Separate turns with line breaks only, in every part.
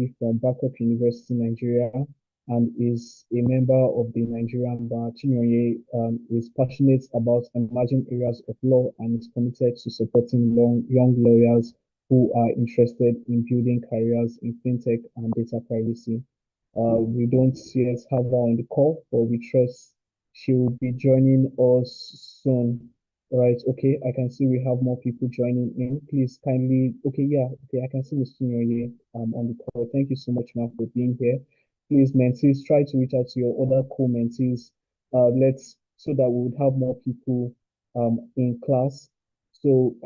Chinyonye from Backup University, Nigeria, and is a member of the Nigerian Bar. Chinyonye is passionate about emerging areas of law and is committed to supporting young lawyers who are interested in building careers in fintech and data privacy. We don't yet have her on the call, but we trust she will be joining us soon. Right, okay, I can see we have more people joining in. Please kindly, okay, yeah, okay, I can see Mr. Nyoye on the call. Thank you so much, ma'am, for being here. Please, mentees, try to reach out to your other co-mentees. Let's so that we would have more people in class. So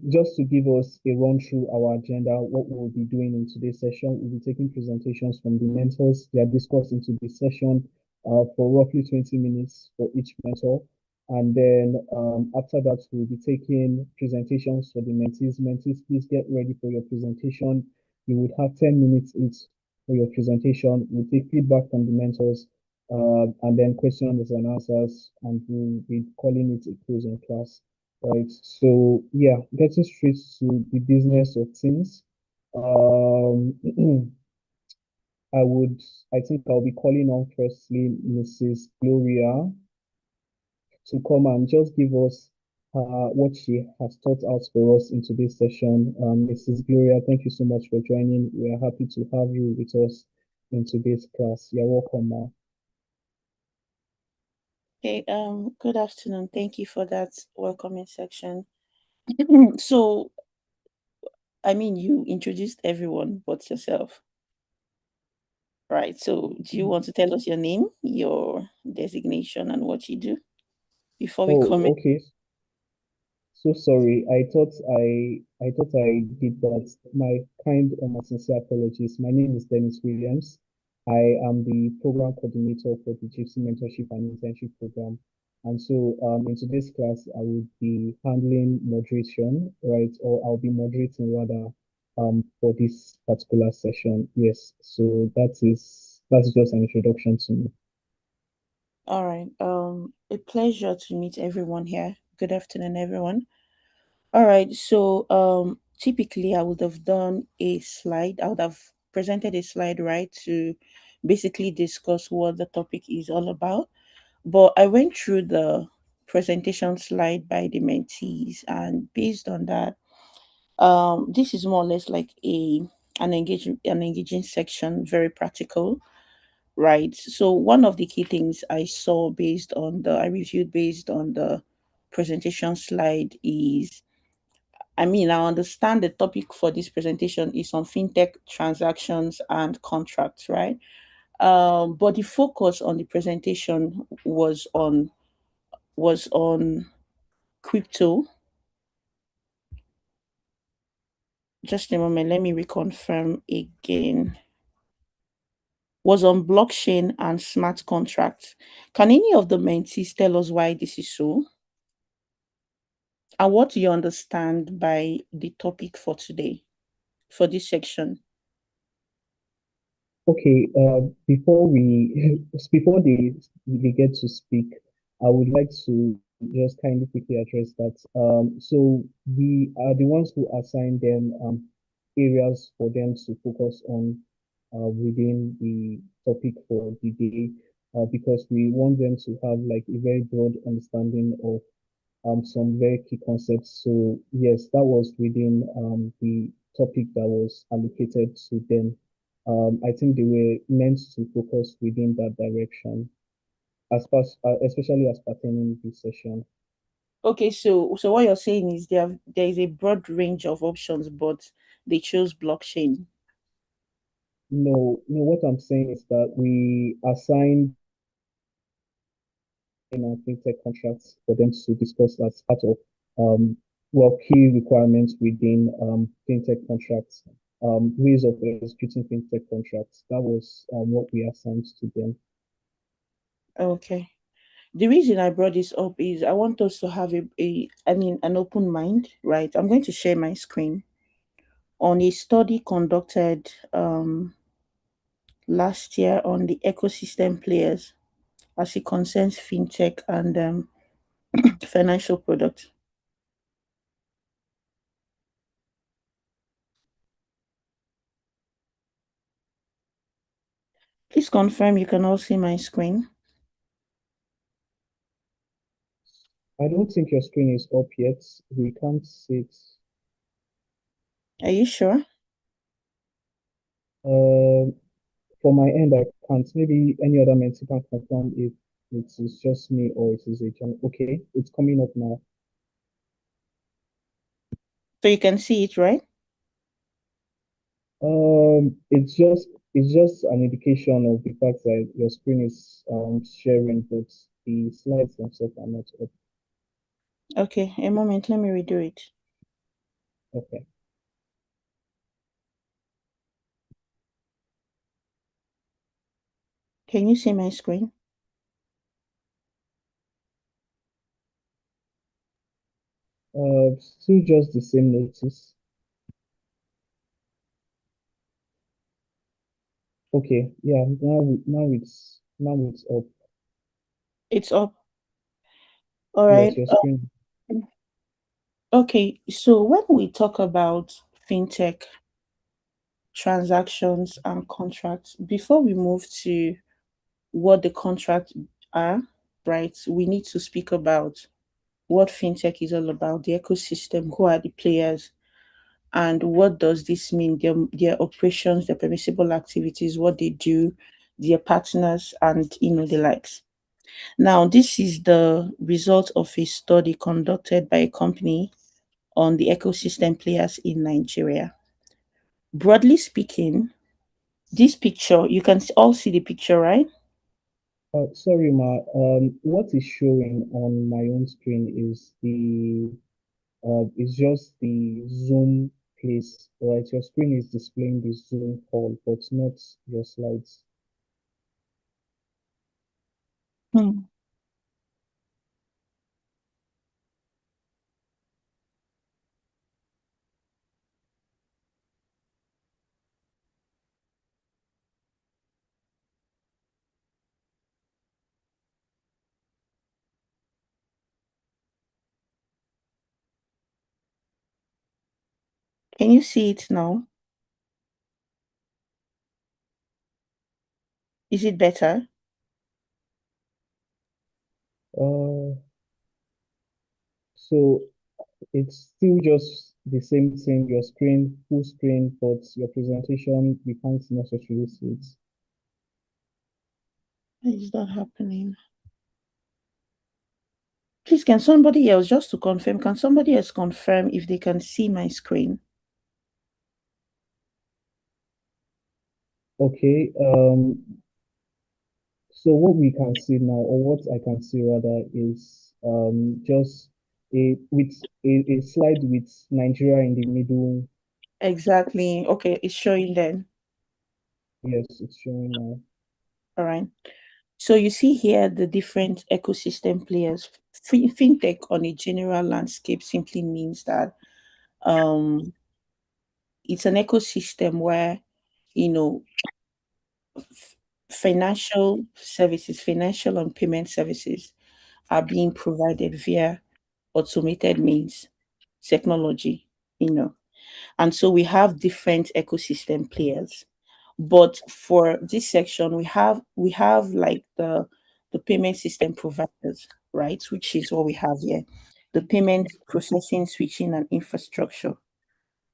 just to give us a run through our agenda, what we'll be doing in today's session, we'll be taking presentations from the mentors. They are discussed into this session for roughly 20 minutes for each mentor. And then after that, we'll be taking presentations for the mentees. Mentees, please get ready for your presentation. You would have 10 minutes each for your presentation. We'll take feedback from the mentors and then questions and answers, and we'll be calling it a closing class. Right. So yeah, getting straight to the business of things. Um, I think I'll be calling on firstly Mrs. Gloria to come and just give us what she has taught out for us in today's session. Mrs. Gloria, thank you so much for joining. We are happy to have you with us in today's class. You're welcome, ma.
Okay, good afternoon. Thank you for that welcoming section. So, I mean, you introduced everyone but yourself, right? So, do you want to tell us your name, your designation, and what you do before we
Oh,
comment?
okay. So sorry. I thought I did that. My kind and my sincere apologies. My name is Dennis Williams. I am the program coordinator for the Gypsy Mentorship and Internship Program. And so in today's class, I will be handling moderation, right? Or I'll be moderating rather for this particular session. Yes. So that's just an introduction to me.
All right. A pleasure to meet everyone here. Good afternoon, everyone. All right. So, typically, I would have done a slide. I would have presented a slide, right, to basically discuss what the topic is all about. But I went through the presentation slide by the mentees, and based on that, this is more or less like an engaging section, very practical, right? So one of the key things I reviewed based on the presentation slide is, I mean, I understand the topic for this presentation is on fintech transactions and contracts, right? But the focus on the presentation was on crypto. Just a moment, let me reconfirm again. Was on blockchain and smart contracts. Can any of the mentees tell us why this is so? And what do you understand by the topic for today, for this section?
Okay, before we before they get to speak, I would like to just kindly quickly address that. So we are the ones who assign them areas for them to focus on within the topic for the day, because we want them to have like a very broad understanding of some very key concepts. So yes, that was within the topic that was allocated to them. I think they were meant to focus within that direction, especially as pertaining this session.
Okay, so what you're saying is there is a broad range of options, but they chose blockchain.
No, no, what I'm saying is that we assigned fintech contracts for them to discuss as part of um, well, key requirements within fintech contracts, ways of executing fintech contracts. That was what we assigned to them.
Okay. The reason I brought this up is I want us to have an open mind, right? I'm going to share my screen on a study conducted last year on the ecosystem players as it concerns fintech and financial products. Please confirm you can all see my screen.
I don't think your screen is up yet. We can't see it.
Are you sure?
Um, for my end, I can't. Maybe any other mentor can confirm if it is just me or it is a channel. Okay, it's coming up now.
So you can see it, right?
It's just an indication of the fact that your screen is sharing, but the slides themselves are not up.
Okay, a moment, let me redo it.
Okay.
Can you see my screen?
Still just the same notice. Okay, yeah, now it's up.
It's up. All
Yes,
right.
your screen.
Okay, so when we talk about fintech transactions and contracts, before we move to what the contracts are, right, we need to speak about what fintech is all about, the ecosystem, who are the players, and what does this mean, their operations, their permissible activities, what they do, their partners, and the likes. Now, this is the result of a study conducted by a company on the ecosystem players in Nigeria. Broadly speaking, this picture, you can all see the picture, right?
Sorry, Ma. What is showing on my own screen is just the Zoom place, right? Your screen is displaying the Zoom call, but not your slides.
Hmm. Can you see it now? Is it better?
Uh, so it's still just the same thing, your screen, full screen, but your presentation, we can't necessarily see it.
Why is that happening? Please, can somebody else, just to confirm, can somebody else confirm if they can see my screen?
Okay, so what we can see now, or what I can see rather, is just a slide with Nigeria in the middle.
Exactly. Okay, it's showing then.
Yes, it's showing now.
All right. So you see here the different ecosystem players. Fintech on a general landscape simply means that um, it's an ecosystem where you know financial services, financial and payment services are being provided via automated means, technology, you know. And so we have different ecosystem players. But for this section, we have like the payment system providers, right? Which is what we have here. The payment processing, switching, and infrastructure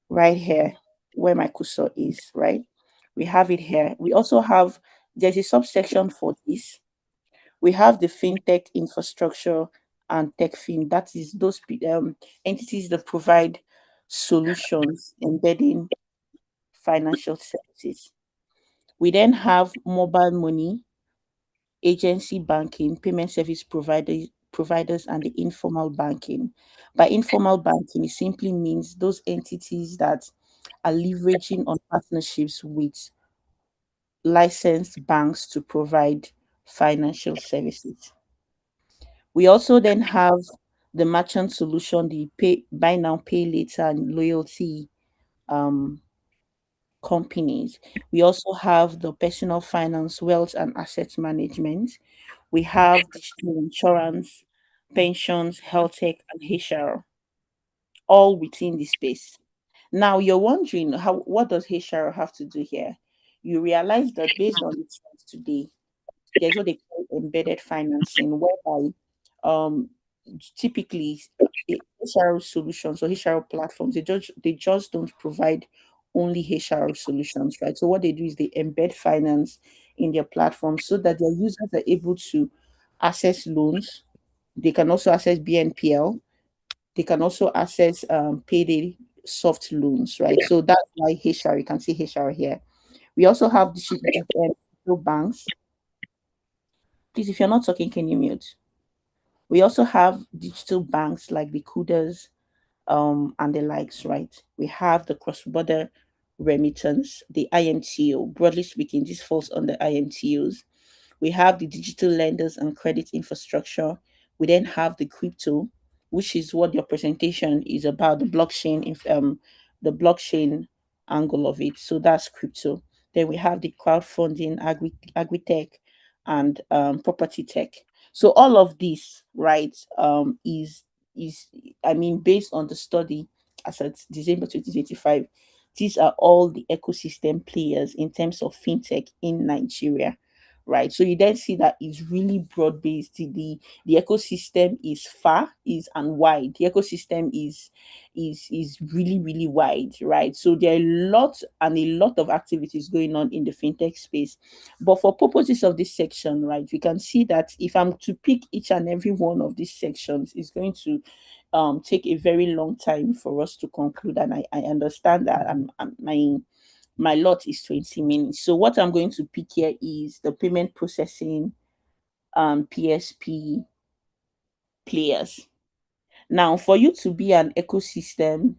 right here where my cursor is, right? We have it here. We also have there's a subsection for this. We have the fintech infrastructure and techfin. That is those entities that provide solutions embedding financial services. We then have mobile money, agency banking, payment service providers, and the informal banking. By informal banking, it simply means those entities that are leveraging on partnerships with licensed banks to provide financial services. We also then have the merchant solution, the pay buy now, pay later, and loyalty um, companies. We also have the personal finance, wealth, and asset management. We have digital insurance, pensions, health tech, and HR, all within the space. Now you're wondering how what does HR have to do here? You realize that based on the today, there's what they call embedded financing, whereby um typically HR solutions or HR platforms, they just don't provide only HR solutions, right? So what they do is they embed finance in their platform so that their users are able to access loans. They can also access BNPL. They can also access payday soft loans, right? So that's why HR, you can see HR here. We also have digital banks. Please, if you're not talking, can you mute? We also have digital banks like the Kudas and the likes, right? We have the cross-border remittance, the IMTO. Broadly speaking, this falls under IMTOs. We have the digital lenders and credit infrastructure. We then have the crypto, which is what your presentation is about, the blockchain angle of it. So that's crypto. Then we have the crowdfunding, agri-tech, and property tech. So all of this, right, is I mean, based on the study as at December 2025, these are all the ecosystem players in terms of fintech in Nigeria, right? So you then see that it's really broad based. The ecosystem is far, is and wide. The ecosystem is really really wide, right? So there are a lot of activities going on in the fintech space. But for purposes of this section, right, we can see that if I'm to pick each and every one of these sections, it's going to take a very long time for us to conclude. And I understand that my lot is 20 minutes. So what I'm going to pick here is the payment processing PSP players. Now, for you to be an ecosystem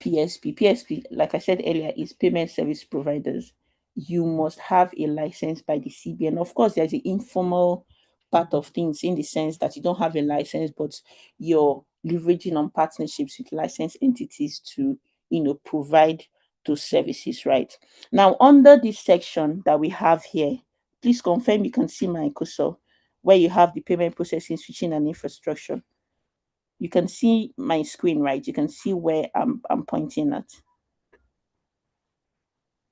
PSP, like I said earlier, is payment service providers. You must have a license by the CBN. Of course, there's the informal part of things in the sense that you don't have a license, but you're leveraging on partnerships with licensed entities to, provide those services, right? Now, under this section that we have here, please confirm you can see my cursor where you have the payment processing, switching, and infrastructure. You can see my screen, right? You can see where I'm pointing at.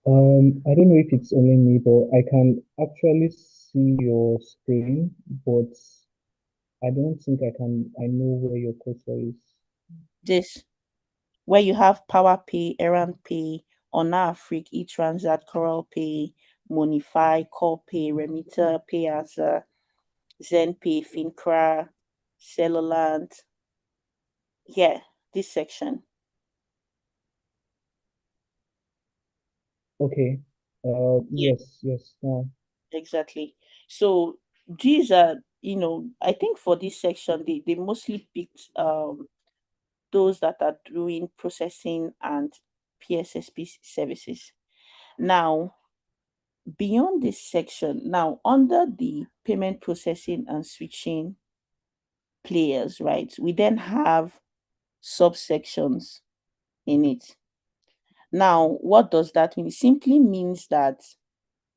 I don't know if it's only me, but I can actually see your screen, but I don't think I know where your cursor is.
This where you have Power Pay, Errand Pay, Honor Afrique, eTransact, Coral Pay, Monify, Call Pay, Remitter, Payasa, ZenPay, Fincra, Cellulant. Yeah, this section.
Okay.
Yeah,
Yes, now.
exactly. So these are, I think for this section, they mostly picked those that are doing processing and PSSP services. Now, beyond this section, now under the payment processing and switching players, right, we then have subsections in it. Now, what does that mean? It simply means that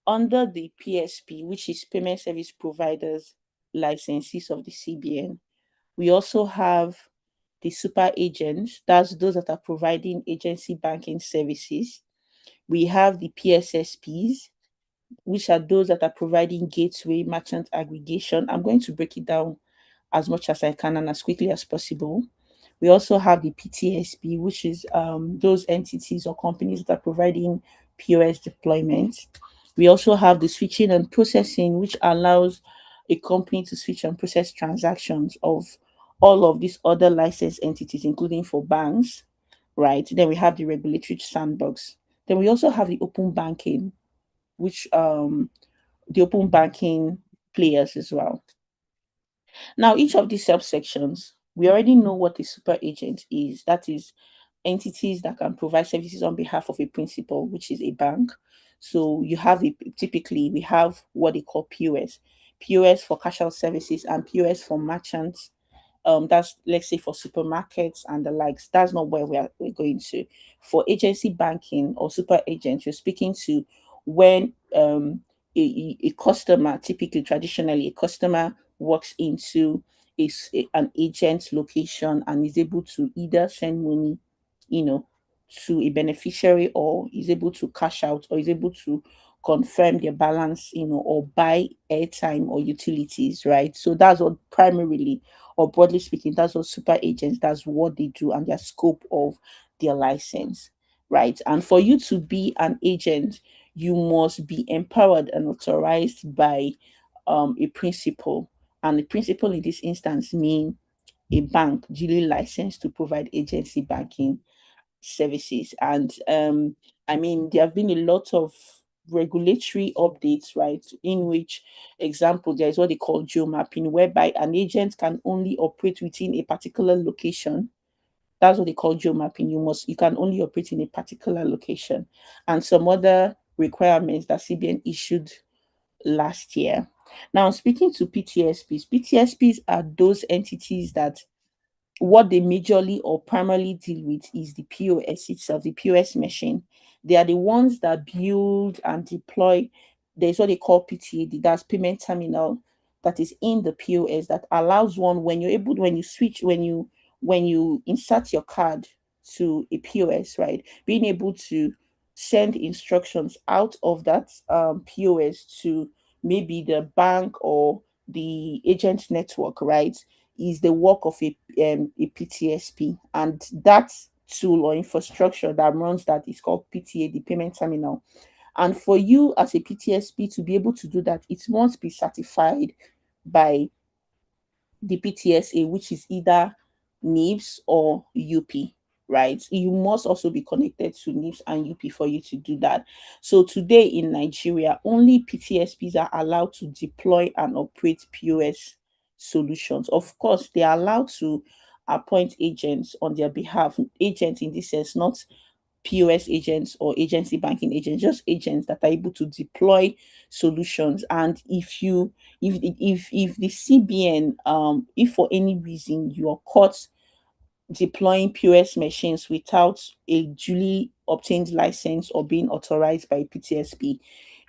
under the PSP, which is payment service providers licenses of the CBN, we also have the super agents, that's those that are providing agency banking services. We have the PSSPs, which are those that are providing gateway merchant aggregation. I'm going to break it down as much as I can and as quickly as possible. We also have the PTSP, which is those entities or companies that are providing POS deployment. We also have the switching and processing, which allows a company to switch and process transactions of all of these other licensed entities, including for banks, right? Then we have the regulatory sandbox. Then we also have the open banking, which the open banking players as well. Now, each of these subsections, we already know what a super agent is. That is entities that can provide services on behalf of a principal, which is a bank. So you have typically we have what they call POS. POS for cash out services and POS for merchants. That's, let's say, for supermarkets and the likes. That's not where we're going to. For agency banking or super agents, you're speaking to when a customer, typically traditionally a customer, walks into an agent's location and is able to either send money, you know to a beneficiary, or is able to cash out, or is able to confirm their balance, or buy airtime or utilities, right? So that's what primarily, or broadly speaking, that's what super agents, that's what they do and their scope of their license, right? And for you to be an agent, you must be empowered and authorized by a principal. And the principal in this instance mean a bank duly licensed to provide agency banking services. And I mean, there have been a lot of regulatory updates, right? In which, example, there is what they call geomapping, whereby an agent can only operate within a particular location. That's what they call geomapping. You can only operate in a particular location, and some other requirements that CBN issued last year. Now, speaking to PTSPs are those entities that what they majorly or primarily deal with is the POS itself, the POS machine. They are the ones that build and deploy. There's what they call PTA, that's payment terminal, that is in the POS that allows one, when you're able, when you switch, when you insert your card to a POS, right? Being able to send instructions out of that POS to maybe the bank or the agent network, right? Is the work of a PTSP, and that tool or infrastructure that runs that is called PTA, the payment terminal. And for you as a PTSP to be able to do that, it must be certified by the PTSA, which is either NIBS or UP, right? You must also be connected to NIBS and UP for you to do that. So today in Nigeria, only PTSPs are allowed to deploy and operate POS solutions. Of course, they are allowed to appoint agents on their behalf. Agents in this sense, not POS agents or agency banking agents, just agents that are able to deploy solutions. And if the CBN, if for any reason you are caught deploying POS machines without a duly obtained license or being authorized by PTSP,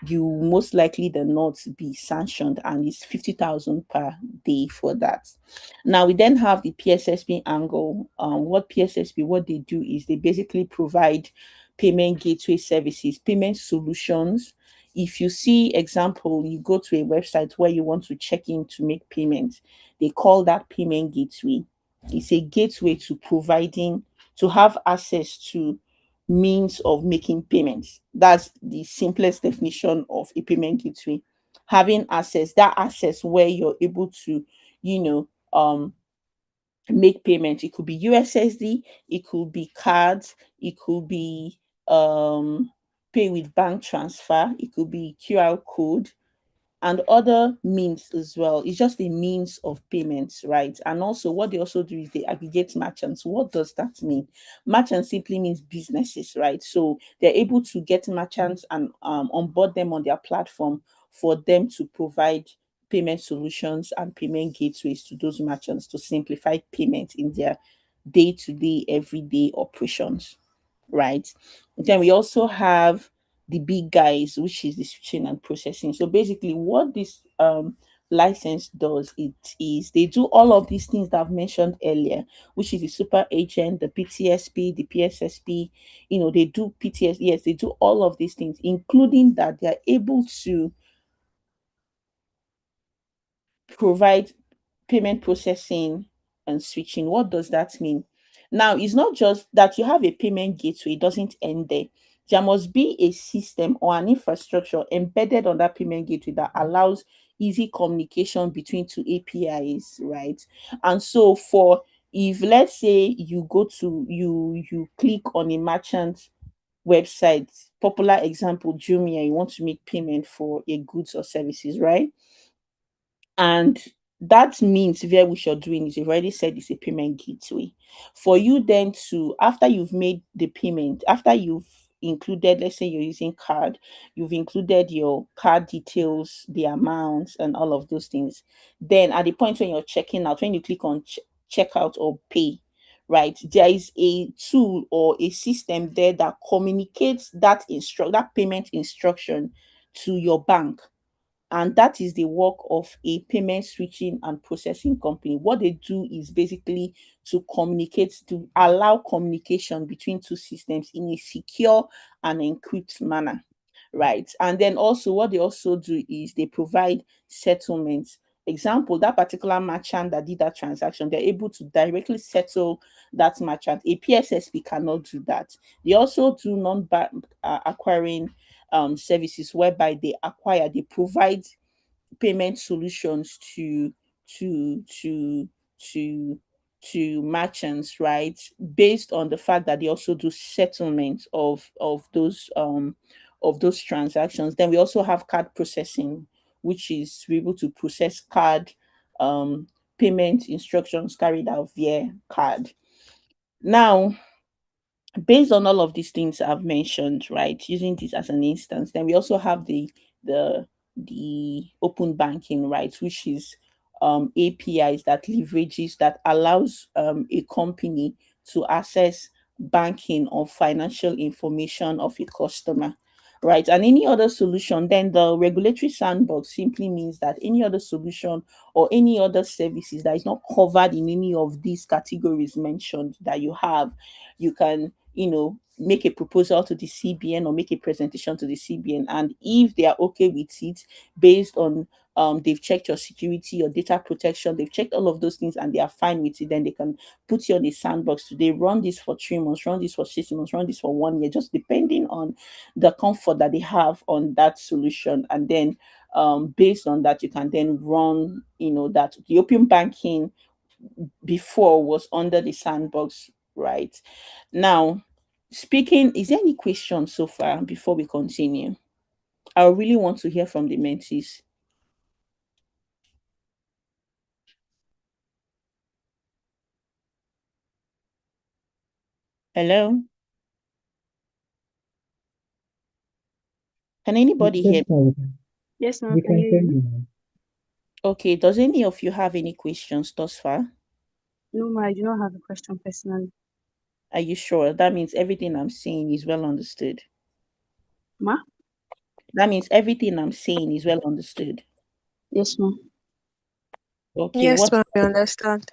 you most likely than not be sanctioned, and it's 50,000 per day for that. Now we then have the PSSP angle. What PSSP, what they do is they basically provide payment gateway services, payment solutions. If you see, example, you go to a website where you want to check in to make payments, they call that payment gateway. It's a gateway to providing, to have access to means of making payments. That's the simplest definition of a payment gateway. Having access, that access where you're able to, you know, make payments. It could be USSD, it could be cards, it could be pay with bank transfer, it could be QR code, and other means as well. It's just a means of payments, right? And also, what they also do is they aggregate merchants. What does that mean? Merchants simply means businesses, right? So they're able to get merchants and onboard them on their platform for them to provide payment solutions and payment gateways to those merchants to simplify payment in their day-to-day, everyday operations, right? Then we also have the big guys, which is the switching and processing. So basically, what this license does, it is they do all of these things that I've mentioned earlier, which is the super agent, the PTSP, the PSSP. They do PTS. Yes, they do all of these things, including that they are able to provide payment processing and switching. What does that mean? Now, it's not just that you have a payment gateway, it doesn't end there. There must be a system or an infrastructure embedded on that payment gateway that allows easy communication between two APIs, right? And so for if let's say you go to you click on a merchant website, popular example, Jumia, you want to make payment for a goods or services, right? And that means where which you're doing is you've already said it's a payment gateway. For you then to, after you've made the payment, after you've included, let's say you're using card, you've included your card details, the amounts, and all of those things. Then at the point when you're checking out, when you click on checkout or pay, right, there is a tool or a system there that communicates that payment instruction to your bank, and that is the work of a payment switching and processing company. What they do is basically to communicate, to allow communication between two systems in a secure and encrypted manner, right? And then also what they also do is they provide settlements. Example, that particular merchant that did that transaction, they're able to directly settle that merchant. A PSSP cannot do that. They also do non-bank acquiring services, whereby they provide payment solutions to to to to merchants, right? Based on the fact that they also do settlement of those transactions. Then we also have card processing, which is to be able to process card um payment instructions carried out via card. Now, based on all of these things I've mentioned, right, using this as an instance, then we also have the the open banking, right, which is APIs that leverages that allows a company to access banking or financial information of a customer, right? And any other solution, then the regulatory sandbox simply means that any other solution or any other services that is not covered in any of these categories mentioned that you have, you can, make a proposal to the CBN or make a presentation to the CBN. And if they are okay with it, based on they've checked your security, your data protection, they've checked all of those things and they are fine with it, then they can put you on a sandbox. Today, run this for 3 months, run this for 6 months, run this for 1 year, just depending on the comfort that they have on that solution. And then based on that, you can then run, that the open banking before was under the sandbox, right? Now, speaking, is there any question so far before we continue? I really want to hear from the mentees. Hello? Can anybody
Yes,
hear me?
ma'am,
Yes, ma'am,
we
I can
can
hear
hear
you.
you, ma'am.
Okay, does any of you have any questions thus far?
No, ma, I do not have a question personally.
Are you sure? That means everything I'm saying is well understood.
Ma?
That means everything I'm saying is well understood.
Yes, ma'am.
Okay,
Yes, ma'am, we understand.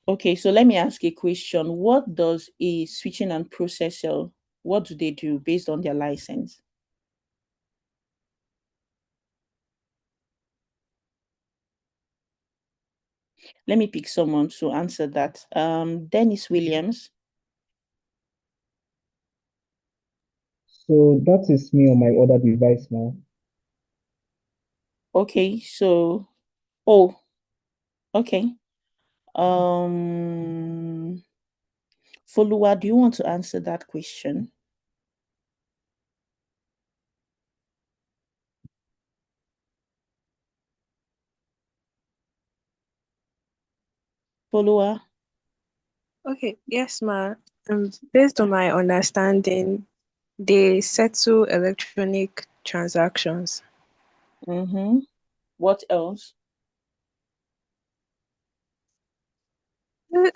okay, so let me ask a question. What does a switching and processor, what do they do based on their license? Let me pick someone to answer that. Dennis Williams.
So that is me on my other device now.
Okay, so oh, okay. Um Follower, do you want to answer that question? Follower.
Okay, yes, ma'am. Based on my understanding, they settle electronic transactions.
Mm-hmm. What else?
Eh,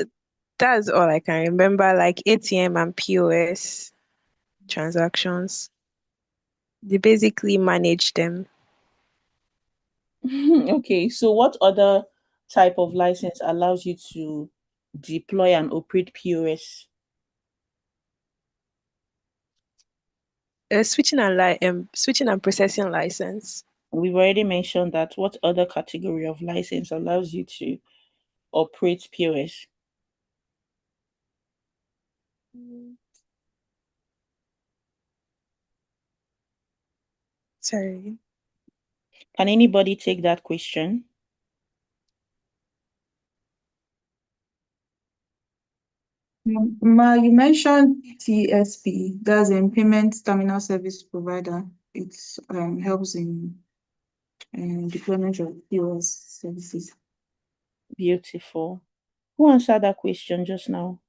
That's all I can remember, like ATM and POS transactions. They basically manage them.
Okay, so what other type of license allows you to deploy and operate POS?
Switching and processing license.
We've already mentioned that. What other category of license allows you to operate POS?
Mm, Sorry.
Can anybody take that question?
Ma, you mentioned TSP, that's a payment terminal service provider. It helps in deployment of POS services.
Beautiful. Who answered that question just now?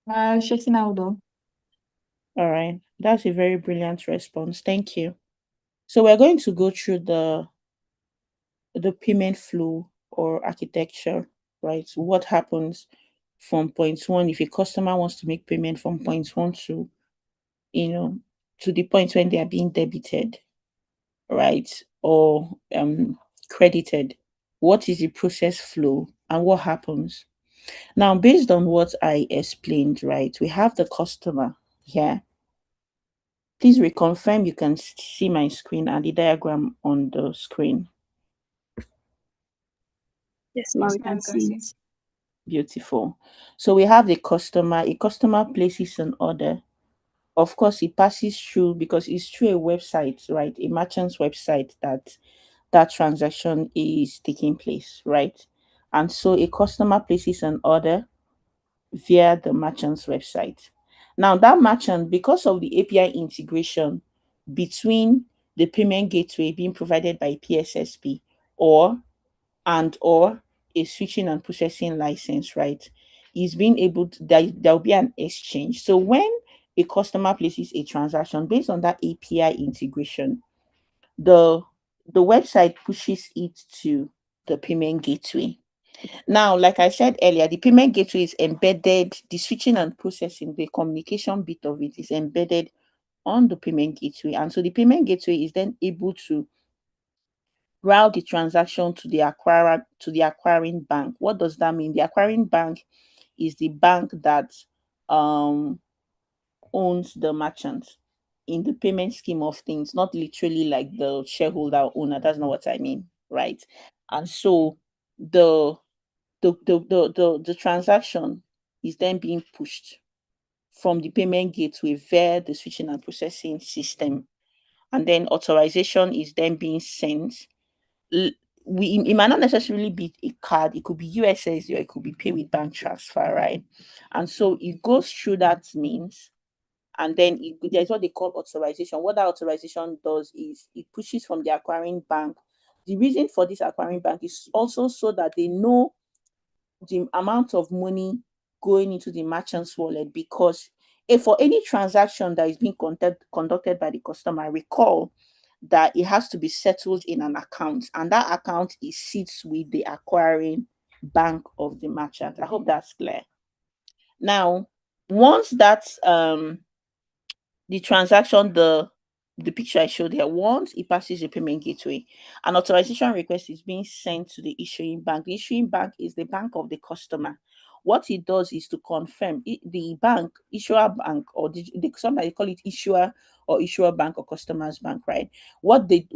Checking out though.
All right. That's a very brilliant response. Thank you. So we're going to go through the payment flow or architecture, right? So what happens from point one if a customer wants to make payment from point one you know, to the point when they are being debited, right? Or credited. What is the process flow and what happens? Now, based on what I explained, right, we have the customer here. Please reconfirm you can see my screen and the diagram on the screen.
Yes, ma,
Yes,
we
ma'am,
can see it.
Beautiful. So we have the customer. A customer places an order. Of course, it passes through because it's through a website, right? A merchant's website that transaction is taking place, right? And so a customer places an order via the merchant's website. Now, that merchant, because of the API integration between the payment gateway being provided by PSSP or or a switching and processing license, right, is being able to there will be an exchange. So when a customer places a transaction based on that API integration, the the website pushes it to the payment gateway. Now, like I said earlier, the payment gateway is embedded, the switching and processing, the communication bit of it is embedded on the payment gateway. And so the payment gateway is then able to route the transaction to the acquirer to the acquiring bank. What does that mean? The acquiring bank is the bank that um owns the merchant in the payment scheme of things, not literally like the shareholder or owner. That's not what I mean, right? And so the the transaction is then being pushed from the payment gateway via the switching and processing system, and then authorization is then being sent. L- it might not necessarily be a card, it could be USSD or it could be pay with bank transfer, right? And so it goes through that means, and then there's what they call authorization. What that authorization does is it pushes from the acquiring bank. The reason for this acquiring bank is also so that they know the amount of money going into the merchant's wallet, because if for any transaction that is being conducted by the customer, recall that it has to be settled in an account, and that account is sits with the acquiring bank of the merchant. I hope that's clear. Now, once that's the transaction, the picture I showed here, once it passes the payment gateway, an authorization request is being sent to the issuing bank. The issuing bank is the bank of the customer. What it does is to confirm the bank, issuer bank, or somebody call it issuer or issuer bank or customers bank, right? What the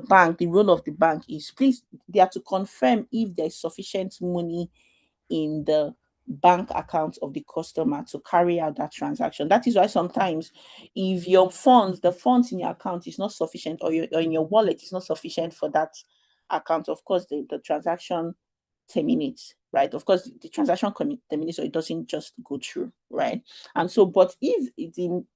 bank, the role of the bank is, please, they are to confirm if there's sufficient money in the bank account of the customer to carry out that transaction. That is why sometimes if the funds in your account is not sufficient, or in your wallet is not sufficient for that account, of course the transaction terminates, right? Of course the transaction terminates, so it doesn't just go through, right? And so, but if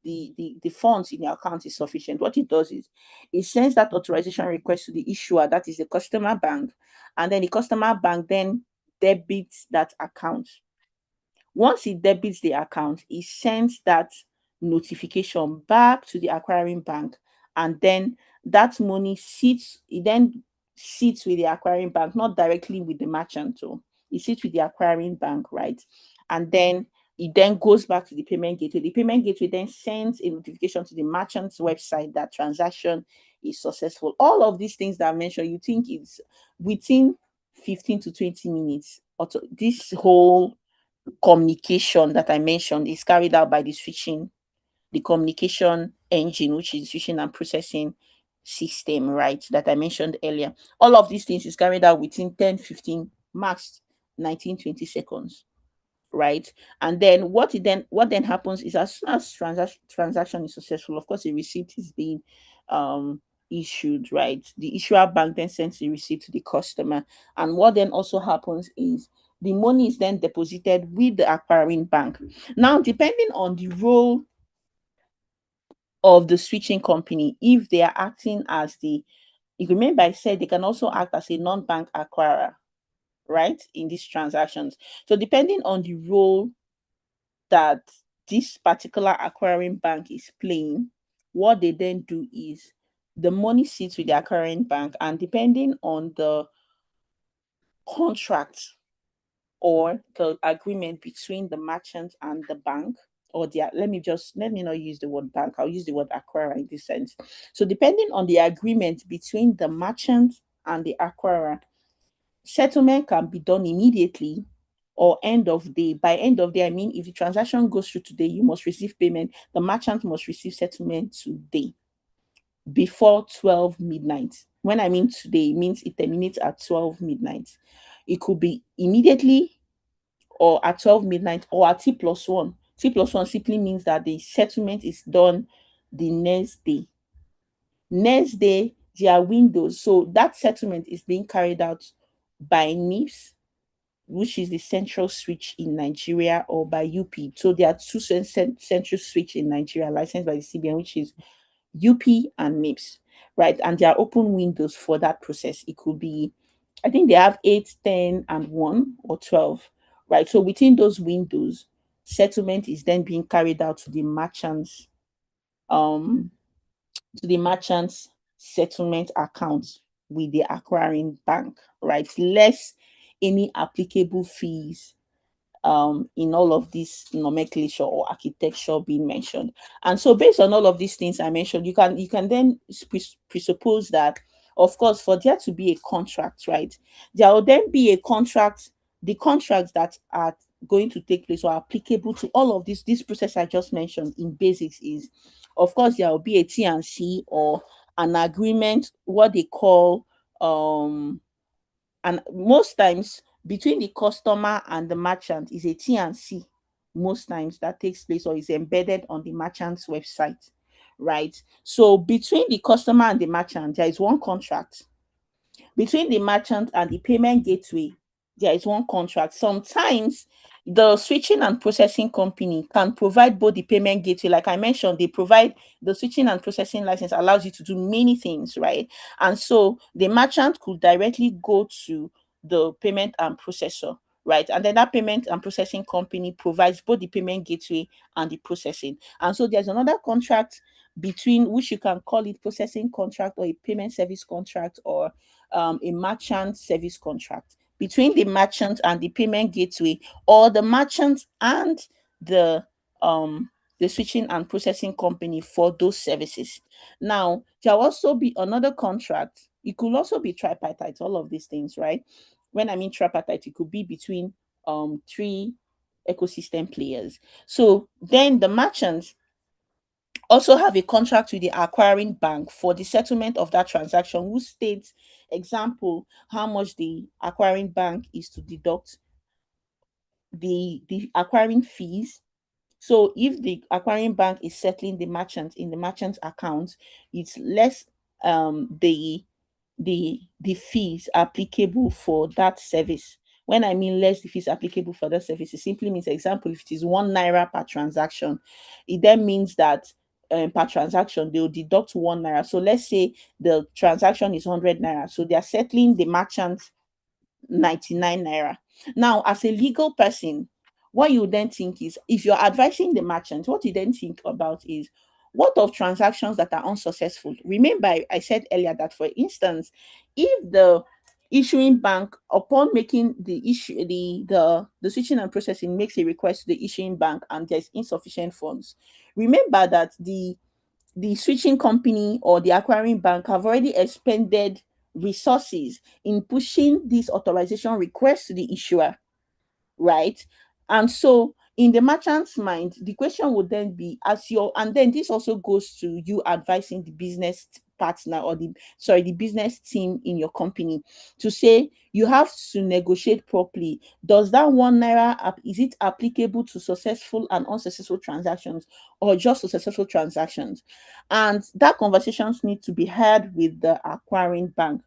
the funds in your account is sufficient, what it does is it sends that authorization request to the issuer, that is the customer bank, and then the customer bank then debits that account. Once it debits the account, it sends that notification back to the acquiring bank, and then that money sits with the acquiring bank, not directly with the merchant. So it sits with the acquiring bank, right? And then it then goes back to the payment gateway. The payment gateway then sends a notification to the merchant's website that transaction is successful. All of these things that I mentioned, you think it's within 15 to 20 minutes. This whole communication that I mentioned is carried out by the communication engine, which is switching and processing system, right? That I mentioned earlier. All of these things is carried out within 10, 15, max 19, 20 seconds, right? And then what then happens is, as soon as transaction is successful, of course, a receipt is being issued, right? The issuer bank then sends the receipt to the customer. And what then also happens is the money is then deposited with the acquiring bank. Now, depending on the role of the switching company, if they are acting as you remember I said they can also act as a non-bank acquirer, right, in these transactions. So depending on the role that this particular acquiring bank is playing, what they then do is the money sits with the acquiring bank, and depending on the contract or the agreement between the merchant and the bank, or the let me not use the word bank, I'll use the word acquirer in this sense. So depending on the agreement between the merchant and the acquirer, settlement can be done immediately, or end of day. By end of day, I mean if the transaction goes through today, you must receive payment. The merchant must receive settlement today before 12 midnight. When I mean today, it means it terminates at 12 midnight. It could be immediately or at 12 midnight or at T plus one. T plus one simply means that the settlement is done the next day. Next day, there are windows. So that settlement is being carried out by NIPS, which is the central switch in Nigeria, or by UP. So there are two central switch in Nigeria licensed by the CBN, which is UP and NIPS, right? And there are open windows for that process. It could be, I think they have 8, 10, and 1 or 12, right? So within those windows, settlement is then being carried out um, to the merchant's settlement account with the acquiring bank, right? Less any applicable fees in all of this nomenclature or architecture being mentioned. And so based on all of these things I mentioned, you can then presuppose that, of course, for there to be a contract, right, there will then be a contract. The contracts that are going to take place or applicable to all of this process I just mentioned in basics is, of course, there will be a T&C or an agreement, what they call and most times between the customer and the merchant is a T&C, most times that takes place or is embedded on the merchant's website, right? So between the customer and the merchant, there is one contract. Between the merchant and the payment gateway, there is one contract. Sometimes the switching and processing company can provide both the payment gateway. Like I mentioned, they provide the switching and processing license allows you to do many things, right? And so the merchant could directly go to the payment and processor, right? And then that payment and processing company provides both the payment gateway and the processing. And so there's another contract between, which you can call it processing contract or a payment service contract, or a merchant service contract between the merchant and the payment gateway, or the merchant and the um the switching and processing company for those services. Now, there'll also be another contract. It could also be tripartite, all of these things, right? When I mean tripartite, it could be between three ecosystem players. So then the merchant also have a contract with the acquiring bank for the settlement of that transaction, who states, example, how much the acquiring bank is to deduct the acquiring fees. So if the acquiring bank is settling the merchant in the merchant's account, it's less the fees applicable for that service. When I mean less the fees applicable for that service, it simply means, example, if it is 1 naira per transaction, it then means that per transaction they will deduct 1 naira. So let's say the transaction is 100 naira, so they are settling the merchant 99 naira. Now, as a legal person, what you then think is, if you're advising the merchant, what you then think about is, what of transactions that are unsuccessful? Remember, I said earlier that, for instance, if the issuing bank, upon making the issue, the switching and processing makes a request to the issuing bank and there's insufficient funds, remember that the switching company or the acquiring bank have already expended resources in pushing this authorization request to the issuer, right? And so in the merchant's mind, the question would then be, and then this also goes to you advising the business partner, or the business team in your company, to say you have to negotiate properly. Does that 1 naira is it applicable to successful and unsuccessful transactions, or just to successful transactions? And that conversations need to be had with the acquiring bank.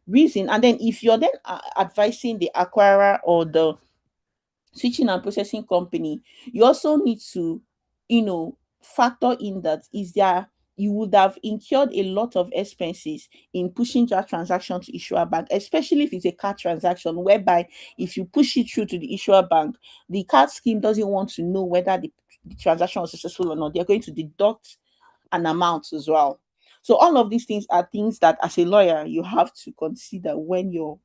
Reason, and then if you're then advising the acquirer or the switching and processing company, you also need to, factor in that, is there, you would have incurred a lot of expenses in pushing that transaction to issuer bank, especially if it's a card transaction, whereby if you push it through to the issuer bank, the card scheme doesn't want to know whether the transaction was successful or not. They're going to deduct an amount as well. So all of these things are things that, as a lawyer, you have to consider when you're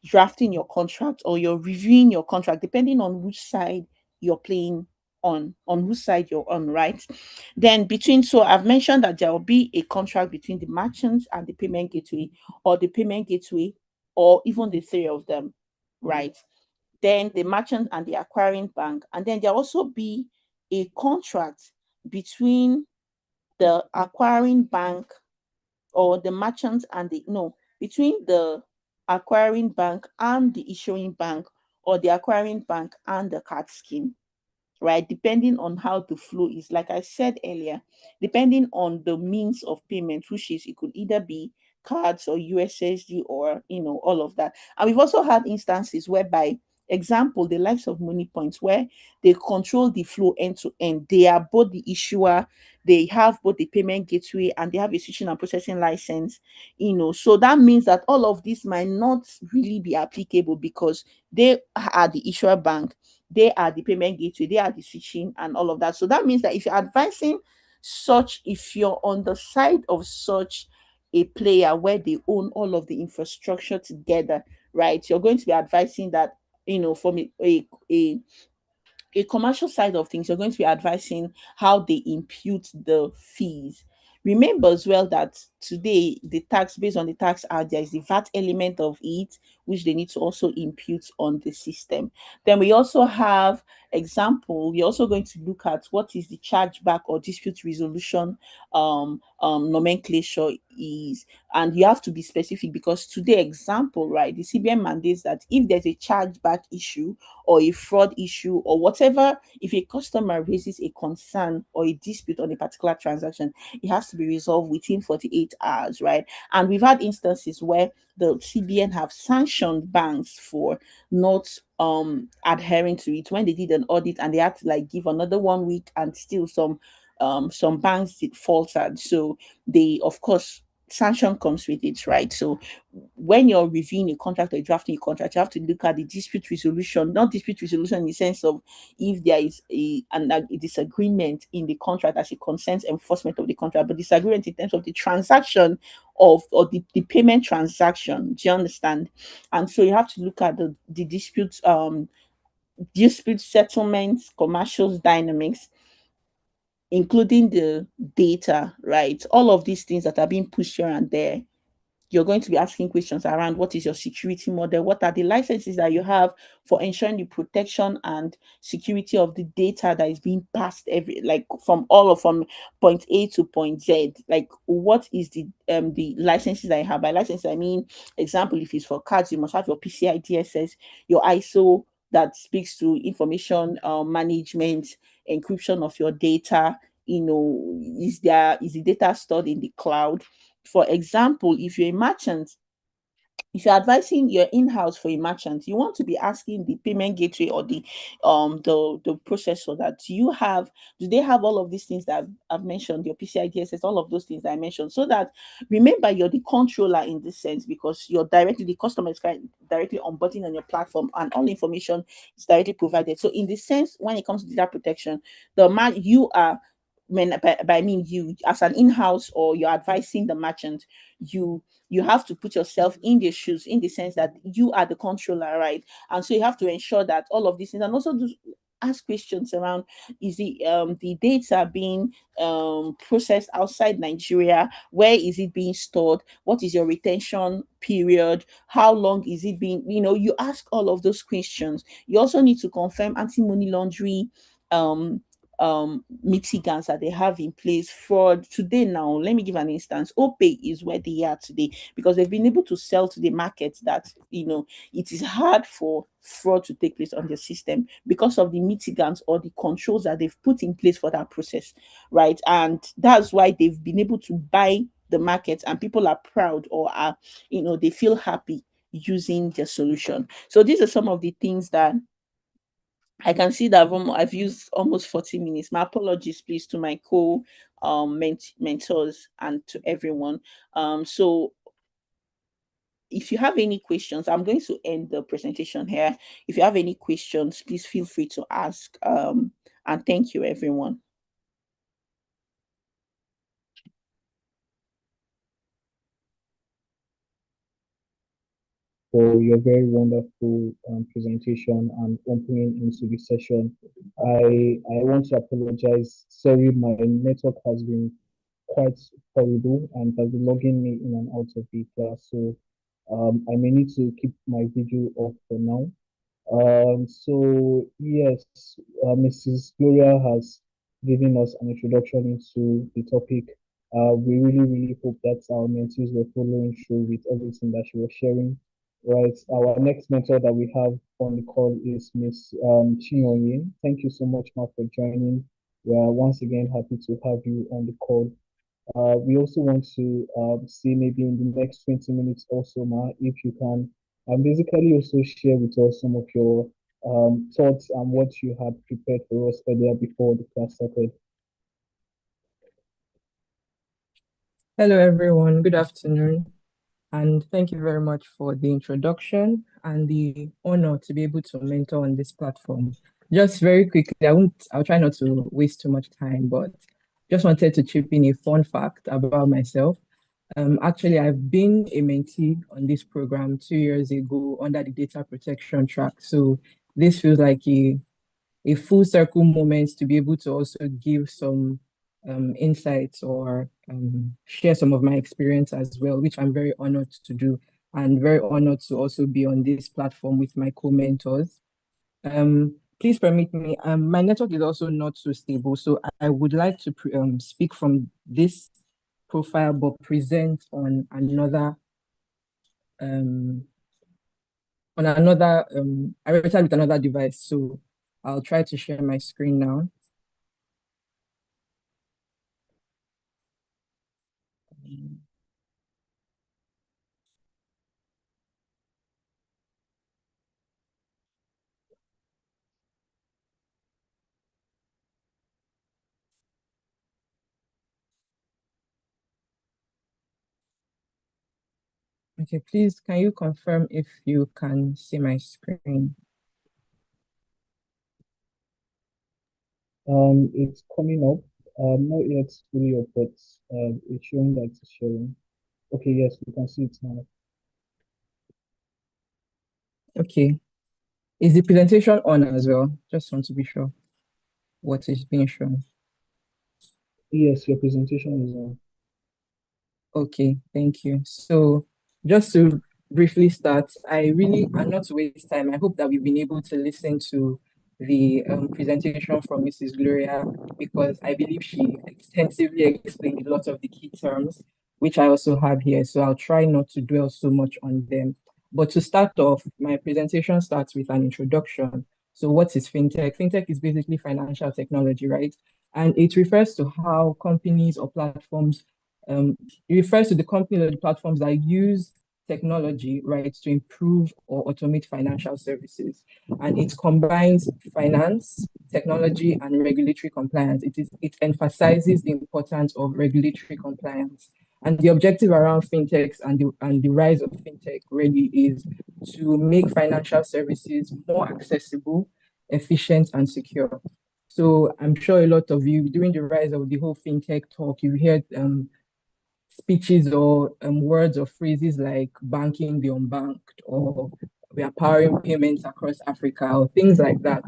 drafting your contract or you're reviewing your contract, depending on which side you're playing on whose side you're on, right? Then so I've mentioned that there will be a contract between the merchants and the payment gateway, or the payment gateway, or even the three of them, right? then the merchant and the acquiring bank, and then there also be a contract between the acquiring bank or the merchant and the no between the acquiring bank and the issuing bank, or the acquiring bank and the card scheme, right? Depending on how the flow is. Like I said earlier, depending on the means of payment, which is it could either be cards or USSD or all of that. And we've also had instances whereby, example, the likes of money points where they control the flow end to end. They are both the issuer, they have both the payment gateway, and they have a switching and processing license. So that means that all of this might not really be applicable because they are the issuer bank, they are the payment gateway, they are the switching and all of that. So that means that if you're advising if you're on the side of such a player where they own all of the infrastructure together, right? You're going to be advising that, from a commercial side of things, you're going to be advising how they impute the fees. Remember as well that today the tax, based on the tax out, there is the VAT element of it, which they need to also impute on the system. Then we also have we're also going to look at what is the chargeback or dispute resolution nomenclature is. And you have to be specific because today, example, right, the CBN mandates that if there's a chargeback issue or a fraud issue or whatever, if a customer raises a concern or a dispute on a particular transaction, it has to be resolved within 48 hours, right? And we've had instances where the CBN have sanctioned banks for not adhering to it when they did an audit, and they had to like give another 1 week, and still some banks did faltered. So they, of course, sanction comes with it, right? So when you're reviewing a contract or drafting a contract, you have to look at the dispute resolution, not dispute resolution in the sense of if there is a disagreement in the contract as it concerns enforcement of the contract, but disagreement in terms of the transaction or the payment transaction. Do you understand? And so you have to look at the dispute settlements, commercials, dynamics, including the data, right? All of these things that are being pushed here and there. You're going to be asking questions around what is your security model, what are the licenses that you have for ensuring the protection and security of the data that is being passed from point A to point Z. Like, what is the licenses that you have? By license I mean, example, if it's for cards, you must have your PCI DSS, your ISO that speaks to information management, encryption of your data. Is the data stored in the cloud? For example, if you're a merchant, if you're advising your in-house for a merchant, you want to be asking the payment gateway or the processor that do they have all of these things that I've mentioned, your PCI DSS, all of those things that I mentioned, so that, remember, you're the controller in this sense, because the customer is directly onboarding on your platform, and all information is directly provided. So in this sense, when it comes to data protection, you are, by I mean you as an in-house, or you're advising the merchant, you have to put yourself in their shoes, in the sense that you are the controller, right? And so you have to ensure that all of these things, and also ask questions around, is the data being processed outside Nigeria? Where is it being stored? What is your retention period? How long is it being, you ask all of those questions. You also need to confirm anti-money laundering um mitigants that they have in place for today. Now let me give an instance. OPay is where they are today because they've been able to sell to the market that it is hard for fraud to take place on the system because of the mitigants or the controls that they've put in place for that process, right? And that's why they've been able to buy the market, and people are proud, or are, they feel happy using their solution. So these are some of the things that I can see that I've used almost 40 minutes. My apologies, please, to my mentors and to everyone. So if you have any questions, I'm going to end the presentation here. If you have any questions, please feel free to ask. And thank you, everyone.
For your very wonderful presentation and opening into the session. I want to apologize. Sorry, my network has been quite horrible and has been logging me in and out of the class. So I may need to keep my video off for now. So yes, Mrs. Gloria has given us an introduction into the topic. We really hope that our mentees were following through with everything that she was sharing. Right. Our next mentor that we have on the call is Miss Chinonye. Thank you so much, Ma, for joining. We are once again happy to have you on the call. We also want to see maybe in the next 20 minutes also, Ma, if you can basically also share with us some of your thoughts and what you had prepared for us earlier before the class started.
Hello, everyone. Good afternoon. And thank you very much for the introduction and the honor to be able to mentor on this platform. Just very quickly, I'll try not to waste too much time, but just wanted to chip in a fun fact about myself. Actually, I've been a mentee on this program 2 years ago under the data protection track. So this feels like a full circle moment to be able to also give some insights or share some of my experience as well, which I'm very honored to do and very honored to also be on this platform with my co-mentors. Please permit me, my network is also not so stable, so I would like to speak from this profile but present um, on another avatar with another device. So I'll try to share my screen now. Okay, please, can you confirm if you can see my screen?
It's coming up. Not yet fully up, but it's showing that it's showing. Okay, yes, we can see it now.
Okay. Is the presentation on as well? Just want to be sure what is being shown.
Yes, your presentation is on.
Okay, thank you. So just to briefly start, and not to waste time, I hope that we've been able to listen to the presentation from Mrs. Gloria because I believe she extensively explained a lot of the key terms, which I also have here. So I'll try not to dwell so much on them. But to start off, my presentation starts with an introduction. So what is fintech? Fintech is basically financial technology, right? And it refers to how companies or platforms it refers to the companies or the platforms that use technology, right, to improve or automate financial services. And it combines finance, technology, and regulatory compliance. It emphasizes the importance of regulatory compliance. And the objective around fintechs and the rise of fintech really is to make financial services more accessible, efficient, and secure. So I'm sure a lot of you, during the rise of the whole fintech talk, you heard speeches or words or phrases like banking the unbanked or we are powering payments across Africa or things like that.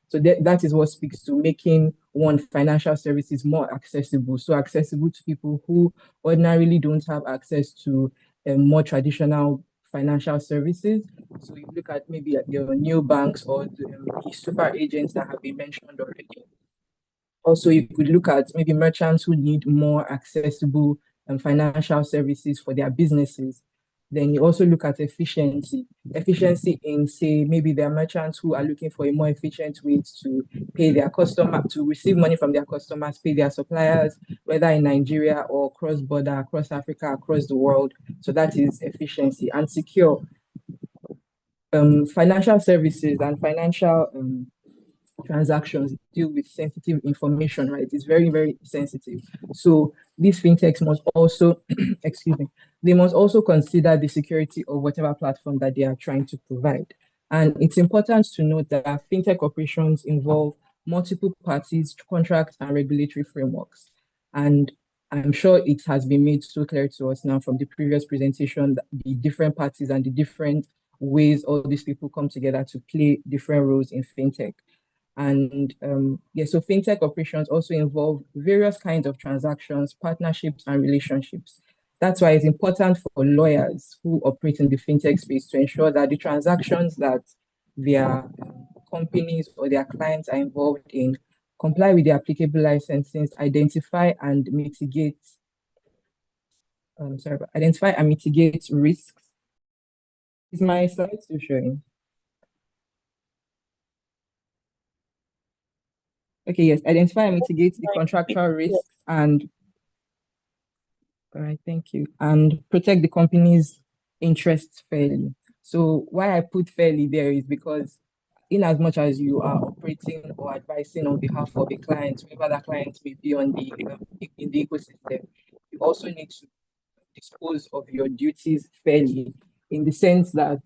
So that is what speaks to making one financial services more accessible, so accessible to people who ordinarily don't have access to more traditional financial services. So you look at maybe at your new banks or the super agents that have been mentioned already. Also, you could look at maybe merchants who need more accessible financial services for their businesses. Then you also look at efficiency. Efficiency in, say, maybe there are merchants who are looking for a more efficient way to pay their customer, to receive money from their customers, pay their suppliers, whether in Nigeria or cross border, across Africa, across the world. So that is efficiency. And secure. Financial services and financial transactions deal with sensitive information, right? It's very sensitive. So these fintechs must also, excuse me, they must also consider the security of whatever platform that they are trying to provide. And it's important to note that fintech operations involve multiple parties, contracts, and regulatory frameworks. And I'm sure it has been made so clear to us now from the previous presentation that the different parties and the different ways all these people come together to play different roles in fintech. And yeah, so fintech operations also involve various kinds of transactions, partnerships, and relationships. That's why it's important for lawyers who operate in the fintech space to ensure that the transactions that their companies or their clients are involved in, comply with the applicable licenses, identify and mitigate identify and mitigate risks. Is my slide still showing? Okay, yes, identify and mitigate the contractual risks and all right, thank you. And protect the company's interests fairly. So why I put fairly there is because in as much as you are operating or advising on behalf of a client, whoever that client may be on the in the ecosystem, you also need to dispose of your duties fairly in the sense that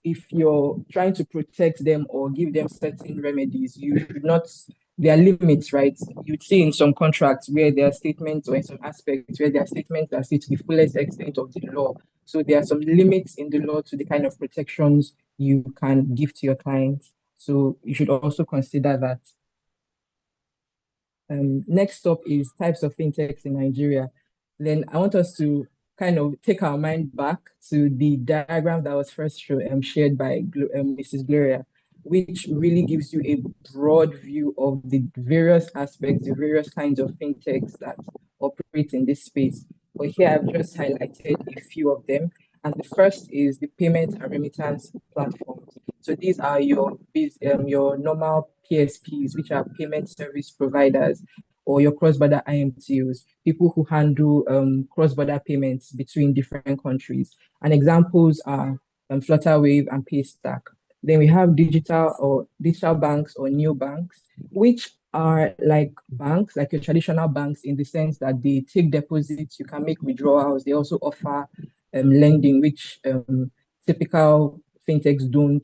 if you're trying to protect them or give them certain remedies, you should not, there are limits, right? You'd see in some contracts where there are statements or in some aspects where there are statements that say to the fullest extent of the law. So there are some limits in the law to the kind of protections you can give to your clients. So you should also consider that. Next up is types of fintechs in Nigeria. Then I want us to kind of take our mind back to the diagram that was first shared by Mrs. Gloria, which really gives you a broad view of the various aspects, the various kinds of fintechs that operate in this space. But here I've just highlighted a few of them. And the first is the payment and remittance platforms. So these are your normal PSPs, which are payment service providers, or your cross-border IMTOs, people who handle cross-border payments between different countries. And examples are Flutterwave and Paystack. Then we have digital banks or new banks, which are like banks, like your traditional banks, in the sense that they take deposits, you can make withdrawals. They also offer lending, which typical fintechs don't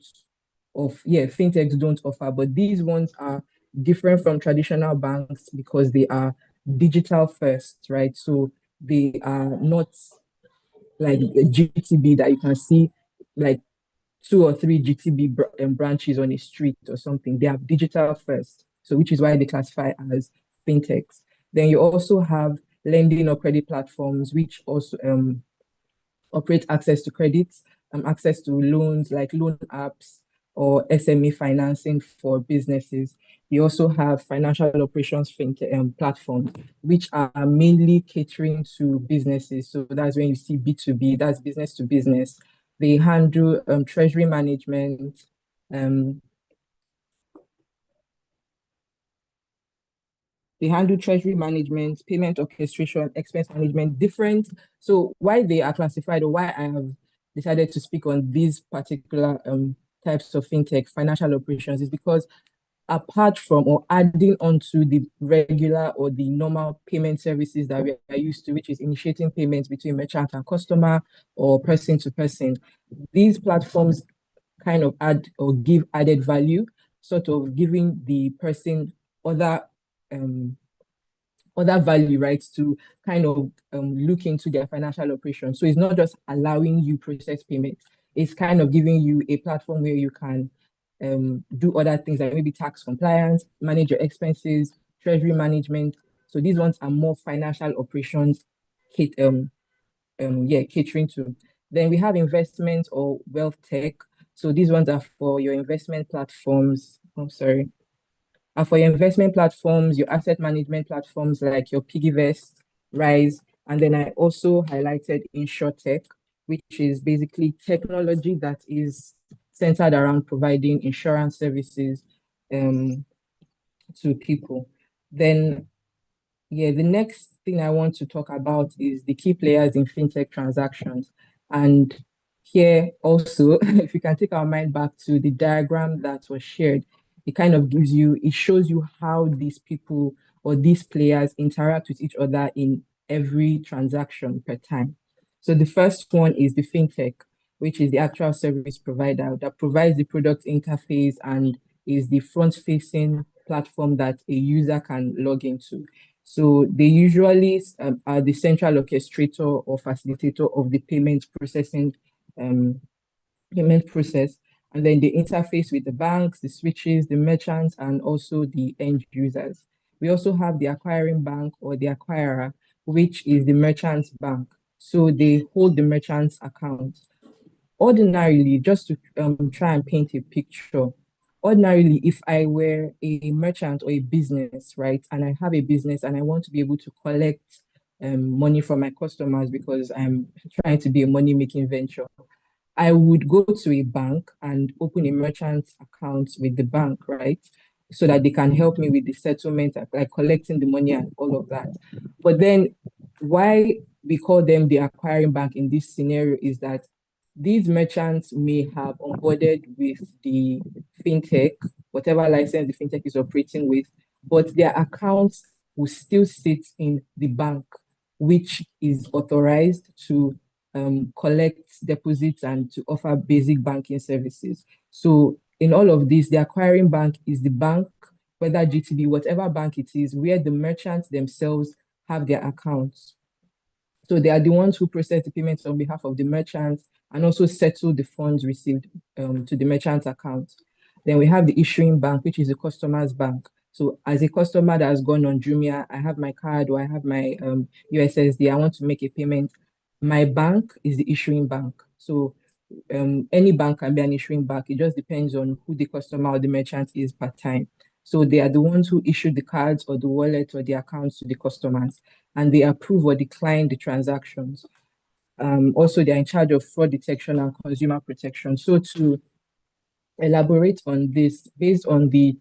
fintechs don't offer. But these ones are different from traditional banks because they are digital first, right? So they are not like a GTB that you can see like two or three branches on a street or something. They are digital first, so which is why they classify as fintechs. Then you also have lending or credit platforms, which also operate access to credits, access to loans like loan apps or SME financing for businesses. We also have financial operations fintech platforms, which are mainly catering to businesses. So that's when you see B2B, that's business to business. They handle treasury management, um, they handle treasury management, payment orchestration, expense management, different. So why they are classified, or why I have decided to speak on these particular types of fintech financial operations, is because apart from or adding onto the regular or the normal payment services that we are used to, which is initiating payments between merchant and customer or person to person, these platforms kind of add or give added value, sort of giving the person other um, other value, right, to kind of look into their financial operations. So it's not just allowing you process payments, it's kind of giving you a platform where you can do other things like maybe tax compliance, manage your expenses, treasury management. So these ones are more financial operations, catering to. Then we have investment or wealth tech. So these ones are for your investment platforms. I'm sorry, and for your investment platforms, your asset management platforms like your PiggyVest, Rise, and then I also highlighted InsurTech, which is basically technology that is centered around providing insurance services um, to people. Then the next thing I want to talk about is the key players in fintech transactions. And here also, if we can take our mind back to the diagram that was shared, it kind of it shows you how these people or these players interact with each other in every transaction per time. So the first one is the fintech, which is the actual service provider that provides the product interface and is the front-facing platform that a user can log into. So they usually are the central orchestrator or facilitator of the um, payment process, and then they interface with the banks, the switches, the merchants, and also the end users. We also have the acquiring bank or the acquirer, which is the merchant's bank. So they hold the merchant's account. ordinarily, just to try and paint a picture, ordinarily, if I were a merchant or a business, right, and I have a business and I want to be able to collect money from my customers because I'm trying to be a money making venture, I would go to a bank and open a merchant account with the bank, right? So that they can help me with the settlement, like collecting the money and all of that. But then why we call them the acquiring bank in this scenario is that these merchants may have onboarded with the fintech, whatever license the fintech is operating with, but their accounts will still sit in the bank, which is authorized to collect deposits and to offer basic banking services. So in all of this, the acquiring bank is the bank, whether GTB, whatever bank it is, where the merchants themselves have their accounts. So they are the ones who process the payments on behalf of the merchants and also settle the funds received to the merchant's account. Then we have the issuing bank, which is the customer's bank. So as a customer that has gone on Jumia, I have my card or I have my USSD, I want to make a payment. My bank is the issuing bank. So any bank can be an issuing bank. It just depends on who the customer or the merchant is per time. So they are the ones who issue the cards or the wallet or the accounts to the customers, and they approve or decline the transactions. Also, they're in charge of fraud detection and consumer protection. So to elaborate on this, based on the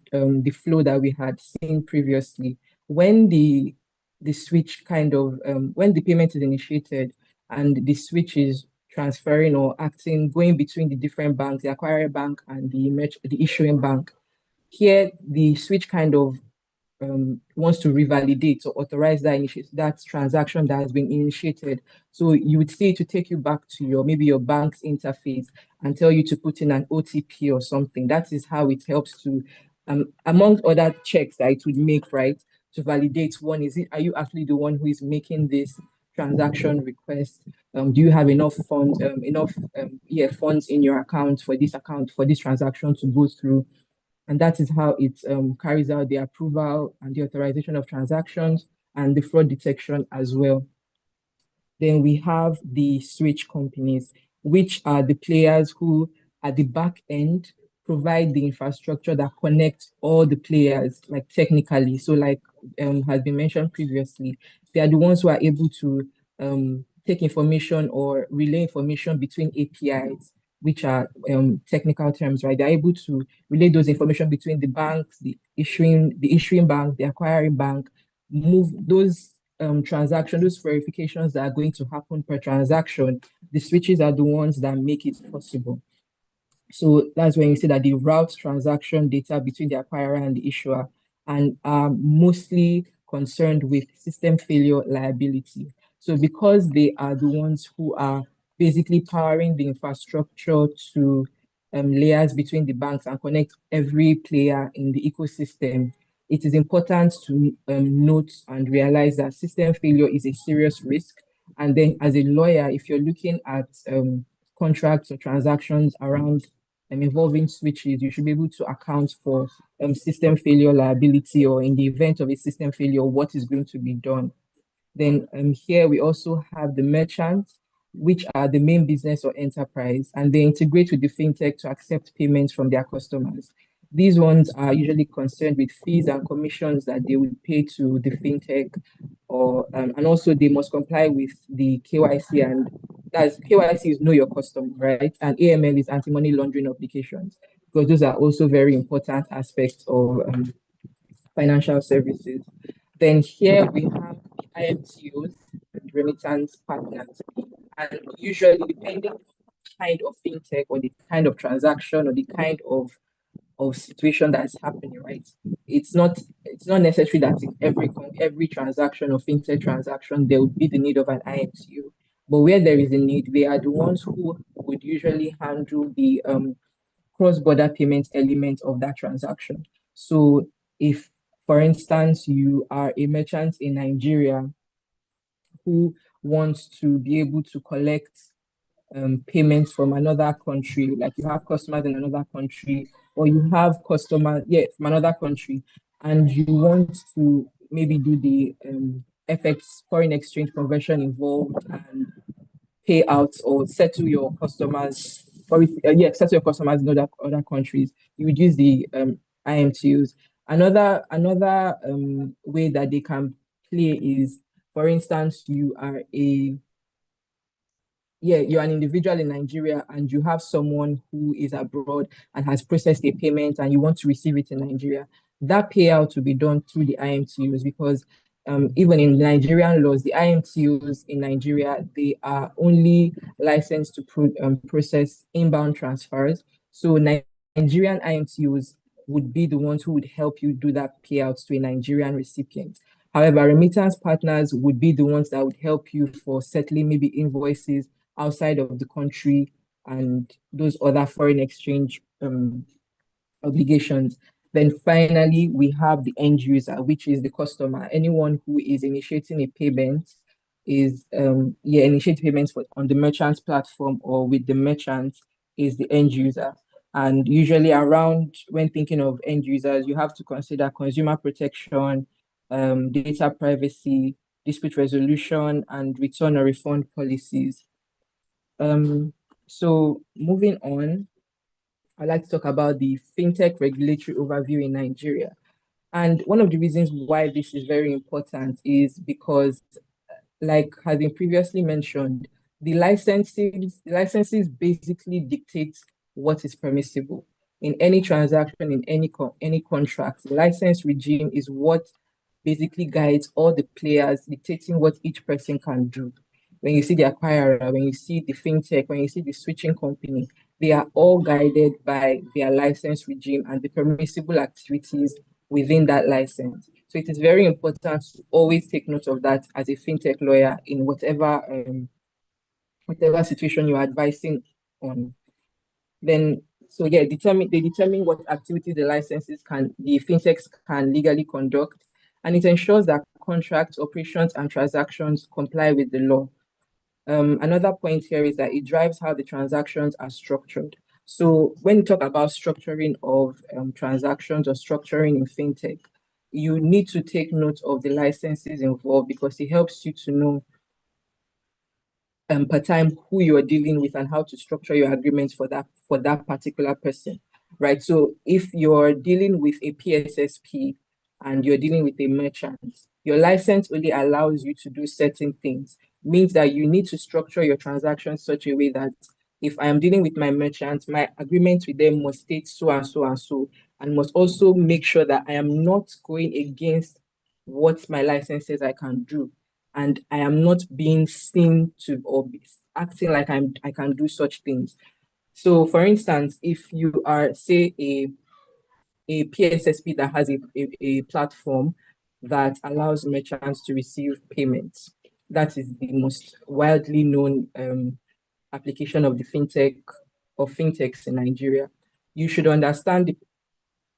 flow that we had seen previously, when the switch kind of when the payment is initiated and the switch is transferring or acting, going between the different banks, the acquirer bank and the issuing bank, here the switch kind of wants to revalidate or authorize that transaction that has been initiated. So you would see it to take you back to your maybe your bank's interface and tell you to put in an OTP or something. That is how it helps to, among other checks that it would make, right, to validate one, are you actually the one who is making this transaction request? Do you have enough funds, funds in your account for this transaction to go through? And that is how it carries out the approval and the authorization of transactions and the fraud detection as well. Then we have the switch companies, which are the players who, at the back end, provide the infrastructure that connects all the players, like technically. So, like has been mentioned previously, they are the ones who are able to take information or relay information between APIs, which are technical terms, right? They're able to relay those information between the banks, the issuing bank, the acquiring bank, move those transactions, those verifications that are going to happen per transaction. The switches are the ones that make it possible. So that's when you see that they route transaction data between the acquirer and the issuer and are mostly concerned with system failure liability. So because they are the ones who are basically powering the infrastructure to layers between the banks and connect every player in the ecosystem, it is important to note and realize that system failure is a serious risk. And then as a lawyer, if you're looking at contracts or transactions around involving switches, you should be able to account for system failure liability, or in the event of a system failure, what is going to be done. Then here we also have the merchants, which are the main business or enterprise, and they integrate with the fintech to accept payments from their customers. These ones are usually concerned with fees and commissions that they will pay to the fintech, or and also they must comply with the KYC, and that's KYC is know your customer, right? And AML is anti-money laundering applications, because those are also very important aspects of financial services. Then here we have the IMTOs and remittance partners. And usually, depending on the kind of fintech or the kind of transaction or the kind of situation that's happening, right? It's not necessary that in every transaction or fintech transaction there would be the need of an IMTO. But where there is a need, they are the ones who would usually handle the cross-border payment element of that transaction. So if, for instance, you are a merchant in Nigeria who wants to be able to collect payments from another country, like you have customers in another country, or you have customers, yeah, from another country, and you want to maybe do the FX foreign exchange conversion involved and pay out or settle your customers or with settle your customers in other countries. You would use the IMTUs. Another way that they can play is, for instance, you're an individual in Nigeria and you have someone who is abroad and has processed a payment and you want to receive it in Nigeria. That payout will be done through the IMTUs because even in Nigerian laws, the IMTUs in Nigeria, they are only licensed to process inbound transfers. So Nigerian IMTUs would be the ones who would help you do that payout to a Nigerian recipient. However, remittance partners would be the ones that would help you for settling maybe invoices outside of the country and those other foreign exchange obligations. Then finally, we have the end user, which is the customer. Anyone who is initiating a payment is initiate payments on the merchant's platform or with the merchant is the end user. And usually around when thinking of end users, you have to consider consumer protection, data privacy, dispute resolution, and return or refund policies. So moving on, I'd like to talk about the fintech regulatory overview in Nigeria. And one of the reasons why this is very important is because, like has been previously mentioned, the licenses basically dictate what is permissible in any transaction, in any contract. The license regime is what basically guides all the players, dictating what each person can do. When you see the acquirer, when you see the fintech, when you see the switching company, they are all guided by their license regime and the permissible activities within that license. So it is very important to always take note of that as a fintech lawyer in whatever situation you're advising on. Then they determine what activities the fintechs can legally conduct, and it ensures that contracts, operations, and transactions comply with the law. Another point here is that it drives how the transactions are structured. So when you talk about structuring of transactions or structuring in fintech, you need to take note of the licenses involved because it helps you to know per time who you are dealing with and how to structure your agreements for that particular person, right? So if you're dealing with a PSSP and you're dealing with a merchant, your license only allows you to do certain things. Means that you need to structure your transactions such a way that if I am dealing with my merchant, my agreement with them must state so and so and so, and must also make sure that I am not going against what my license says I can do, and I am not being seen to or acting like I can do such things. So, for instance, if you are, say, a PSSP that has a platform that allows merchants to receive payments, that is the most widely known application of the fintechs in Nigeria. You should understand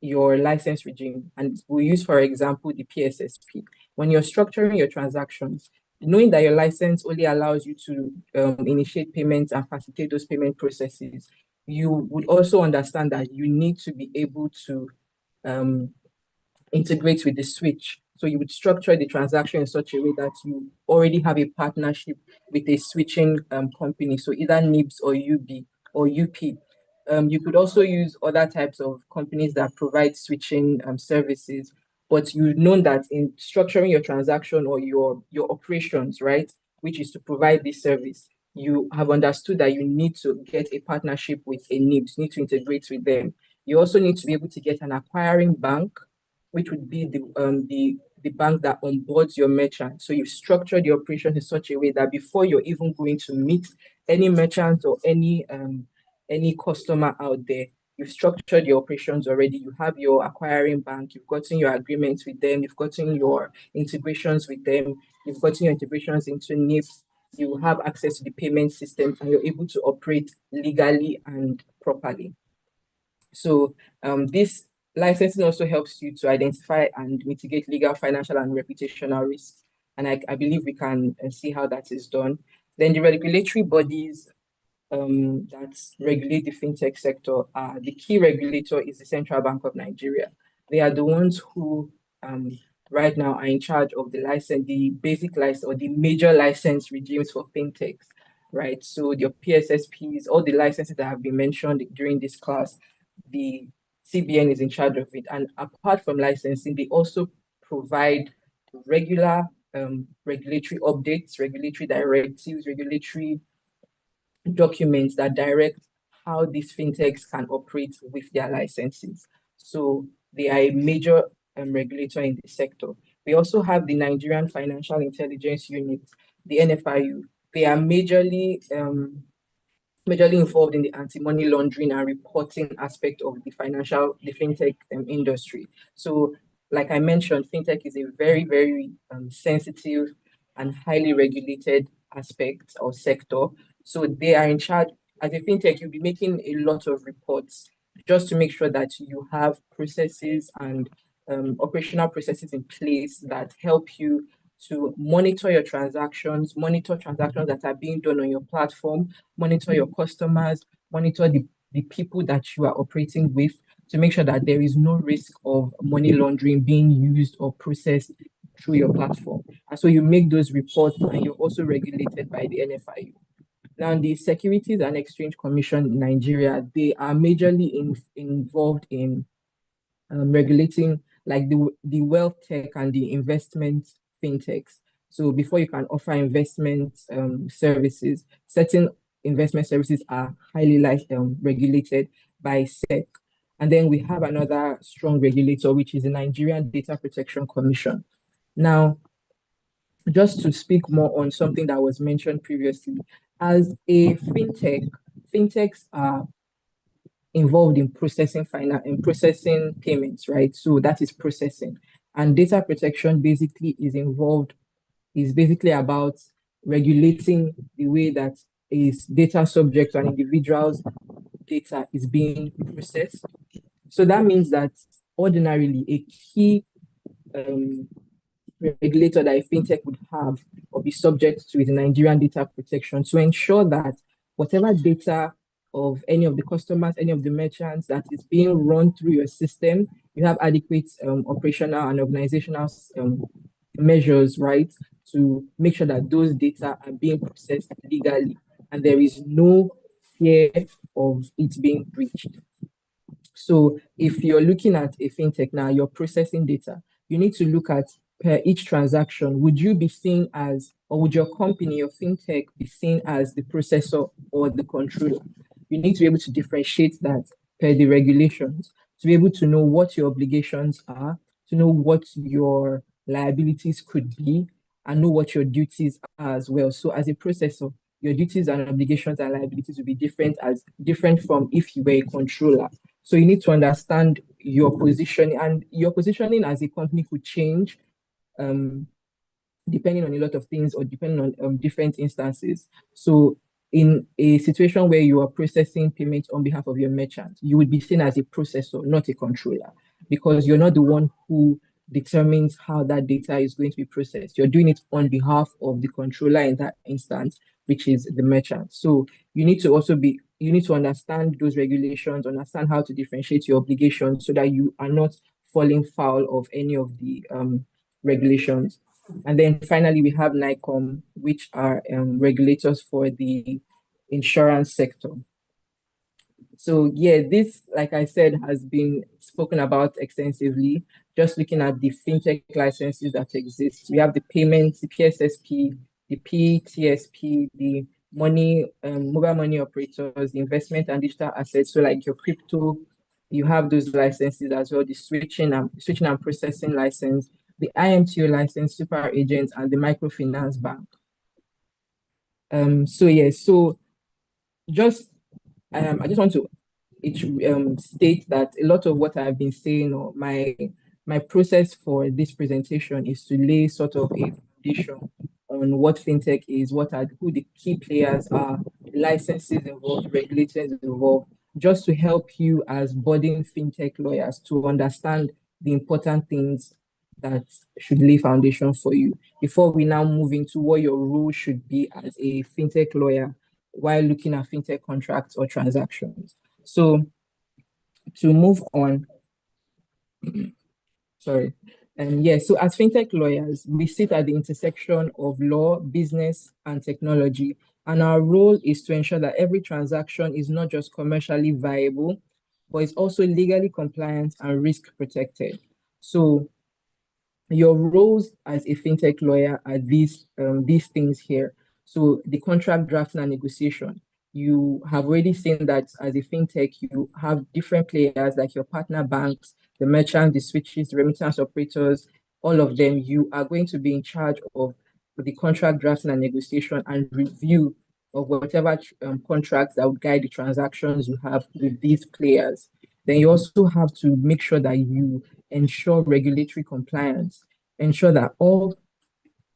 your license regime. And we use, for example, the PSSP. When you're structuring your transactions, knowing that your license only allows you to initiate payments and facilitate those payment processes, you would also understand that you need to be able to um, integrate with the switch. So you would structure the transaction in such a way that you already have a partnership with a switching company. So either NIBS or UB or UP. You could also use other types of companies that provide switching services, but you know that in structuring your transaction or your operations, right, which is to provide this service, you have understood that you need to get a partnership with a NIBS, need to integrate with them. You also need to be able to get an acquiring bank, which would be the bank that onboards your merchant. So you've structured your operation in such a way that before you're even going to meet any merchant or any customer out there, you've structured your operations already. You have your acquiring bank, you've gotten your agreements with them, you've gotten your integrations with them, you've gotten your integrations into NIPS, you have access to the payment systems, and you're able to operate legally and properly. So this licensing also helps you to identify and mitigate legal, financial, and reputational risks. And I believe we can see how that is done. Then the regulatory bodies that regulate the fintech sector, the key regulator is the Central Bank of Nigeria. They are the ones who right now are in charge of the basic license or the major license regimes for fintechs. right? So your PSSPs, all the licenses that have been mentioned during this class, the CBN is in charge of it. And apart from licensing, they also provide regular regulatory updates, regulatory directives, regulatory documents that direct how these fintechs can operate with their licenses. So they are a major regulator in the sector. We also have the Nigerian Financial Intelligence Unit, the NFIU. They are majorly involved in the anti-money laundering and reporting aspect of the fintech industry. So, like I mentioned, fintech is a very, very sensitive and highly regulated aspect or sector. So they are in charge. As a fintech, you'll be making a lot of reports just to make sure that you have processes and operational processes in place that help you to monitor transactions that are being done on your platform, monitor your customers, monitor the people that you are operating with to make sure that there is no risk of money laundering being used or processed through your platform. And so you make those reports and you're also regulated by the NFIU. Now, the Securities and Exchange Commission in Nigeria, they are majorly involved in regulating like the wealth tech and the investment fintechs. So before you can offer investment services, certain investment services are highly regulated by SEC. And then we have another strong regulator, which is the Nigerian Data Protection Commission. Now, just to speak more on something that was mentioned previously, as a fintechs are involved in processing payments, right? So that is processing. And data protection is basically about regulating the way that is data subject to an individual's data is being processed. So that means that ordinarily a key regulator that a fintech would have or be subject to is Nigerian data protection to ensure that whatever data of any of the customers, any of the merchants that is being run through your system, you have adequate operational and organizational measures, right, to make sure that those data are being processed legally and there is no fear of it being breached. So if you're looking at a fintech now, you're processing data, you need to look at per each transaction, would you be seen as, or would your company, your fintech, be seen as the processor or the controller? You need to be able to differentiate that per the regulations, to be able to know what your obligations are, to know what your liabilities could be, and know what your duties are as well. So as a processor, your duties and obligations and liabilities will be different from if you were a controller. So you need to understand your position, and your positioning as a company could change um, depending on a lot of things or depending on different instances. So in a situation where you are processing payments on behalf of your merchant, you would be seen as a processor, not a controller, because you're not the one who determines how that data is going to be processed. You're doing it on behalf of the controller in that instance, which is the merchant. So you need to understand those regulations, understand how to differentiate your obligations so that you are not falling foul of any of the regulations. And then finally, we have NICOM, which are regulators for the insurance sector. So yeah, this, like I said, has been spoken about extensively. Just looking at the fintech licenses that exist, we have the payments, the PSSP, the PTSP, the mobile money operators, the investment and digital assets. So like your crypto, you have those licenses as well. The switching and processing license, the IMTO license, super agents, and the microfinance bank. So just I just want to state that a lot of what I've been saying, or my process for this presentation, is to lay sort of a foundation on what fintech is, who the key players are, licenses involved, regulators involved, just to help you as budding fintech lawyers to understand the important things that should lay foundation for you before we now move into what your role should be as a fintech lawyer while looking at fintech contracts or transactions. So to move on, sorry. So as fintech lawyers, we sit at the intersection of law, business, and technology And our role is to ensure that every transaction is not just commercially viable, but it's also legally compliant and risk protected. So your roles as a fintech lawyer are these things here. So the contract drafting and negotiation. You have already seen that as a fintech, you have different players like your partner banks, the merchants, the switches, the remittance operators, all of them. You are going to be in charge of the contract drafting and negotiation and review of whatever contracts that would guide the transactions you have with these players. Then you also have to make sure that you ensure regulatory compliance, ensure that all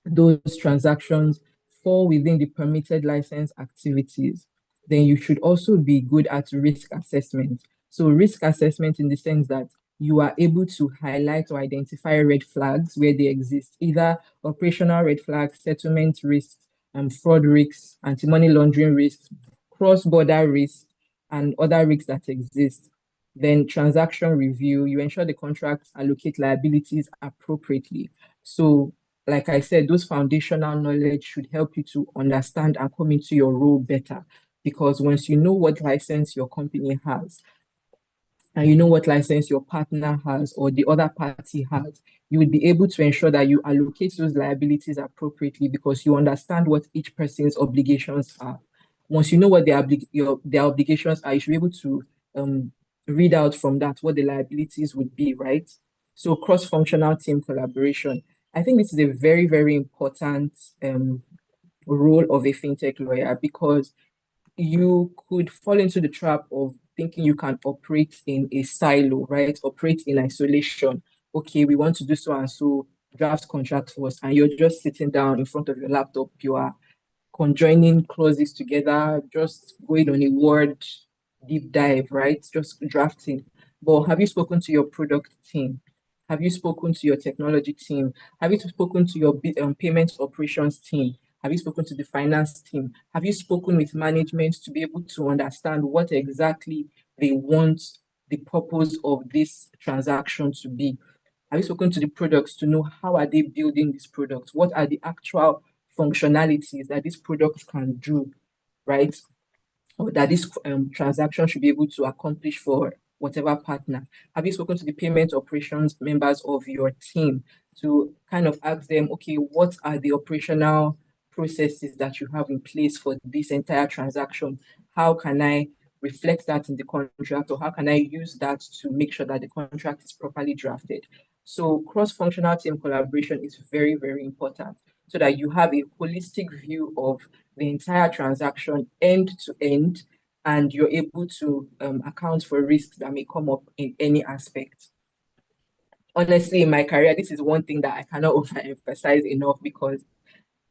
those transactions fall within the permitted license activities. Then you should also be good at risk assessment. So risk assessment in the sense that you are able to highlight or identify red flags where they exist, either operational red flags, settlement risks, fraud risks, anti-money laundering risks, cross-border risks, and other risks that exist. Then transaction review, you ensure the contracts allocate liabilities appropriately. So like I said, those foundational knowledge should help you to understand and come into your role better. Because once you know what license your company has, and you know what license your partner has or the other party has, you will be able to ensure that you allocate those liabilities appropriately because you understand what each person's obligations are. Once you know what their obligations are, you should be able to um, read out from that what the liabilities would be, right? So cross-functional team collaboration. I think this is a very, very important role of a fintech lawyer because you could fall into the trap of thinking you can operate in a silo, right? Operate in isolation. Okay, we want to do so and so, draft contract for us, and you're just sitting down in front of your laptop. You are conjoining clauses together, just going on a word deep dive, right? Just drafting. But have you spoken to your product team? Have you spoken to your technology team? Have you spoken to your payments operations team? Have you spoken to the finance team? Have you spoken with management to be able to understand what exactly they want the purpose of this transaction to be? Have you spoken to the products to know how are they building this product? What are the actual functionalities that this product can do, right? Or that this transaction should be able to accomplish for whatever partner? Have you spoken to the payment operations members of your team to kind of ask them, okay, what are the operational processes that you have in place for this entire transaction? How can I reflect that in the contract, or how can I use that to make sure that the contract is properly drafted? So cross-functional team collaboration is very, very important so that you have a holistic view of the entire transaction end to end, and you're able to account for risks that may come up in any aspect. Honestly, in my career, this is one thing that I cannot overemphasize enough because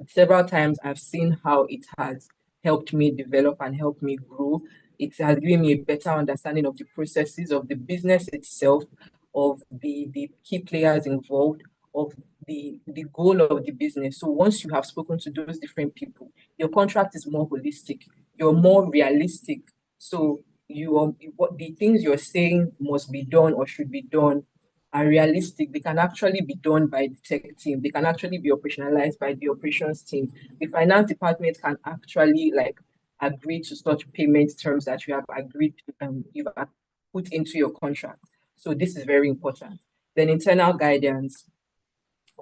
several times I've seen how it has helped me develop and helped me grow. It has given me a better understanding of the processes of the business itself, of the key players involved, of the goal of the business. So once you have spoken to those different people, your contract is more holistic, you're more realistic. So you are what the things you're saying must be done or should be done are realistic. They can actually be done by the tech team. They can actually be operationalized by the operations team. The finance department can actually like agree to such payment terms that you have agreed to, you've put into your contract. So this is very important. Then internal guidance.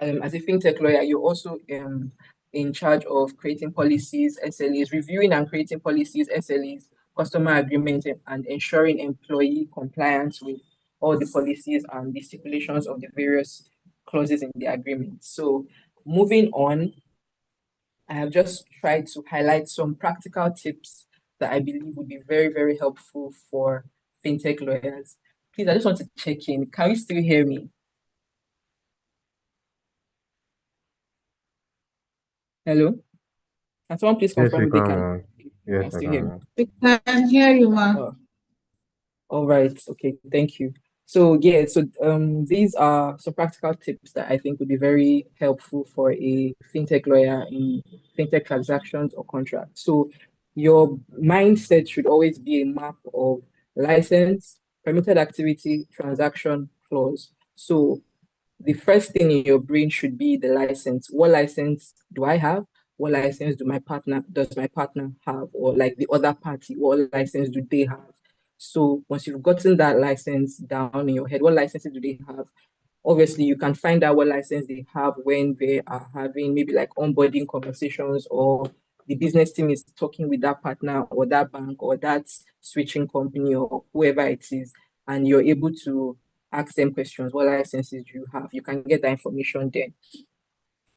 As a fintech lawyer, you're also in charge of creating policies, SLAs, reviewing and creating policies, SLAs, customer agreements, and ensuring employee compliance with all the policies and the stipulations of the various clauses in the agreement. So moving on, I have just tried to highlight some practical tips that I believe would be very, very helpful for fintech lawyers. Please, I just want to check in. Can you still hear me? Hello? Can someone please
Yes,
confirm
you
if they
come
can,
on.
if you
Yes,
can
I
still hear me?
come on.
We can hear you, ma.
Oh, all right. Okay. Thank you. So yeah, so these are some practical tips that I think would be very helpful for a fintech lawyer in fintech transactions or contracts. So your mindset should always be a map of license, permitted activity, transaction, clause. So the first thing in your brain should be the license. What license do I have? what license does my partner have, or like the other party, what license do they have? So once you've gotten that license down in your head, what licenses do they have? Obviously, you can find out what license they have when they are having maybe like onboarding conversations, or the business team is talking with that partner or that bank or that switching company or whoever it is, and you're able to ask them questions. What licenses do you have? You can get that information then.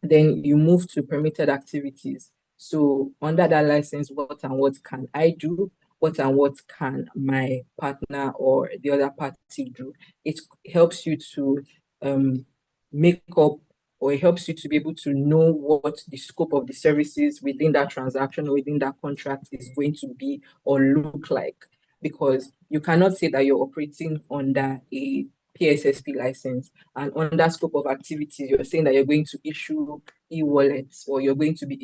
Then you move to permitted activities. So under that license, what and what can I do? What and what can my partner or the other party do? It helps you to make up, or it helps you to be able to know what the scope of the services within that transaction or within that contract is going to be or look like. Because you cannot say that you're operating under a PSSP license and under scope of activities, you're saying that you're going to issue e-wallets, or you're going to be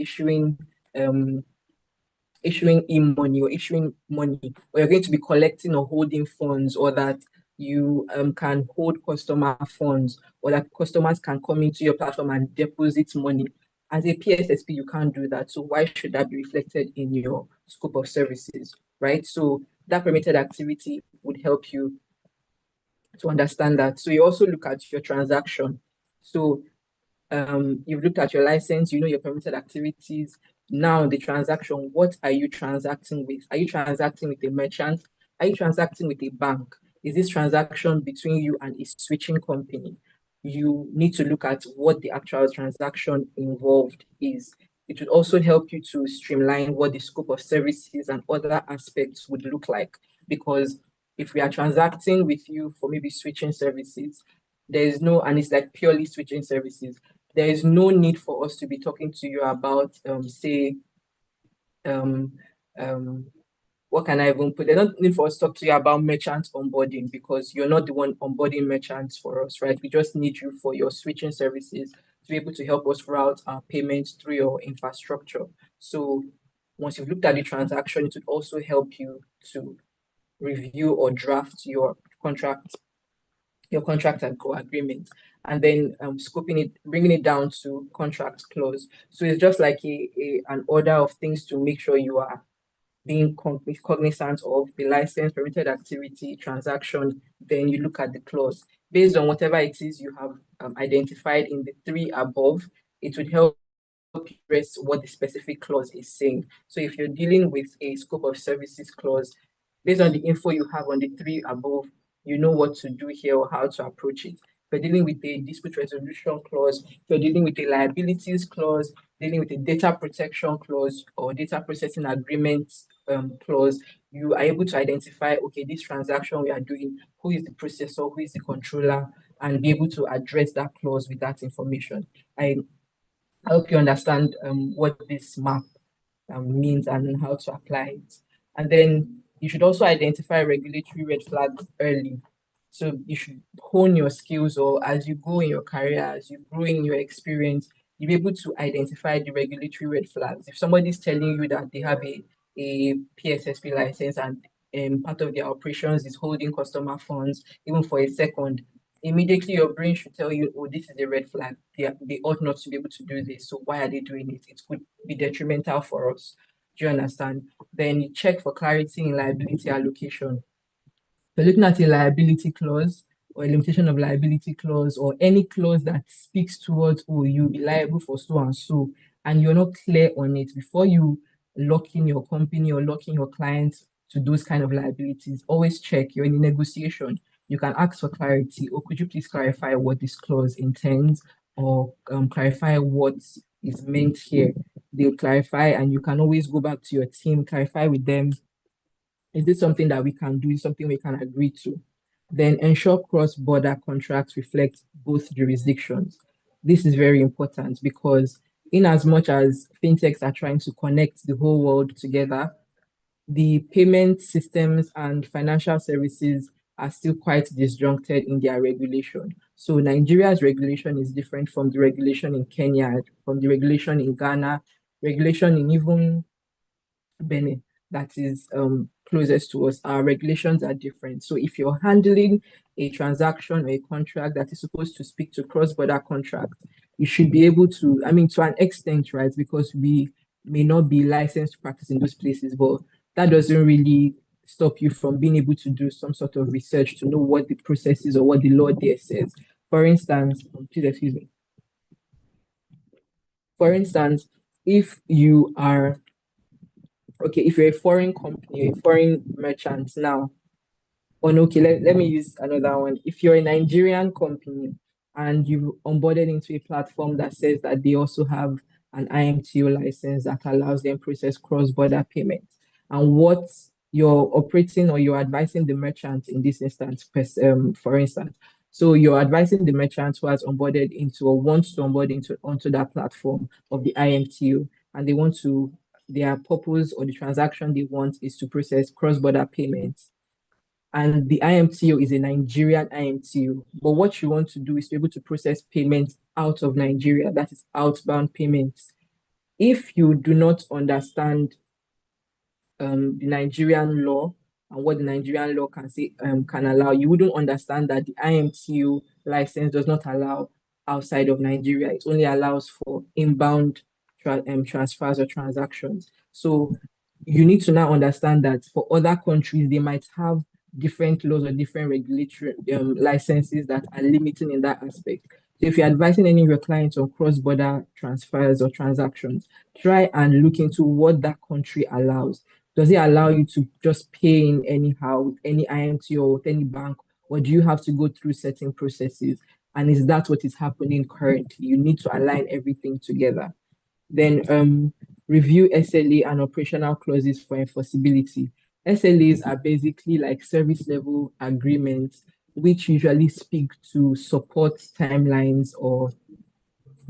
um, issuing e-money or issuing money, or you're going to be collecting or holding funds, or that you can hold customer funds, or that customers can come into your platform and deposit money. As a PSSP, you can't do that. So why should that be reflected in your scope of services, right? So that permitted activity would help you to understand that. So you also look at your transaction. So you've looked at your license, you know your permitted activities. Now the transaction, what are you transacting with? Are you transacting with a merchant? Are you transacting with a bank? Is this transaction between you and a switching company? You need to look at what the actual transaction involved is. It would also help you to streamline what the scope of services and other aspects would look like. Because if we are transacting with you for maybe switching services, there is no, and it's like purely switching services, there is no need for us to be talking to you about, say, um, um, what can I even put? There's no need for us to talk to you about merchant onboarding, because you're not the one onboarding merchants for us, right? We just need you for your switching services to be able to help us route our payments through your infrastructure. So once you've looked at the transaction, it would also help you to review or draft your contract and co-agreement, and then scoping it, bringing it down to contract clause. So it's just like an order of things to make sure you are being cognizant of the license, permitted activity, transaction. Then you look at the clause. Based on whatever it is you have identified in the three above, it would help address what the specific clause is saying. So if you're dealing with a scope of services clause, based on the info you have on the three above, you know what to do here or how to approach it. If you're dealing with a dispute resolution clause, if you're dealing with a liabilities clause, dealing with a data protection clause or data processing agreement clause, you are able to identify, okay, this transaction we are doing, who is the processor, who is the controller, and be able to address that clause with that information. I help you understand what this map means and how to apply it. And then you should also identify regulatory red flags early. So you should hone your skills, or as you go in your career, as you grow in your experience, you'll be able to identify the regulatory red flags. If somebody's telling you that they have a PSSP license and part of their operations is holding customer funds, even for a second, immediately your brain should tell you, oh, this is a red flag. They ought not to be able to do this. So why are they doing it? It could be detrimental for us. Do you understand? Then you check for clarity in liability allocation. So looking at a liability clause or a limitation of liability clause, or any clause that speaks towards, oh, you'll be liable for so and so, and you're not clear on it before you lock in your company or lock in your clients to those kind of liabilities, always check. You're in a negotiation. You can ask for clarity, or could you please clarify what this clause intends, or clarify what is meant here. They'll clarify, and you can always go back to your team, clarify with them, is this something that we can do? Is something we can agree to? Then ensure cross-border contracts reflect both jurisdictions. This is very important because in as much as fintechs are trying to connect the whole world together, the payment systems and financial services are still quite disjuncted in their regulation. So Nigeria's regulation is different from the regulation in Kenya, from the regulation in Ghana, regulation in even Benin that is closest to us. Our regulations are different. So if you're handling a transaction or a contract that is supposed to speak to cross-border contracts, you should be able to, I mean, to an extent, right? Because we may not be licensed to practice in those places, but that doesn't really stop you from being able to do some sort of research to know what the process is or what the law there says. For instance, please excuse me. For instance, if you are okay, if you're a foreign company, a foreign merchant now, or no, okay, let me use another one. If you're a Nigerian company and you onboarded into a platform that says that they also have an IMTO license that allows them process cross-border payments, and what you're operating or you're advising the merchant in this instance, for instance, so you're advising the merchant who has onboarded into or wants to onboard into onto that platform of the IMTO, and they want to their purpose or the transaction they want is to process cross-border payments, and the IMTO is a Nigerian IMTO. But what you want to do is be able to process payments out of Nigeria, that is outbound payments. If you do not understand the Nigerian law and what the Nigerian law can say can allow, you wouldn't understand that the IMTO license does not allow outside of Nigeria. It only allows for inbound transfers or transactions. So you need to now understand that for other countries, they might have different laws or different regulatory licenses that are limiting in that aspect. So if you're advising any of your clients on cross-border transfers or transactions, try and look into what that country allows. Does it allow you to just pay in anyhow with any IMT or with any bank, or do you have to go through certain processes? And is that what is happening currently? You need to align everything together. Then review SLA and operational clauses for enforceability. SLAs are basically like service level agreements, which usually speak to support timelines or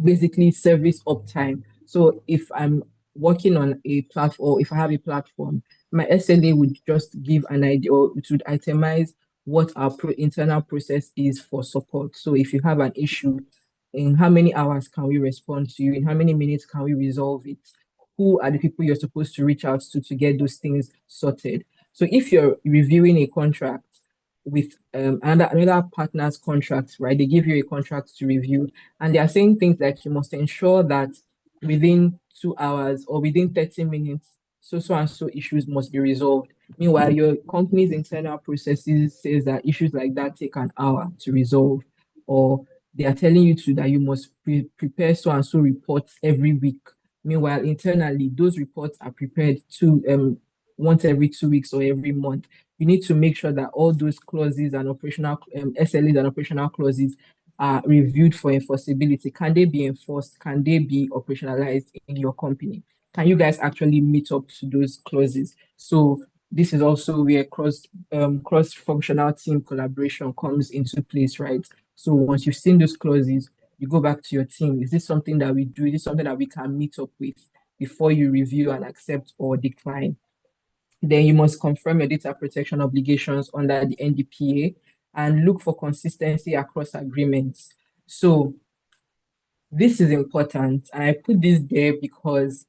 basically service uptime. So if I'm working on a platform, or if I have a platform, my SLA would just give an idea, or it would itemize what our internal process is for support. So if you have an issue, in how many hours can we respond to you? In how many minutes can we resolve it? Who are the people you're supposed to reach out to get those things sorted? So if you're reviewing a contract with another partner's contract, right? They give you a contract to review, and they are saying things like you must ensure that within 2 hours or within 30 minutes, so and so issues must be resolved. Meanwhile, your company's internal processes says that issues like that take an hour to resolve, or they are telling you to that you must prepare so and so reports every week. Meanwhile, internally, those reports are prepared to once every 2 weeks or every month. You need to make sure that all those clauses and operational SLAs and operational clauses are reviewed for enforceability. Can they be enforced? Can they be operationalized in your company? Can you guys actually meet up to those clauses? So this is also where cross-functional team collaboration comes into place, right? So once you've seen those clauses, you go back to your team. Is this something that we do? Is this something that we can meet up with before you review and accept or decline? Then you must confirm your data protection obligations under the NDPA and look for consistency across agreements. So this is important, and I put this there because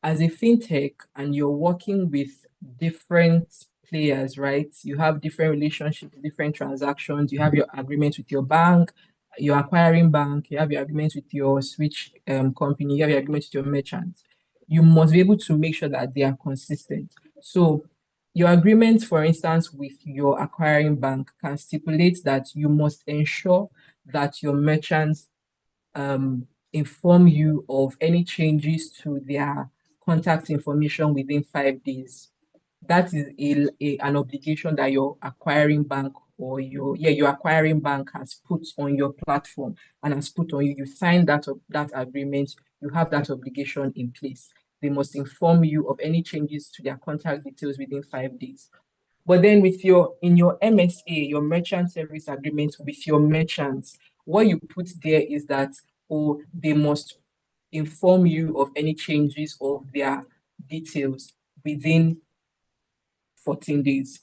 as a fintech and you're working with different players, right? You have different relationships, different transactions. You have your agreement with your bank, your acquiring bank. You have your agreement with your switch company. You have your agreement with your merchant. You must be able to make sure that they are consistent. So your agreement, for instance, with your acquiring bank can stipulate that you must ensure that your merchants inform you of any changes to their contact information within 5 days. That is an obligation that your acquiring bank or your acquiring bank has put on your platform and has put on you. You sign that agreement, you have that obligation in place. They must inform you of any changes to their contact details within 5 days. But then in your MSA, your merchant service agreement with your merchants, what you put there is that they must inform you of any changes of their details within 14 days.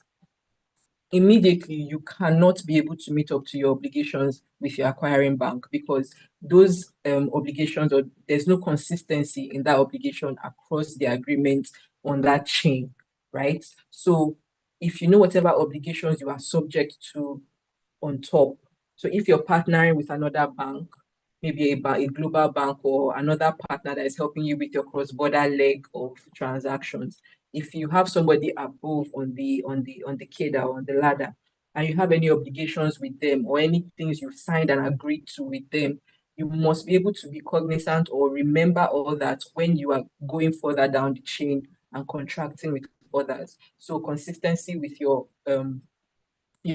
Immediately, you cannot be able to meet up to your obligations with your acquiring bank because those obligations, or there's no consistency in that obligation across the agreement on that chain, right? So if you know whatever obligations you are subject to on top, so if you're partnering with another bank, maybe a global bank or another partner that is helping you with your cross-border leg of transactions. If you have somebody above on the cadre or on the ladder, and you have any obligations with them or any things you signed and agreed to with them, you must be able to be cognizant or remember all that when you are going further down the chain and contracting with others. So consistency with your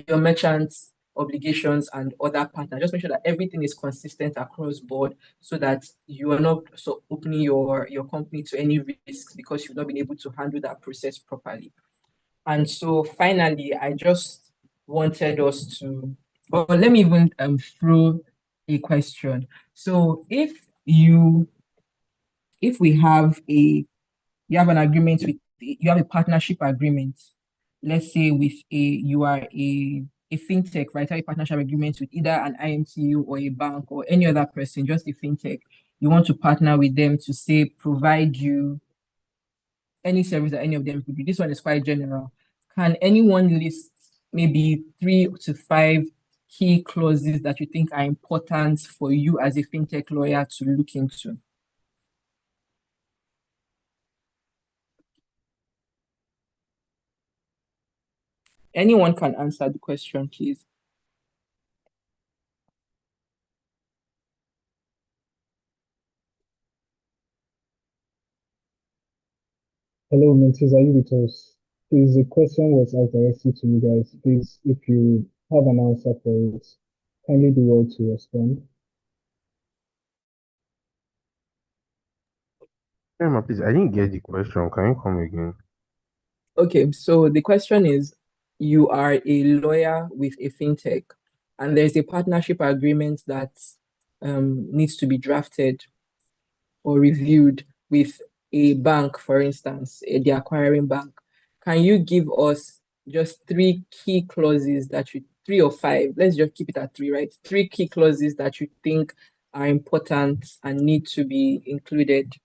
merchants obligations and other partners. Just make sure that everything is consistent across board so that you are not so opening your company to any risks because you've not been able to handle that process properly. And so finally, I just wanted us to, or let me even throw a question. So if we have you have an agreement with, you have a partnership agreement, let's say with you are a fintech, right? Have a partnership agreement with either an IMTU or a bank or any other person, just a fintech. You want to partner with them to say provide you any service that any of them could do. This one is quite general. Can anyone list maybe 3 to 5 key clauses that you think are important for you as a fintech lawyer to look into? Anyone can answer the question, please.
Hello, Mentees, are you with us? Please, the question was asked directly to you guys. Please, if you have an answer for it, kindly do well to respond.
Emma, please, I didn't get the question. Can you come again?
Okay, so the question is, you are a lawyer with a fintech, and there's a partnership agreement that needs to be drafted or reviewed with a bank, for instance, the acquiring bank. Can you give us just 3 key clauses that 3 or 5, let's just keep it at 3, right? 3 key clauses that you think are important and need to be included?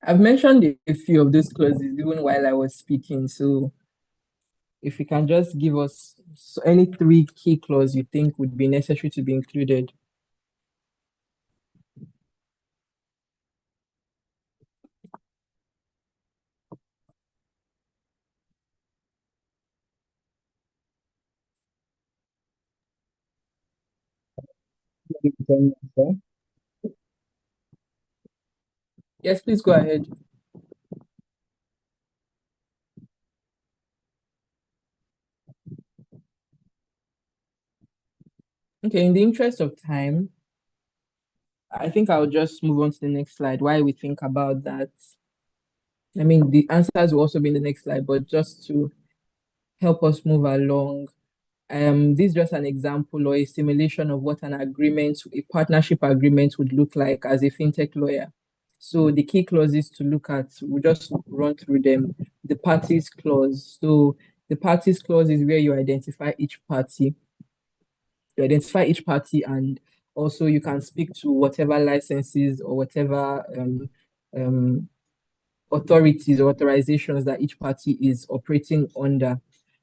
I've mentioned a few of those clauses even while I was speaking. So if you can just give us any 3 key clauses you think would be necessary to be included.
Give it any answer.
Yes, please go ahead. Okay, in the interest of time, I think I'll just move on to the next slide while we think about that. I mean, the answers will also be in the next slide, but just to help us move along, this is just an example or a simulation of what an agreement, a partnership agreement would look like as a fintech lawyer. So the key clauses to look at, we'll just run through them. The parties clause. So the parties clause is where you identify each party. You identify each party, and also you can speak to whatever licenses or whatever um, authorities or authorizations that each party is operating under.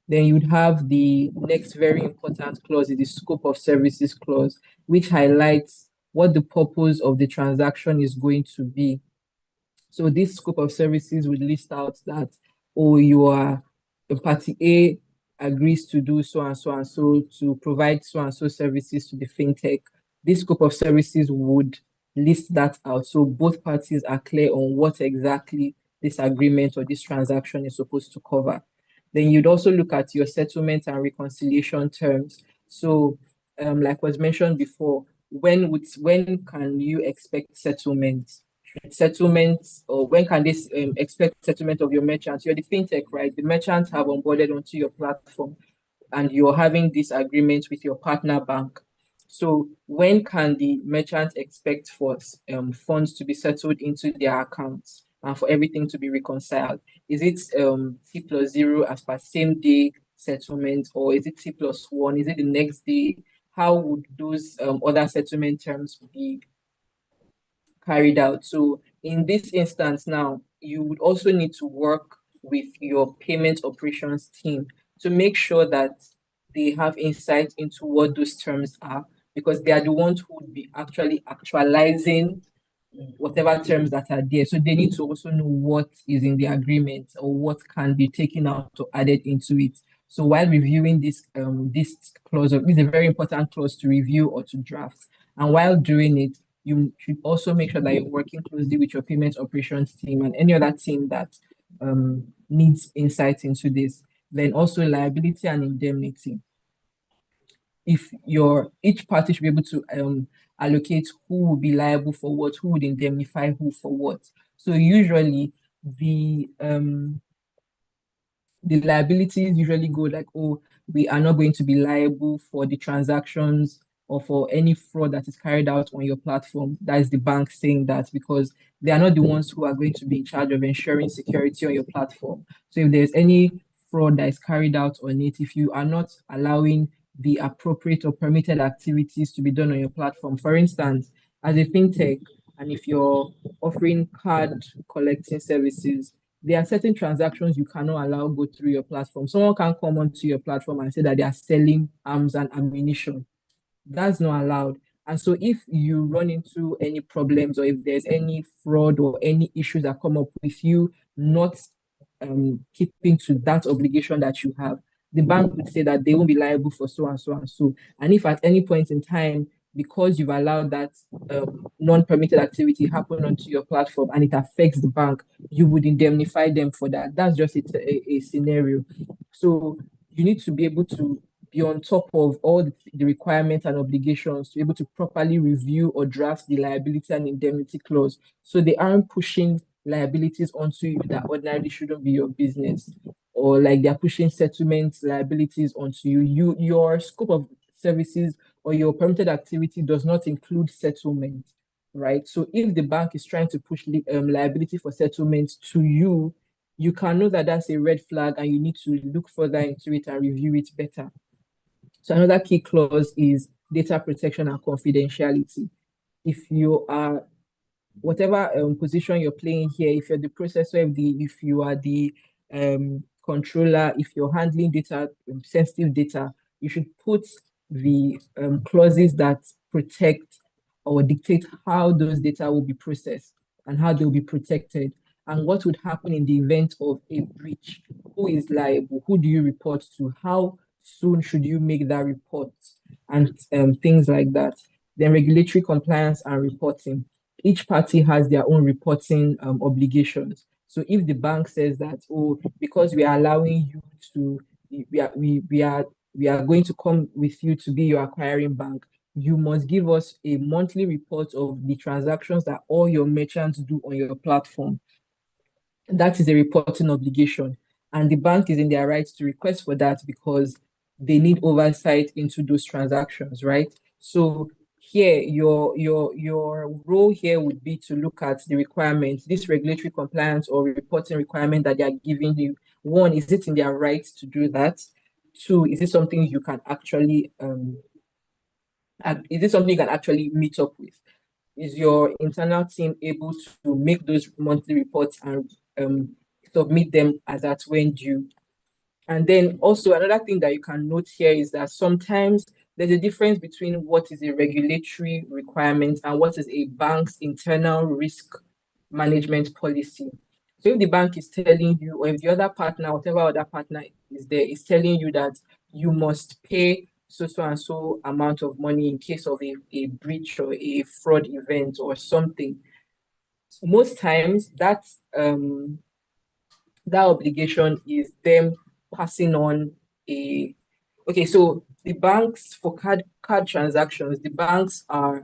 Then you'd have the next very important clause, is the scope of services clause, which highlights what the purpose of the transaction is going to be. So this scope of services would list out that, oh, you are the party A agrees to do so and so and so to provide so and so services to the fintech. This scope of services would list that out. So both parties are clear on what exactly this agreement or this transaction is supposed to cover. Then you'd also look at your settlement and reconciliation terms. So, like was mentioned before, when can you expect settlement? Settlements, or when can they expect settlement of your merchants? You're the fintech, right? The merchants have onboarded onto your platform and you're having this agreement with your partner bank. So when can the merchant expect for funds to be settled into their accounts? and for everything to be reconciled? Is it T plus zero as per same day settlement, or is it T plus one? Is it the next day? How would those other settlement terms be carried out? So in this instance now, you would also need to work with your payment operations team to make sure that they have insight into what those terms are, because they are the ones who would be actually actualizing whatever terms that are there. So they need to also know what is in the agreement or what can be taken out or added into it. So while reviewing this clause, this is a very important clause to review or to draft. And while doing it, you should also make sure that you're working closely with your payment operations team and any other team that needs insight into this. Then also liability and indemnity. If your each party should be able to allocate who will be liable for what, who would indemnify who for what. So usually the liabilities usually go like, oh, we are not going to be liable for the transactions or for any fraud that is carried out on your platform. That is the bank saying that, because they are not the ones who are going to be in charge of ensuring security on your platform. So if there's any fraud that is carried out on it, if you are not allowing the appropriate or permitted activities to be done on your platform, for instance, as a fintech, and if you're offering card collecting services, there are certain transactions you cannot allow go through your platform. Someone can come onto your platform and say that they are selling arms and ammunition. That's not allowed. And so if you run into any problems, or if there's any fraud or any issues that come up with you not keeping to that obligation that you have, the bank would say that they won't be liable for so and so and so. And if at any point in time, because you've allowed that non-permitted activity happen onto your platform and it affects the bank, you would indemnify them for that. That's just a scenario. So you need to be able to be on top of all the requirements and obligations to be able to properly review or draft the liability and indemnity clause, so they aren't pushing liabilities onto you that ordinarily shouldn't be your business, or like they're pushing settlement liabilities onto you. Your scope of services or your permitted activity does not include settlement, right? So if the bank is trying to push liability for settlement to you, you can know that that's a red flag and you need to look further into it and review it better. So another key clause is data protection and confidentiality. If you are whatever position you're playing here, if you're the processor, if you are the controller, if you're handling data, sensitive data, you should put the clauses that protect or dictate how those data will be processed and how they'll be protected, and what would happen in the event of a breach. Who is liable? Who do you report to? How soon should you make that report? And things like that. Then regulatory compliance and reporting. Each party has their own reporting obligations. So if the bank says that, oh, because we are allowing you to, we are going to come with you to be your acquiring bank, you must give us a monthly report of the transactions that all your merchants do on your platform. That is a reporting obligation, and the bank is in their rights to request for that because they need oversight into those transactions, right? So here, your role here would be to look at the requirements, this regulatory compliance or reporting requirement that they are giving you. One, is it in their rights to do that? Two, is it something you can actually meet up with? Is your internal team able to make those monthly reports and submit them as at when due? And then also another thing that you can note here is that sometimes there's a difference between what is a regulatory requirement and what is a bank's internal risk management policy. So if the bank is telling you, or if the other partner, whatever other partner is there, is telling you that you must pay so and so amount of money in case of a breach or a fraud event or something, most times that obligation is them passing on a okay. So the banks, for card transactions, the banks are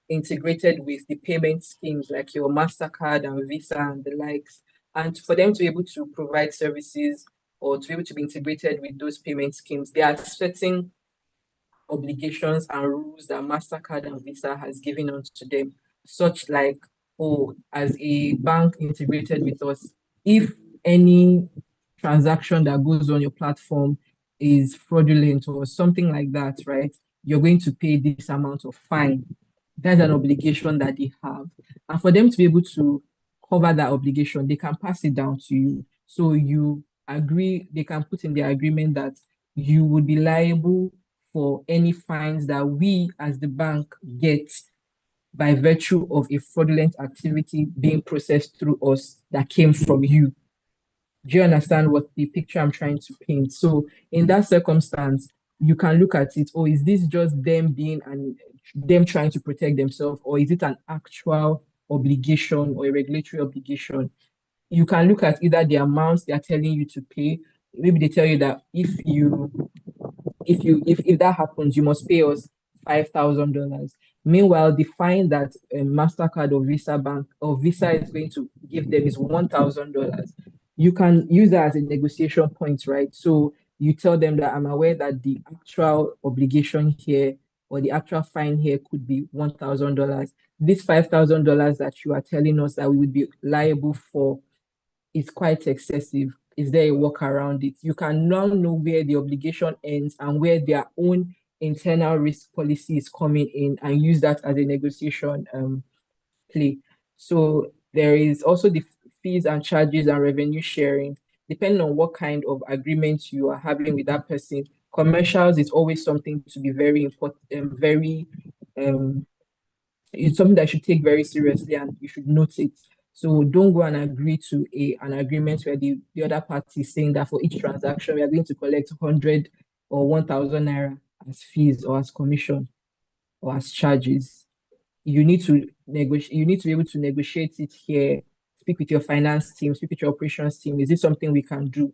integrated with the payment schemes like your MasterCard and Visa and the likes. And for them to be able to provide services or to be able to be integrated with those payment schemes, there are certain obligations and rules that MasterCard and Visa has given onto them, such like or as a bank integrated with us, if any transaction that goes on your platform is fraudulent or something like that, right? You're going to pay this amount of fine. That's an obligation that they have. And for them to be able to cover that obligation, they can pass it down to you. So you agree, they can put in the agreement that you would be liable for any fines that we as the bank get by virtue of a fraudulent activity being processed through us that came from you. Do you understand what the picture I'm trying to paint? So in that circumstance, you can look at it, oh, is this just them being and them trying to protect themselves, or is it an actual obligation or a regulatory obligation? You can look at either the amounts they are telling you to pay. Maybe they tell you that if that happens, you must pay us $5,000. Meanwhile, the fine that Mastercard or Visa Bank or Visa is going to give them is $1,000. You can use that as a negotiation point, right? So you tell them that I'm aware that the actual obligation here or the actual fine here could be $1,000. This $5,000 that you are telling us that we would be liable for is quite excessive. Is there a work around it? You can now know where the obligation ends and where their own internal risk policy is coming in and use that as a negotiation play. So there is also the fees and charges and revenue sharing, depending on what kind of agreement you are having with that person. Commercials is always something to be very important, very um, it's something that you should take very seriously and you should note it. So don't go and agree to an agreement where the other party is saying that for each transaction we are going to collect 100 or 1,000 naira as fees or as commission or as charges. You need to negotiate. You need to be able to negotiate it here. Speak with your finance team. Speak with your operations team. Is this something we can do?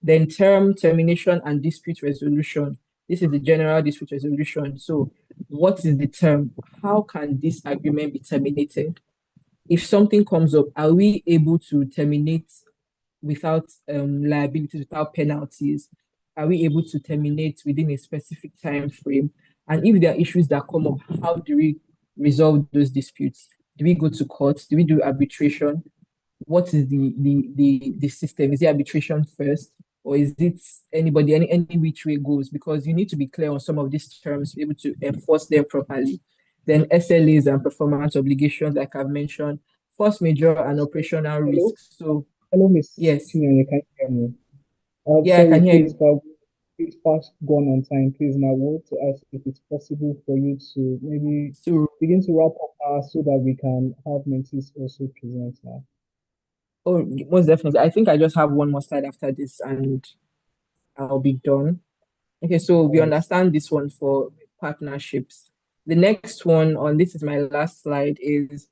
Then termination and dispute resolution. This is the general dispute resolution. So, what is the term? How can this agreement be terminated? If something comes up, are we able to terminate without liabilities, without penalties? Are we able to terminate within a specific time frame? And if there are issues that come up, how do we resolve those disputes? Do we go to court? Do we do arbitration? What is the system? Is it arbitration first, or is it any which way goes? Because you need to be clear on some of these terms, be able to enforce them properly. Then SLAs and performance obligations, like I've mentioned, force major and operational
Hello,
risks. So
hello, Miss
yes,
Chinonye, can you hear me?
yeah, I
Sorry,
can hear
please,
you.
but it's past gone on time. Please, and I want to ask if it's possible for you to maybe
So,
begin to wrap up so that we can have mentees also present now.
oh, most definitely. I think I just have one more slide after this, and I'll be done. Okay, so we
All right.
understand this one for partnerships. The next one on this is my last slide is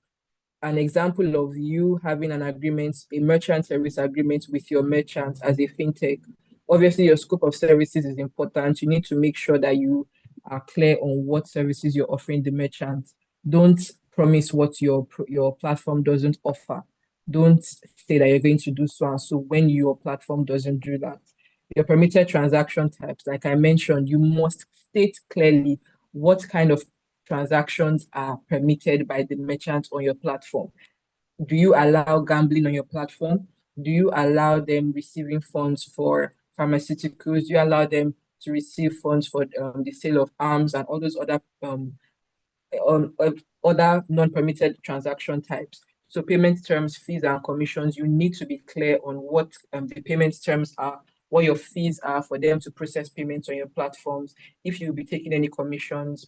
an example of you having an agreement, a merchant service agreement with your merchant as a fintech. Obviously, your scope of services is important. You need to make sure that you are clear on what services you're offering the merchant. Don't promise what your platform doesn't offer. Don't say that you're going to do so and so when your platform doesn't do that. Your permitted transaction types, like I mentioned, you must state clearly what kind of transactions are permitted by the merchant on your platform. Do you allow gambling on your platform? Do you allow them receiving funds for pharmaceuticals? Do you allow them to receive funds for the sale of arms and all those other non-permitted transaction types? So payment terms, fees, and commissions, you need to be clear on what the payment terms are, what your fees are for them to process payments on your platforms, if you'll be taking any commissions,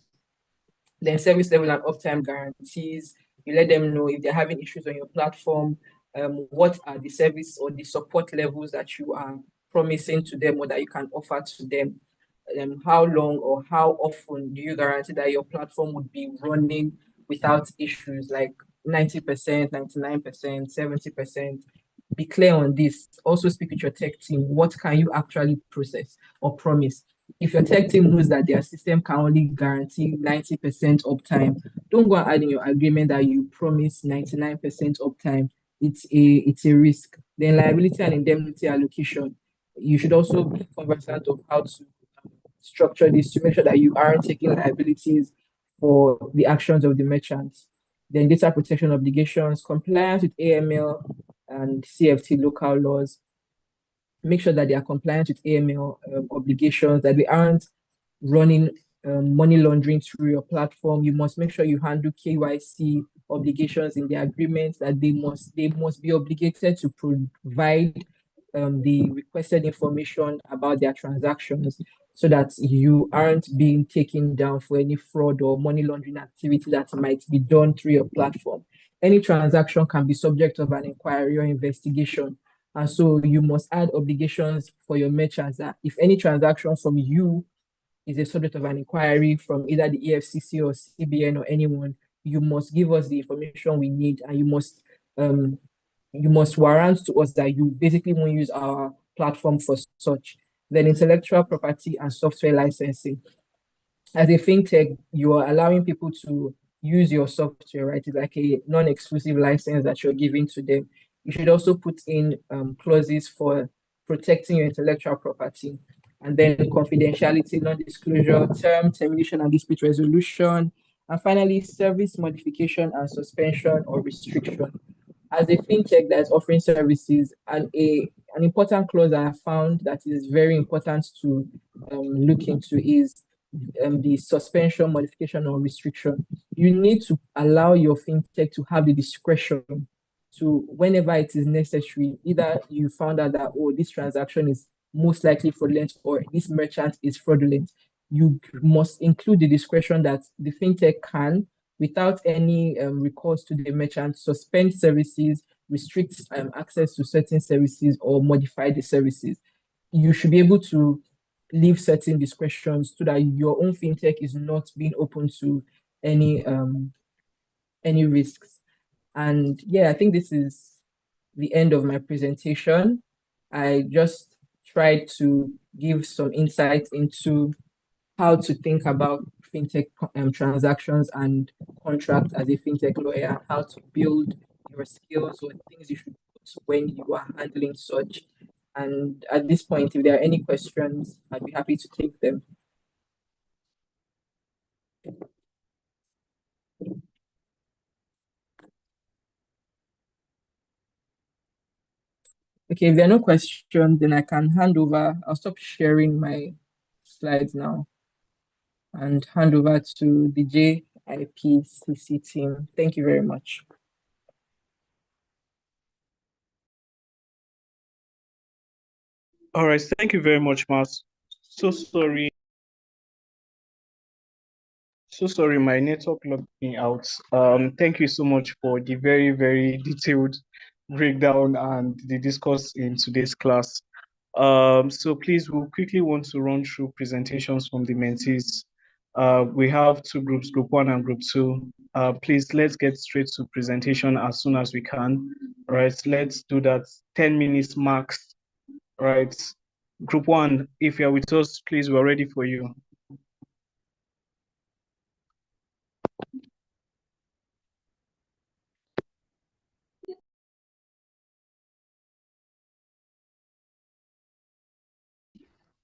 then service level and uptime guarantees. You let them know if they're having issues on your platform, what are the service or the support levels that you are promising to them or that you can offer to them. How long or how often do you guarantee that your platform would be running without issues like 90%, 99%, 70%? Be clear on this. Also speak with your tech team. What can you actually process or promise? If your tech team knows that their system can only guarantee 90% uptime, don't go and add in your agreement that you promise 99% uptime. It's a risk. Then liability and indemnity allocation. You should also be conversant of how to structure this to make sure that you aren't taking liabilities for the actions of the merchants. then data protection obligations, compliance with AML and CFT local laws. Make sure that they are compliant with AML obligations, that they aren't running money laundering through your platform. You must make sure you handle KYC obligations in the agreement, that they must be obligated to provide the requested information about their transactions so that you aren't being taken down for any fraud or money laundering activity that might be done through your platform. Any transaction can be subject of an inquiry or investigation. And so you must add obligations for your merchants that if any transaction from you is a subject of an inquiry from either the EFCC or CBN or anyone, you must give us the information we need, and you must warrant to us that you basically won't use our platform for such. Then intellectual property and software licensing. As a fintech, you are allowing people to use your software, right? It's like a non-exclusive license that you're giving to them. You should also put in clauses for protecting your intellectual property. And then confidentiality, non-disclosure, term, termination, and dispute resolution. And finally, service modification and suspension or restriction. As a fintech that is offering services, and an important clause I have found that is very important to look into is the suspension, modification, or restriction. You need to allow your fintech to have the discretion to, whenever it is necessary, either you found out that, oh, this transaction is most likely fraudulent or this merchant is fraudulent, you must include the discretion that the fintech can, without any recourse to the merchant, suspend services, restrict access to certain services, or modify the services. You should be able to leave certain discretions so that your own fintech is not being open to any risks. And yeah, I think this is the end of my presentation. I just tried to give some insight into how to think about fintech transactions and contracts as a fintech lawyer, how to build your skills or things you should put when you are handling such. And at this point, if there are any questions, I'd be happy to take them. Okay, if there are no questions, then I can hand over. I'll stop sharing my slides now and hand over to the JIPCC team. Thank you very much.
All right, thank you very much, Mas. So sorry. So sorry, my network logged me out. Thank you so much for the very, very detailed breakdown and the discourse in today's class. So please, we'll quickly want to run through presentations from the mentees. We have two groups, group one and group two. Please, let's get straight to presentation as soon as we can. Right, let's do that 10 minutes max. Right, group one, if you're with us, please, we're ready for you.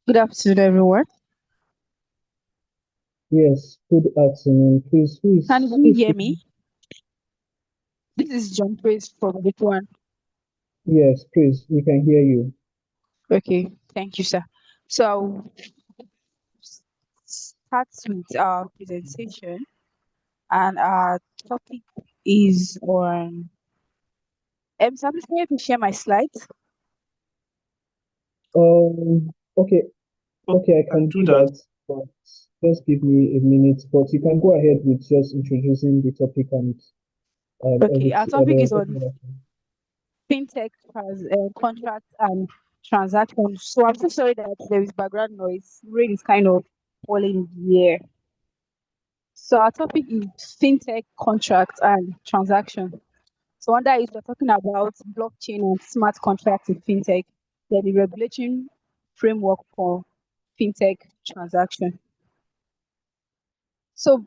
Good afternoon, everyone.
Yes, good afternoon. Please, who is
Can you
who's
hear
speaking?
me? This is John Praise from Group One.
Yes, please, we can hear you.
Okay, thank you, sir. So I'll start with our presentation, and our topic is on. So I'm just going to share my slides.
Okay, I can do that, but just give me a minute. But you can go ahead with just introducing the topic and
Okay, our topic is on
everything.
fintech contracts and transactions. So I'm so sorry that there is background noise. Rain is kind of falling in the air. So our topic is fintech contracts and transaction. So under it, we're talking about blockchain and smart contracts in fintech, then the regulatory framework for fintech transaction. So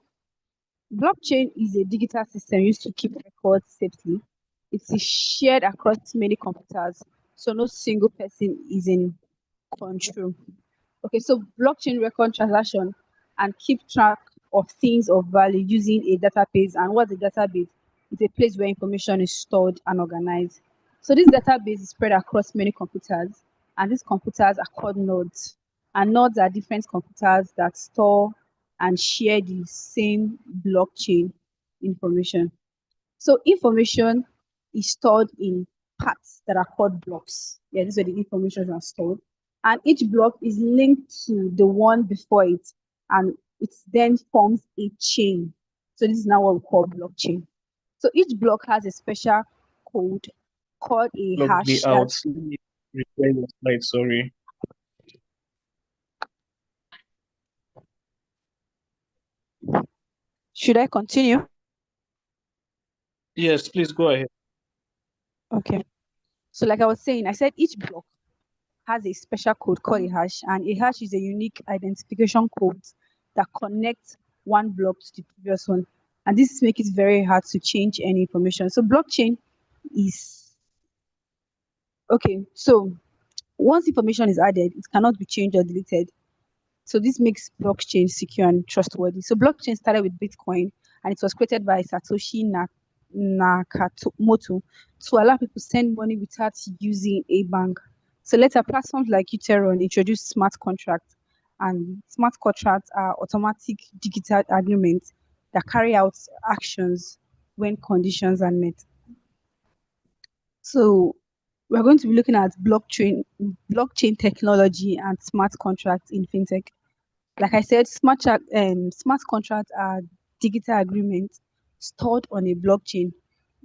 blockchain is a digital system used to keep records safely. It is shared across many computers, so no single person is in control. Okay, so blockchain record transaction and keep track of things of value using a database. And what's a database? It's a place where information is stored and organized. So this database is spread across many computers, and these computers are called nodes. And nodes are different computers that store and share the same blockchain information. So information is stored in parts that are called blocks. Yeah, these are the information are stored. And each block is linked to the one before it, and it then forms a chain. So this is now what we call blockchain. So each block has a special code called a
Log me
hash.
out.
That's
Let me replay your slide, sorry.
should I continue?
Yes, please go ahead.
Okay. So like I was saying, I said each block has a special code called a hash, and a hash is a unique identification code that connects one block to the previous one. And this makes it very hard to change any information. So blockchain is okay. So once information is added, it cannot be changed or deleted. So this makes blockchain secure and trustworthy. So blockchain started with Bitcoin, and it was created by Satoshi Nakamoto to allow people to send money without using a bank. So later, platforms like Ethereum introduced smart contracts, and smart contracts are automatic digital agreements that carry out actions when conditions are met. So we're going to be looking at blockchain technology and smart contracts in fintech. Like I said, smart contracts are digital agreements stored on a blockchain.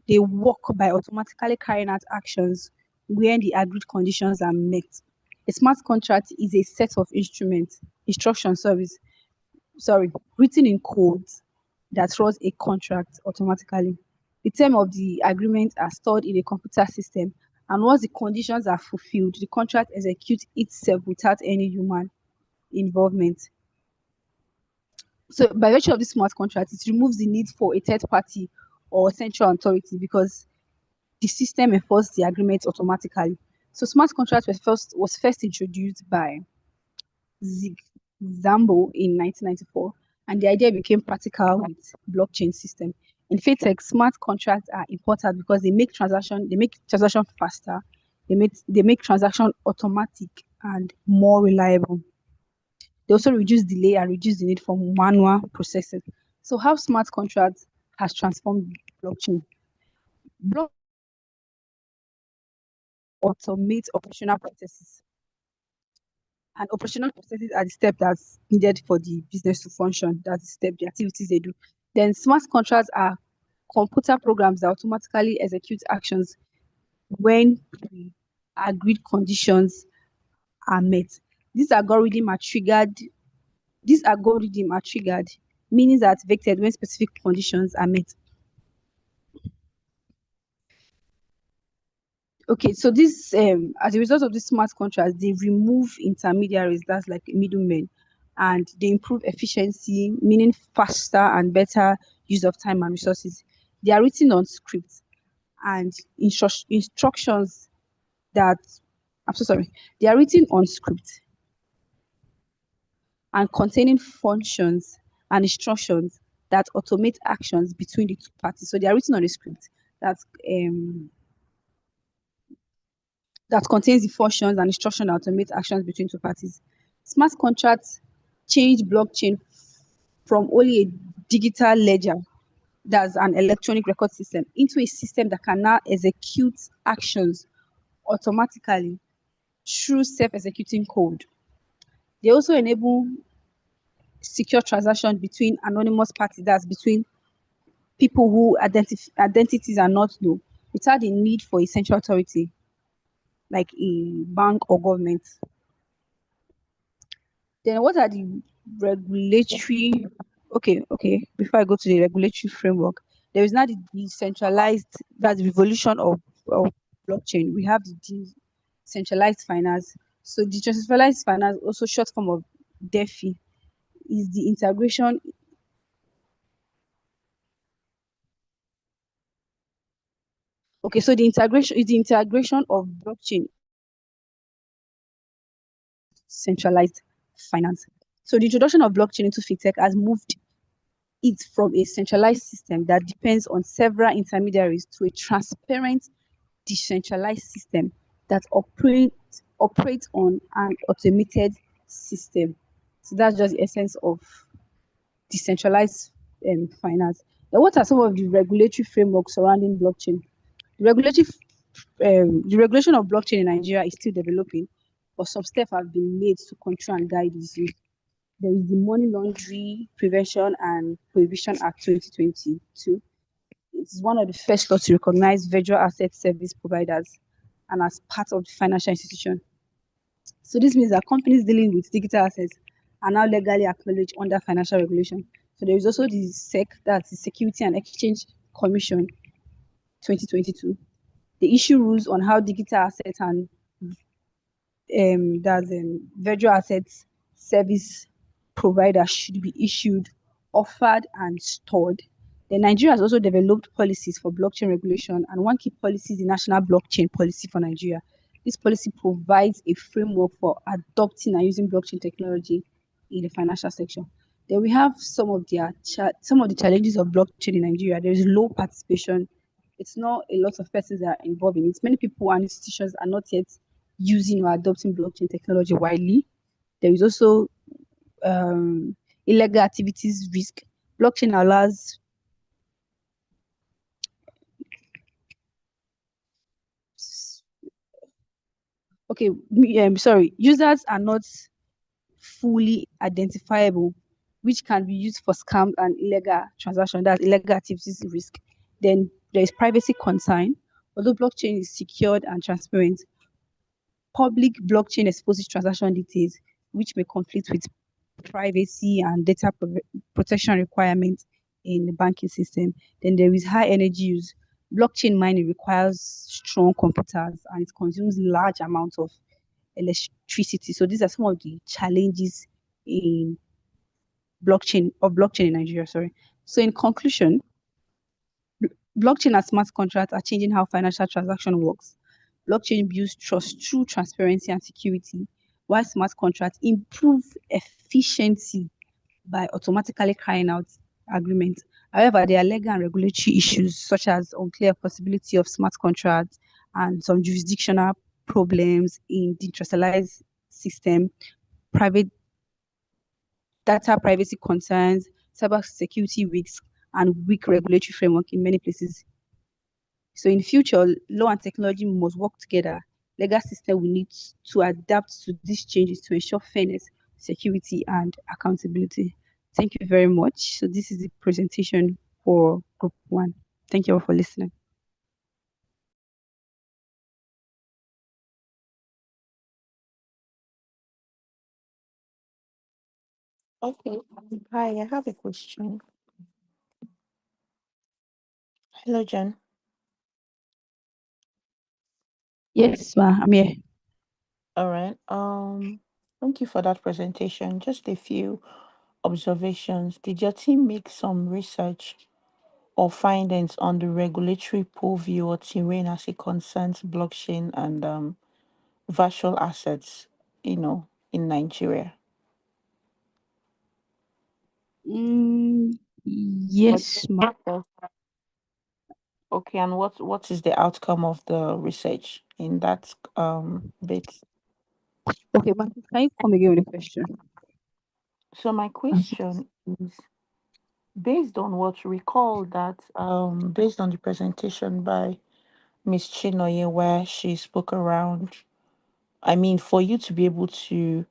They work by automatically carrying out actions when the agreed conditions are met. A smart contract is a set of instruction service, sorry, written in code that runs a contract automatically. The term of the agreement are stored in a computer system, and once the conditions are fulfilled, the contract executes itself without any human involvement. So by virtue of this smart contract, it removes the need for a third party or central authority because the system enforces the agreement automatically. So smart contract was first introduced by Zig Zambo in 1994, and the idea became practical with blockchain system. In fintech, smart contracts are important because they make transaction faster, they make transaction automatic and more reliable. They also reduce delay and reduce the need for manual processing. So how smart contracts has transformed blockchain? Block automate operational processes. And operational processes are the step that's needed for the business to function. That's the step, the activities they do. Then smart contracts are computer programs that automatically execute actions when the agreed conditions are met. These algorithms are triggered. These algorithms are triggered, meaning that activated when specific conditions are met. Okay, so this as a result of this smart contracts, they remove intermediaries, that's like middlemen, and they improve efficiency, meaning faster and better use of time and resources. They are written on scripts and instructions that I'm so sorry. They are written on script and containing functions and instructions that automate actions between the two parties. So they are written on a script that um that contains the functions and instructions that automate actions between two parties. Smart contracts change blockchain from only a digital ledger, that's an electronic record system, into a system that can now execute actions automatically through self-executing code. They also enable secure transaction between anonymous parties, that's between people who identities are not known, without the need for a central authority like a bank or government. Then what are the regulatory before I go to the regulatory framework, there is now the decentralized, that's the revolution of blockchain. We have the decentralized finance. So decentralized finance, also short form of DeFi, is the integration. Okay, so the integration of blockchain centralized finance. So the introduction of blockchain into fintech has moved it from a centralized system that depends on several intermediaries to a transparent, decentralized system that operates on an automated system. So that's just the essence of decentralized finance. Now, what are some of the regulatory frameworks surrounding blockchain? The the regulation of blockchain in Nigeria is still developing, but some steps have been made to control and guide its use. There is the Money Laundering Prevention and Prohibition Act 2022. It's one of the first laws to recognize virtual asset service providers and as part of the financial institution. So this means that companies dealing with digital assets are now legally acknowledged under financial regulation. So there is also the that's the Security and Exchange Commission 2022. They issue rules on how digital assets and virtual assets service providers should be issued, offered, and stored. Then Nigeria has also developed policies for blockchain regulation, and one key policy is the National Blockchain Policy for Nigeria. This policy provides a framework for adopting and using blockchain technology in the financial sector. Then we have some of the challenges of blockchain in Nigeria. There is low participation. It's not a lot of persons that are involved in it. Many people and institutions are not yet using or adopting blockchain technology widely. There is also um, illegal activities risk. Blockchain allows sorry, users are not fully identifiable, which can be used for scams and illegal transaction. That's illegal activities risk. Then there is privacy concern. Although blockchain is secured and transparent, public blockchain exposes transaction details, which may conflict with privacy and data protection requirements in the banking system. Then there is high energy use. Blockchain mining requires strong computers and it consumes large amounts of electricity. So these are some of the challenges in blockchain in Nigeria. Sorry. So in conclusion, blockchain and smart contracts are changing how financial transaction works. Blockchain builds trust through transparency and security, while smart contracts improve efficiency by automatically carrying out agreements. However, there are legal and regulatory issues such as unclear possibility of smart contracts and some jurisdictional problems in decentralized system, private data privacy concerns, cyber security risks, and weak regulatory framework in many places. So in future, law and technology must work together. Legal system will need to adapt to these changes to ensure fairness, security, and accountability. Thank you very much. So this is the presentation for Group 1. Thank you all for listening.
Okay. Hi, I have a question. Hello, Jen.
Yes, ma, I'm here.
All right. Thank you for that presentation. Just a few observations. Did your team make some research or findings on the regulatory purview or terrain as it concerns blockchain and virtual assets, in Nigeria?
Mm,
Like,
yes, ma.
okay, and what is the outcome of the research in that bit?
Okay, ma, can you come again with the question?
So my question is, based on what you recall that based on the presentation by Miss Chinoye where she spoke around, I mean, for you to be able to,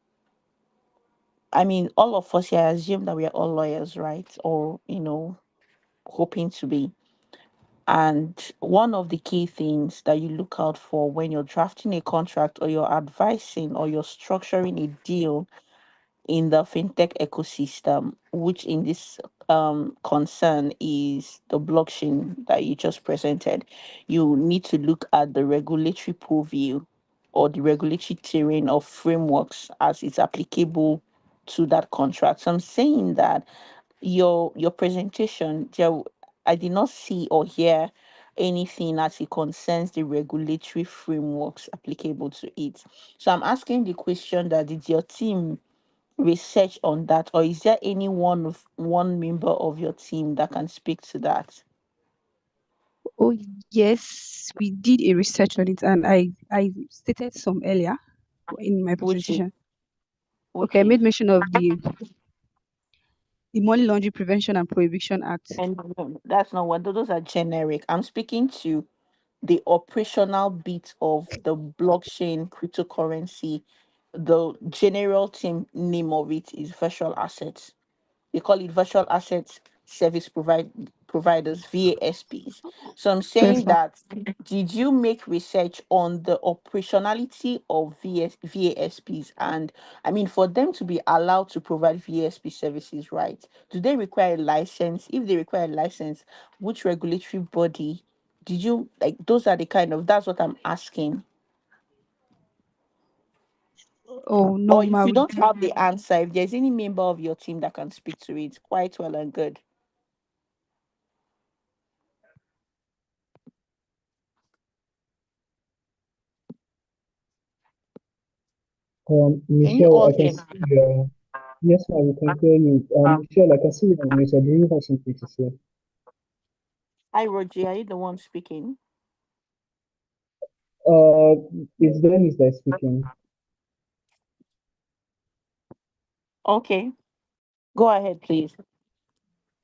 I mean, all of us here assume that we are all lawyers, right? Or, hoping to be. And one of the key things that you look out for when you're drafting a contract or you're advising or you're structuring a deal in the fintech ecosystem, which in this concern is the blockchain that you just presented, you need to look at the regulatory purview or the regulatory terrain of frameworks as it's applicable to that contract. So I'm saying that your presentation, I did not see or hear anything as it concerns the regulatory frameworks applicable to it. So I'm asking the question that did your team research on that, or is there any one member of your team that can speak to that?
Oh yes, we did a research on it, and I stated some earlier in my
Which is
presentation. Okay,
which
I made
is
mention of the Money Laundering Prevention and Prohibition Act.
and that's not what those are generic. I'm speaking to the operational bit of the blockchain cryptocurrency. The general team name of it is virtual assets. They call it virtual assets service providers, VASPs. So I'm saying
Perfect.
that, did you make research on the operationality of VASPs? And I mean, for them to be allowed to provide VASP services, right? Do they require a license? If they require a license, which regulatory body did you like? Those are the kind of, that's what I'm asking.
Oh no,
Or if
ma,
you don't have the answer, if there's any member of your team that can speak to it, quite well and good. Can you
Michelle,
all
I can
hear me?
see you. Yes, ma'am, we can hear you. Michelle, I can see you on mute. Do you have something to say?
Hi, Roger. Are you the one speaking?
Uh, it's Dennis that's speaking.
Okay, go ahead, please.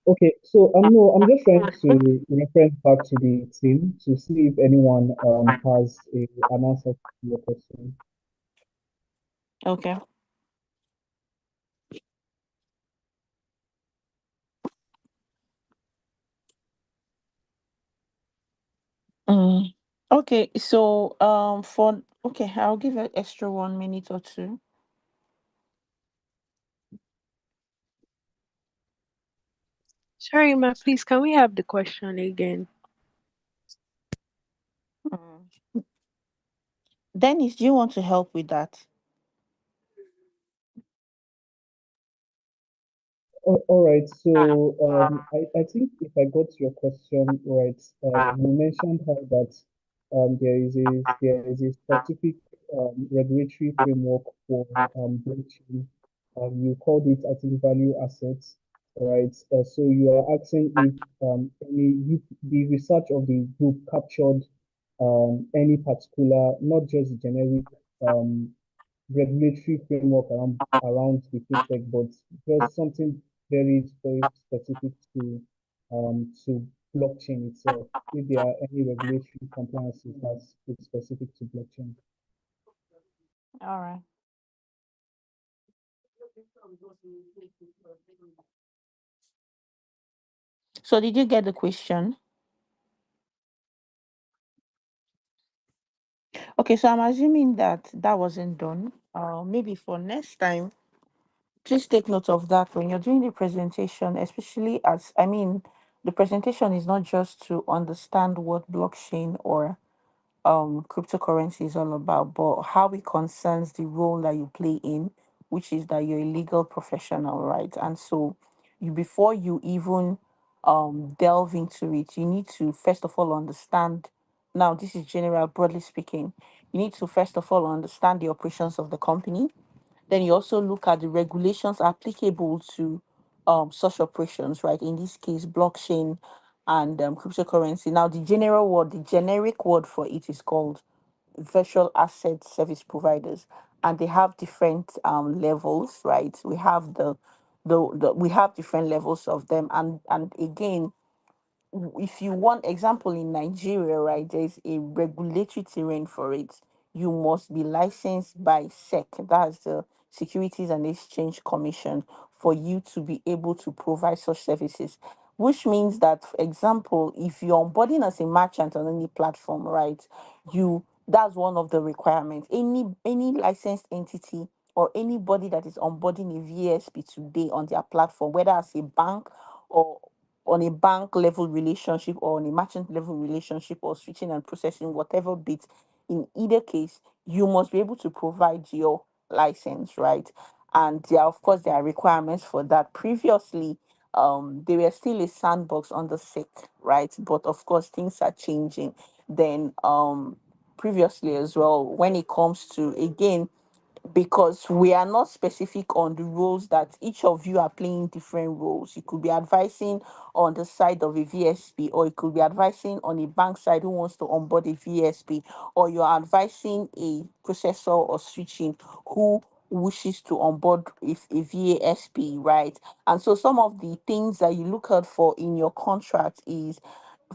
Okay, so no, I'm just trying to reference back to the team to see if anyone has an answer to your question.
Okay. Mm. Okay, so for okay, I'll give an extra 1 minute or two.
Sorry, ma, please, can we have the question again?
Mm. Dennis, do you want to help with that?
All right, so I think if I got your question right, you mentioned how that there is a specific regulatory framework for blockchain. You called it, I think, value assets, right? So you are asking if the research of the group captured any particular, not just generic regulatory framework around the fintech, but just something very specific to blockchain itself. If there are any regulatory compliances that's specific to blockchain.
All right. So did you get the question? Okay, so I'm assuming that that wasn't done. Maybe for next time, please take note of that when you're doing the presentation, especially as I mean, the presentation is not just to understand what blockchain or cryptocurrency is all about, but how it concerns the role that you play in, which is that you're a legal professional, right? And so you, before you even delve into it, you need to first of all understand, now this is general, broadly speaking, you need to first of all understand the operations of the company. Then you also look at the regulations applicable to such operations, right? In this case, blockchain and cryptocurrency. Now, the generic word for it is called virtual asset service providers, and they have different levels, right? We have we have different levels of them, and again, if you want example in Nigeria, right, there's a regulatory terrain for it. You must be licensed by SEC, that's the Securities and Exchange Commission, for you to be able to provide such services. Which means that, for example, if you're onboarding as a merchant on any platform, right, you that's one of the requirements. Any licensed entity or anybody that is onboarding a VSP today on their platform, whether as a bank or on a bank level relationship or on a merchant level relationship or switching and processing, whatever bit, in either case, you must be able to provide your license, right? And there, of course, there are requirements for that. Previously, they were still a sandbox on the SEC, right? But of course, things are changing. Then, previously as well, when it comes to again because we are not specific on the roles that each of you are playing different roles. You could be advising on the side of a VSP, or you could be advising on a bank side who wants to onboard a VSP, or you're advising a processor or switching who wishes to onboard if a VASP, right? And so some of the things that you look out for in your contract is,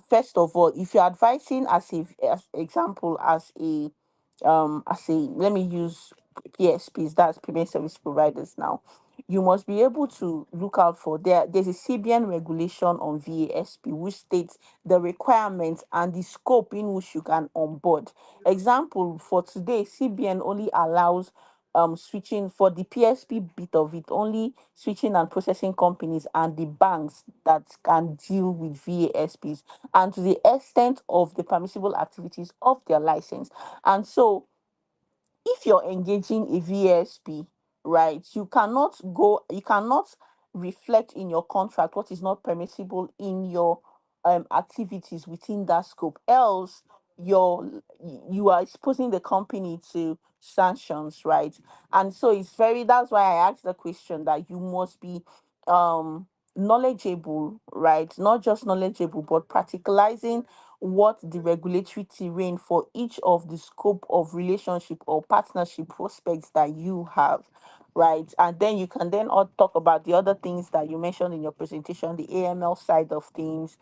first of all, if you're advising as example as a let me use PSPs, that's payment service providers now, you must be able to look out for there's a CBN regulation on VASP which states the requirements and the scope in which you can onboard. Example, for today, CBN only allows switching for the PSP bit of it, only switching and processing companies and the banks that can deal with VASPs, and to the extent of the permissible activities of their license. And so if you're engaging a VSP, right, you cannot reflect in your contract what is not permissible in your activities within that scope. Else, you are exposing the company to sanctions, right? And so that's why I asked the question that you must be um knowledgeable, right? Not just knowledgeable, but practicalizing what the regulatory terrain for each of the scope of relationship or partnership prospects that you have, right? And then you can then all talk about the other things that you mentioned in your presentation, the AML side of things,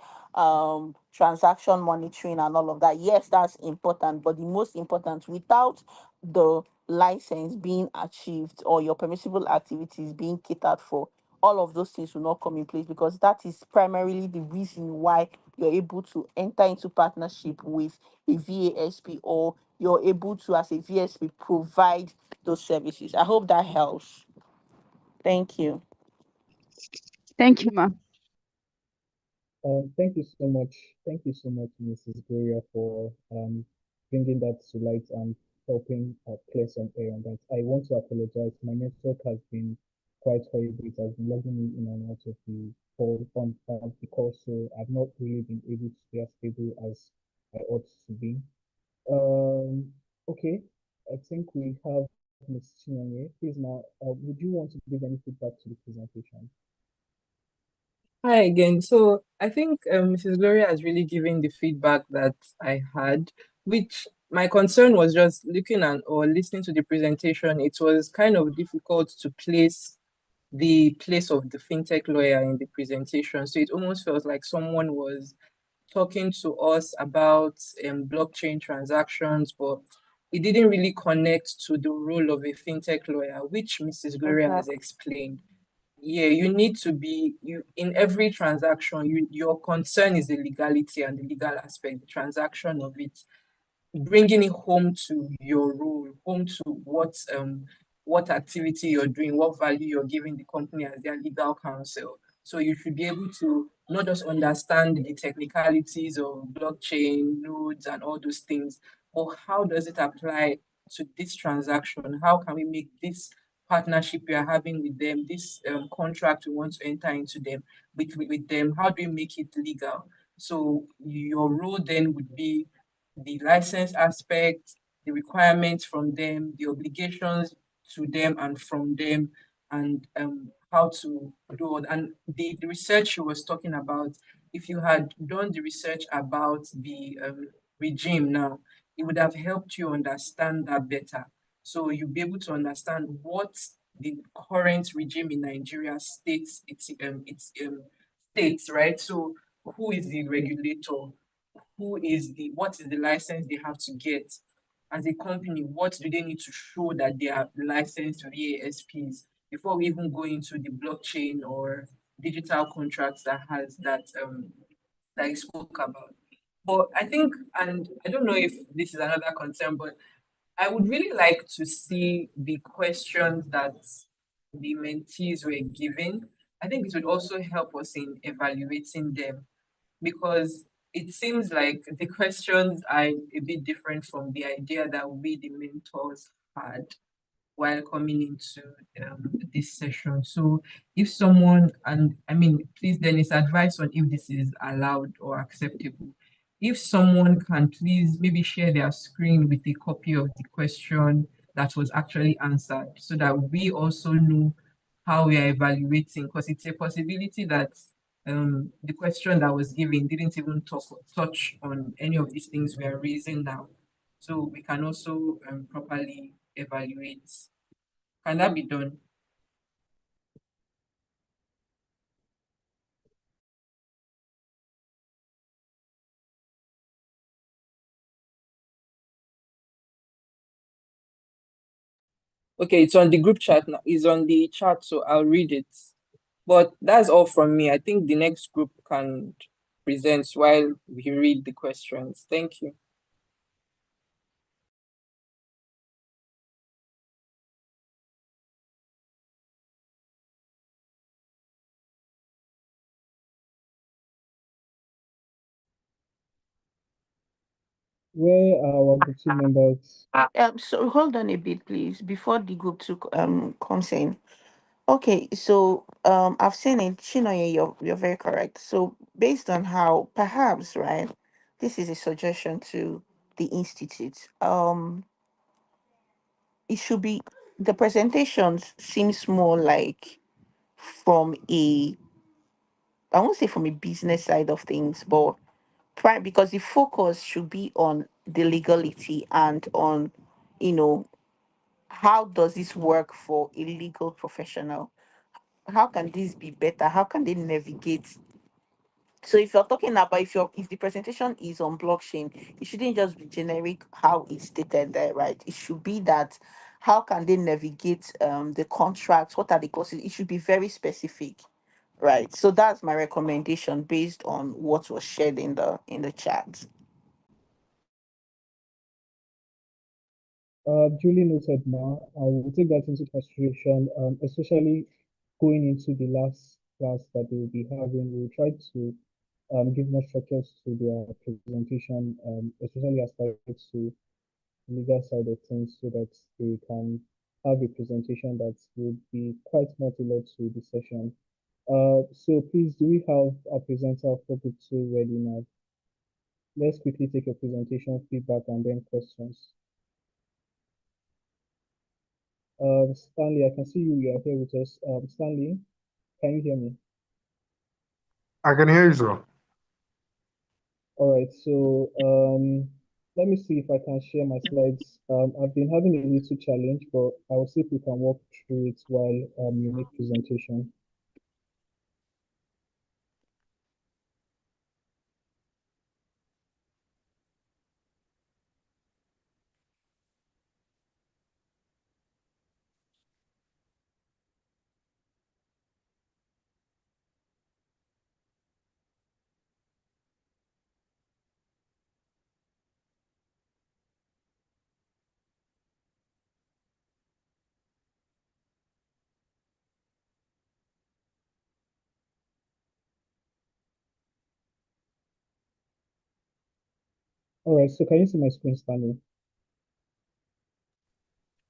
transaction monitoring and all of that. Yes, that's important, but the most important, without the license being achieved or your permissible activities being catered for, all of those things will not come in place, because that is primarily the reason why you're able to enter into partnership with a VASP, or you're able to, as a VSP, provide those services. I hope that helps. Thank you.
Thank you, ma.
Thank you so much. Thank you so much, Mrs. Gloria, for bringing that to light and helping clear some air on that. I want to apologize. My network has been quite horrible. It has been logging me in and out of the call the call, so I've not really been able to be as stable as I ought to be. Okay, I think we have Ms. Chinonye. Please now, would you want to give any feedback to the presentation?
Hi again. So I think Mrs. Gloria has really given the feedback that I had, which my concern was just looking at or listening to the presentation. It was kind of difficult to place the place of the fintech lawyer in the presentation. So it almost felt like someone was talking to us about blockchain transactions, but it didn't really connect to the role of a fintech lawyer, which Mrs. Gloria has
Exactly.
explained. Yeah, you need to be you in every transaction, your concern is the legality and the legal aspect, the transaction of it, bringing it home to your role, home to what activity you're doing, what value you're giving the company as their legal counsel. So you should be able to not just understand the technicalities of blockchain, nodes, and all those things, but how does it apply to this transaction? How can we make this partnership we are having with them, this contract we want to enter into them with them, how do we make it legal? So your role then would be the license aspect, the requirements from them, the obligations to them and from them, and how to do it. And the research she was talking about, if you had done the research about the regime now, it would have helped you understand that better. So you'll be able to understand what the current regime in Nigeria states, right? So who is the regulator? What is the license they have to get as a company? What do they need to show that they are licensed VASPs before we even go into the blockchain or digital contracts that I spoke about? But I think, and I don't know if this is another concern, but I would really like to see the questions that the mentees were given. I think it would also help us in evaluating them, because it seems like the questions are a bit different from the idea that we, the mentors, had while coming into this session. So if someone, and I mean, please, Dennis, advise on if this is allowed or acceptable. If someone can please maybe share their screen with a copy of the question, that was actually answered, so that we also know how we are evaluating, because it's a possibility that the question that was given didn't even touch on any of these things we are raising now. So we can also properly evaluate. Can that be done? Okay, it's on the group chat now. It's on the chat, so I'll read it. But that's all from me. I think the next group can present while we read the questions. Thank you.
Where are our group two members?
So hold on a bit, please, before the group two comes in. Okay, so I've seen it, Chinoye, you're very correct. So based on how perhaps, right, this is a suggestion to the institute. It should be, the presentations seems more like from a, I won't say from a business side of things, but because the focus should be on the legality and on, you know, how does this work for a legal professional? How can this be better? How can they navigate? So if you're talking about, if the presentation is on blockchain, it shouldn't just be generic how it's stated there, right? It should be that how can they navigate the contracts? What are the clauses? It should be very specific, right? So that's my recommendation based on what was shared in the chat.
Duly noted, Ma. I will take that into consideration, especially going into the last class that they will be having. We'll try to give more structures to their presentation, especially as relates to legal side of things, so that they can have a presentation that will be quite more tailored to the session. So please, do we have a presenter for group two ready now? Let's quickly take a presentation, feedback, and then questions. Stanley, I can see you. You are here with us. Stanley, can you hear me?
I can hear you, sir.
All right. So let me see if I can share my slides. I've been having a little challenge, but I'll see if we can walk through it while you make presentation. All right. So can you see my screen, Stanley?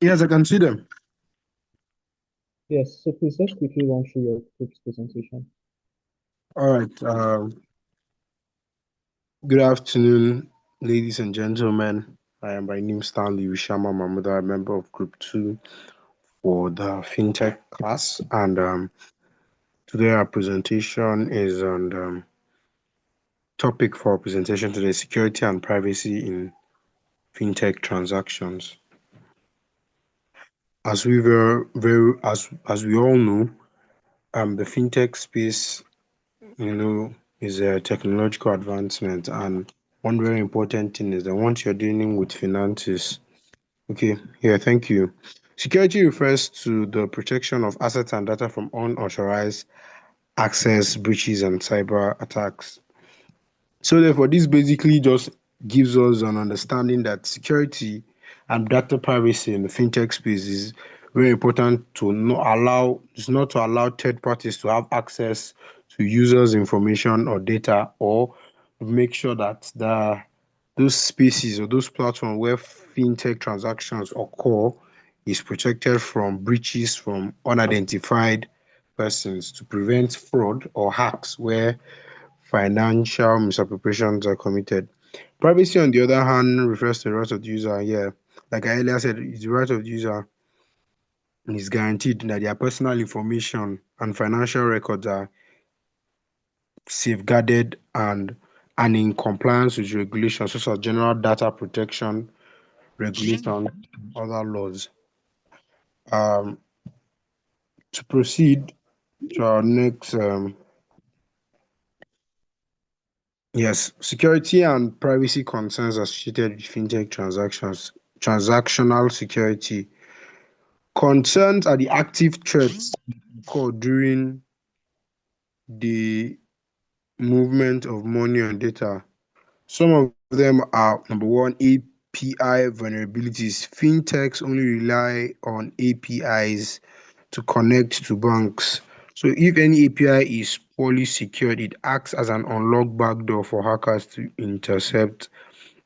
Yes, I can see them.
Yes. So please let's quickly run through your group's presentation.
All right. Good afternoon, ladies and gentlemen. I am by name Stanley Wishama Mahmuda, a member of Group 2 for the Fintech class. And today our presentation is on the topic for our presentation today, security and privacy in Fintech transactions. As we were as we all know, the Fintech space, is a technological advancement, and one very important thing is that once you're dealing with finances, okay, yeah, thank you. Security refers to the protection of assets and data from unauthorized access, breaches, and cyber attacks. So therefore, this basically just gives us an understanding that security and data privacy in the fintech space is very important to not to allow third parties to have access to users' information or data, or make sure that those spaces or those platforms where fintech transactions occur is protected from breaches from unidentified persons, to prevent fraud or hacks where financial misappropriations are committed. Privacy, on the other hand, refers to the right of the user. Yeah, like I earlier said, it's the right of the user and it's guaranteed that their personal information and financial records are safeguarded and in compliance with regulations such as general data protection regulation and other laws. Um, to proceed to our next, yes, security and privacy concerns associated with fintech transactions. Transactional security concerns are the active threats occur during the movement of money and data. Some of them are number one, API vulnerabilities. Fintechs only rely on APIs to connect to banks. So if any API is poorly secured, it acts as an unlocked backdoor for hackers to intercept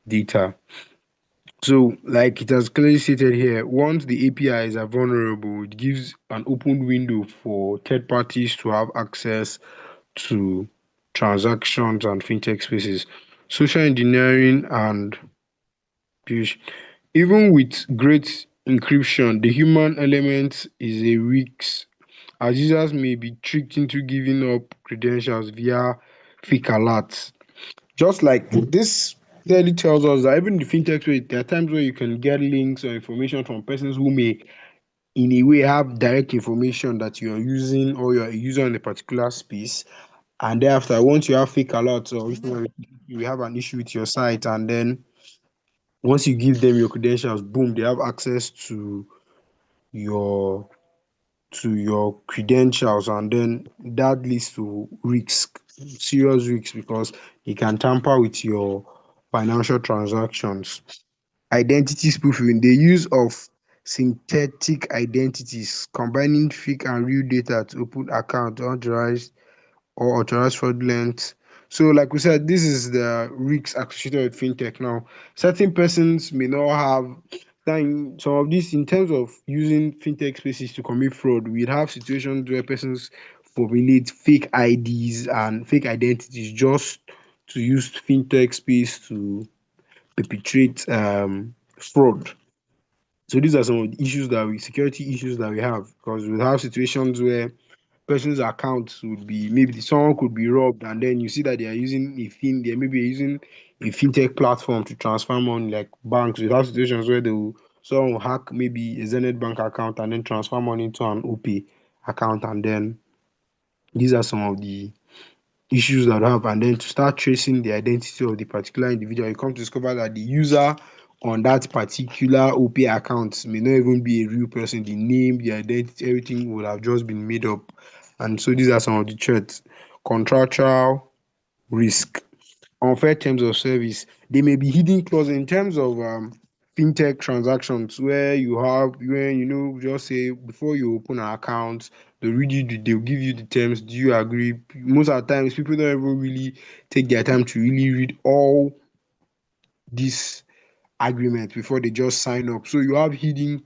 data. So, like it has clearly stated here, once the APIs are vulnerable, it gives an open window for third parties to have access to transactions and fintech spaces. Social engineering and push. Even with great encryption, the human element is a risk as users may be tricked into giving up credentials via fake alerts. Just like this clearly tells us that even in the fintech space, there are times where you can get links or information from persons who may, in a way, have direct information that you're using or you're a user in a particular space. And thereafter, once you have fake alerts or if you have an issue with your site, and then once you give them your credentials, boom, they have access your your credentials, and then that leads to risk, serious risks, because they can tamper with your financial transactions. Identity spoofing, the use of synthetic identities combining fake and real data to open accounts unauthorized or authorized fraudulent. So, like we said, this is the risks associated with fintech now. Certain persons may not have then some of this in terms of using fintech spaces to commit fraud. We'd have situations where persons formulate fake IDs and fake identities just to use fintech space to perpetrate fraud. So these are some of the issues that we security issues that we have, because we have situations where person's accounts would be, maybe someone could be robbed, and then you see that they are using they maybe using a fintech platform to transfer money, like banks. We have situations where someone will hack maybe a Zenith bank account and then transfer money into an OP account, and then these are some of the issues that I have. And then to start tracing the identity of the particular individual, you come to discover that the user on that particular OP account may not even be a real person. The name, the identity, everything would have just been made up. And so these are some of the threats. Contractual risk, unfair terms of service. They may be hidden clauses in terms of fintech transactions, where you have, when just say before you open an account, they'll give you the terms. Do you agree? Most of the times, people don't even really take their time to really read all these agreements before they just sign up. So you have hidden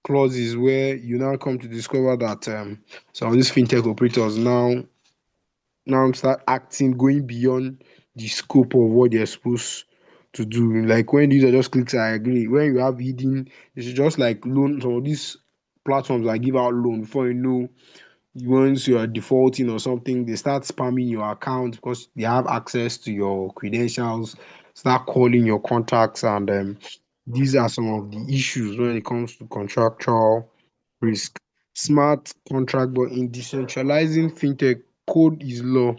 clauses where you now come to discover that some of these fintech operators now start acting, going beyond the scope of what they're supposed to do. Like when the user just clicks I agree, when you have hidden, it's just like loan. Some of these platforms that give out loan, before you know, once you are defaulting or something, they start spamming your account because they have access to your credentials, start calling your contacts, and these are some of the issues when it comes to contractual risk. Smart contract, but in decentralizing fintech, code is law.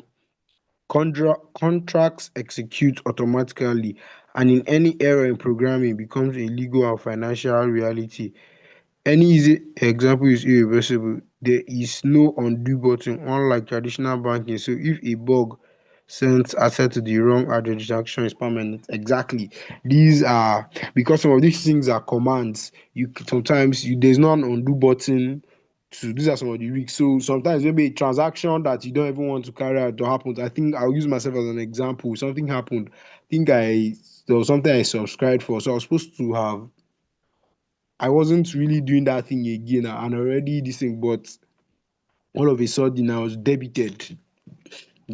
Contracts execute automatically, and in any error in programming becomes a legal and financial reality. Any easy example is irreversible. There is no undo button, unlike traditional banking. So if a bug sends asset to the wrong address, the action is permanent. Exactly. These are, because some of these things are commands. There's no an undo button. So these are some of the risks. So sometimes maybe a transaction that you don't even want to carry out to happen. I think I'll use myself as an example. Something happened. I think there was something I subscribed for. So I was supposed to have, I wasn't really doing that thing again, and already this thing, but all of a sudden I was debited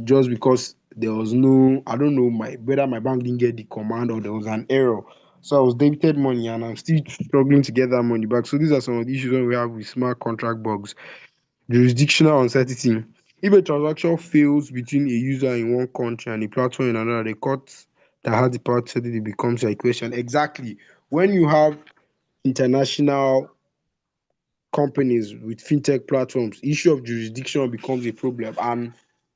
just because there was no, I don't know, my whether my bank didn't get the command or there was an error. So I was debited money and I'm still struggling to get that money back. So these are some of the issues when we have with smart contract bugs. Jurisdictional uncertainty. If a transaction fails between a user in one country and a platform in another, the court that has the power to settle it becomes a question. Exactly. When you have international companies with fintech platforms, issue of jurisdiction becomes a problem. And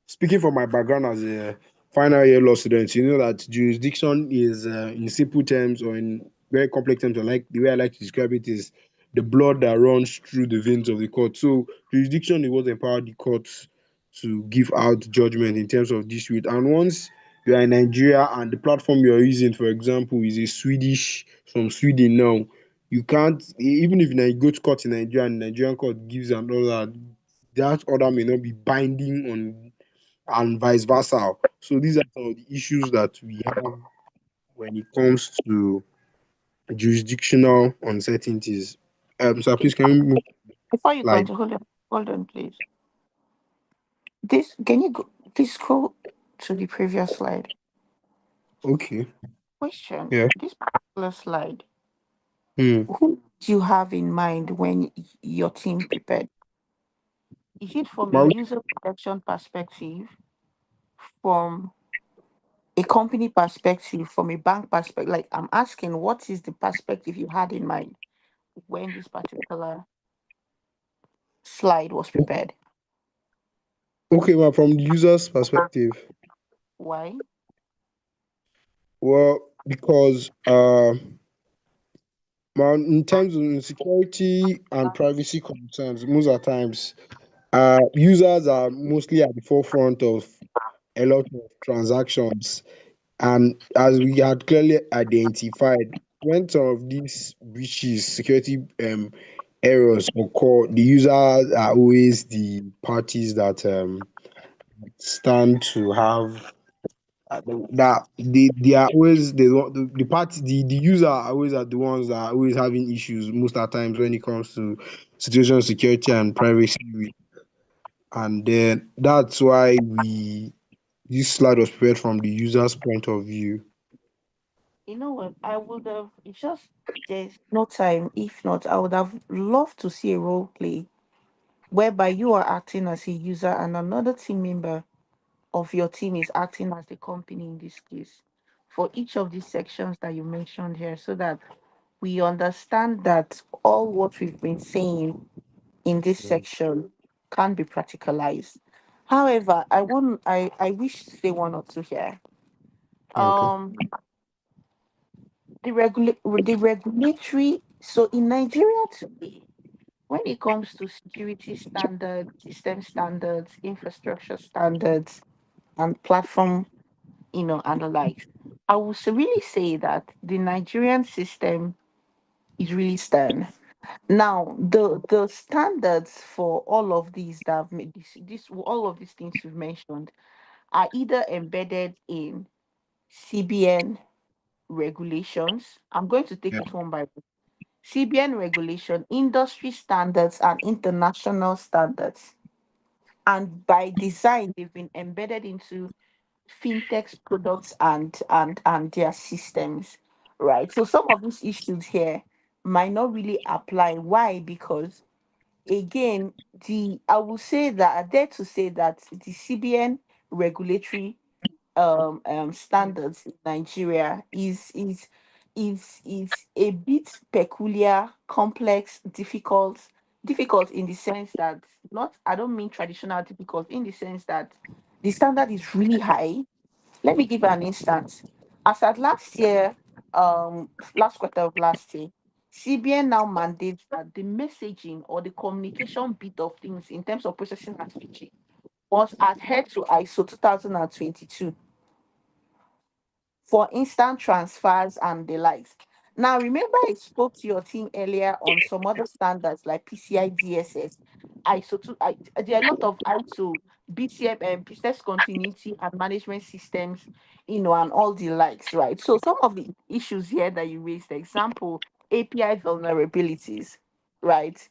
speaking from my background as a final year law student, you know that jurisdiction is, in simple terms or in very complex terms, or like the way I like to describe it is the blood that runs through the veins of the court. So jurisdiction is what empowered the courts to give out judgment in terms of dispute. And once you are in Nigeria and the platform you are using, for example, is a Swedish from Sweden now, you can't, even if you go to court in Nigeria and Nigerian court gives an order, that order may not be binding on, and vice versa. So these are some of the issues that we have when it comes to jurisdictional uncertainties. So
Okay,
please can we move
before you
slide?
continue, hold on, please. This can you go please scroll to the previous slide.
Okay.
Question:
Yeah.
this particular slide,
Hmm.
who do you have in mind when your team prepared? Is it from a
Maui?
user protection perspective, from a company perspective, from a bank perspective? Like, I'm asking, what is the perspective you had in mind when this particular slide was prepared?
Okay, well, from the user's perspective,
Why?
well, because well, in terms of security and privacy concerns, most of the times, users are mostly at the forefront of a lot of transactions. And as we had clearly identified, when some of these breaches, security errors occur, the users are always the parties that stand to have that they are always the party the user are always are the ones that are always having issues most of the times when it comes to situation of security and privacy. And then that's why we this slide was prepared from the user's point of view.
You know what? I would have, it's just there's no time. If not, I would have loved to see a role play whereby you are acting as a user and another team member of your team is acting as the company in this case for each of these sections that you mentioned here, so that we understand that all what we've been saying in this section can be practicalized. However, I wish to say one or two here.
Okay.
Um the regulatory, so in Nigeria today, when it comes to security standards, system standards, infrastructure standards, and platform, and the like, I would really say that the Nigerian system is really stern. Now, the standards for all of these that have made this all of these things you've mentioned are either embedded in CBN regulations. I'm going to take
Yeah.
it one by one. CBN regulation, industry standards, and international standards. And by design, they've been embedded into fintech's products and their systems, right? So some of these issues here might not really apply. Why? Because again, the I will say that I dare to say that the CBN regulatory standards in Nigeria is a bit peculiar, complex, difficult in the sense that, not, I don't mean traditional difficult, in the sense that the standard is really high. Let me give you an instance. As at last year, last quarter of last year, CBN now mandates that the messaging or the communication bit of things in terms of processing and switching was adhered to ISO 2022 for instant transfers and the likes. Now, remember, I spoke to your team earlier on some other standards like PCI DSS, ISO 2. There are a lot of ISO, BCM, and business continuity and management systems, and all the likes, right? So, some of the issues here that you raised, example, API vulnerabilities, right?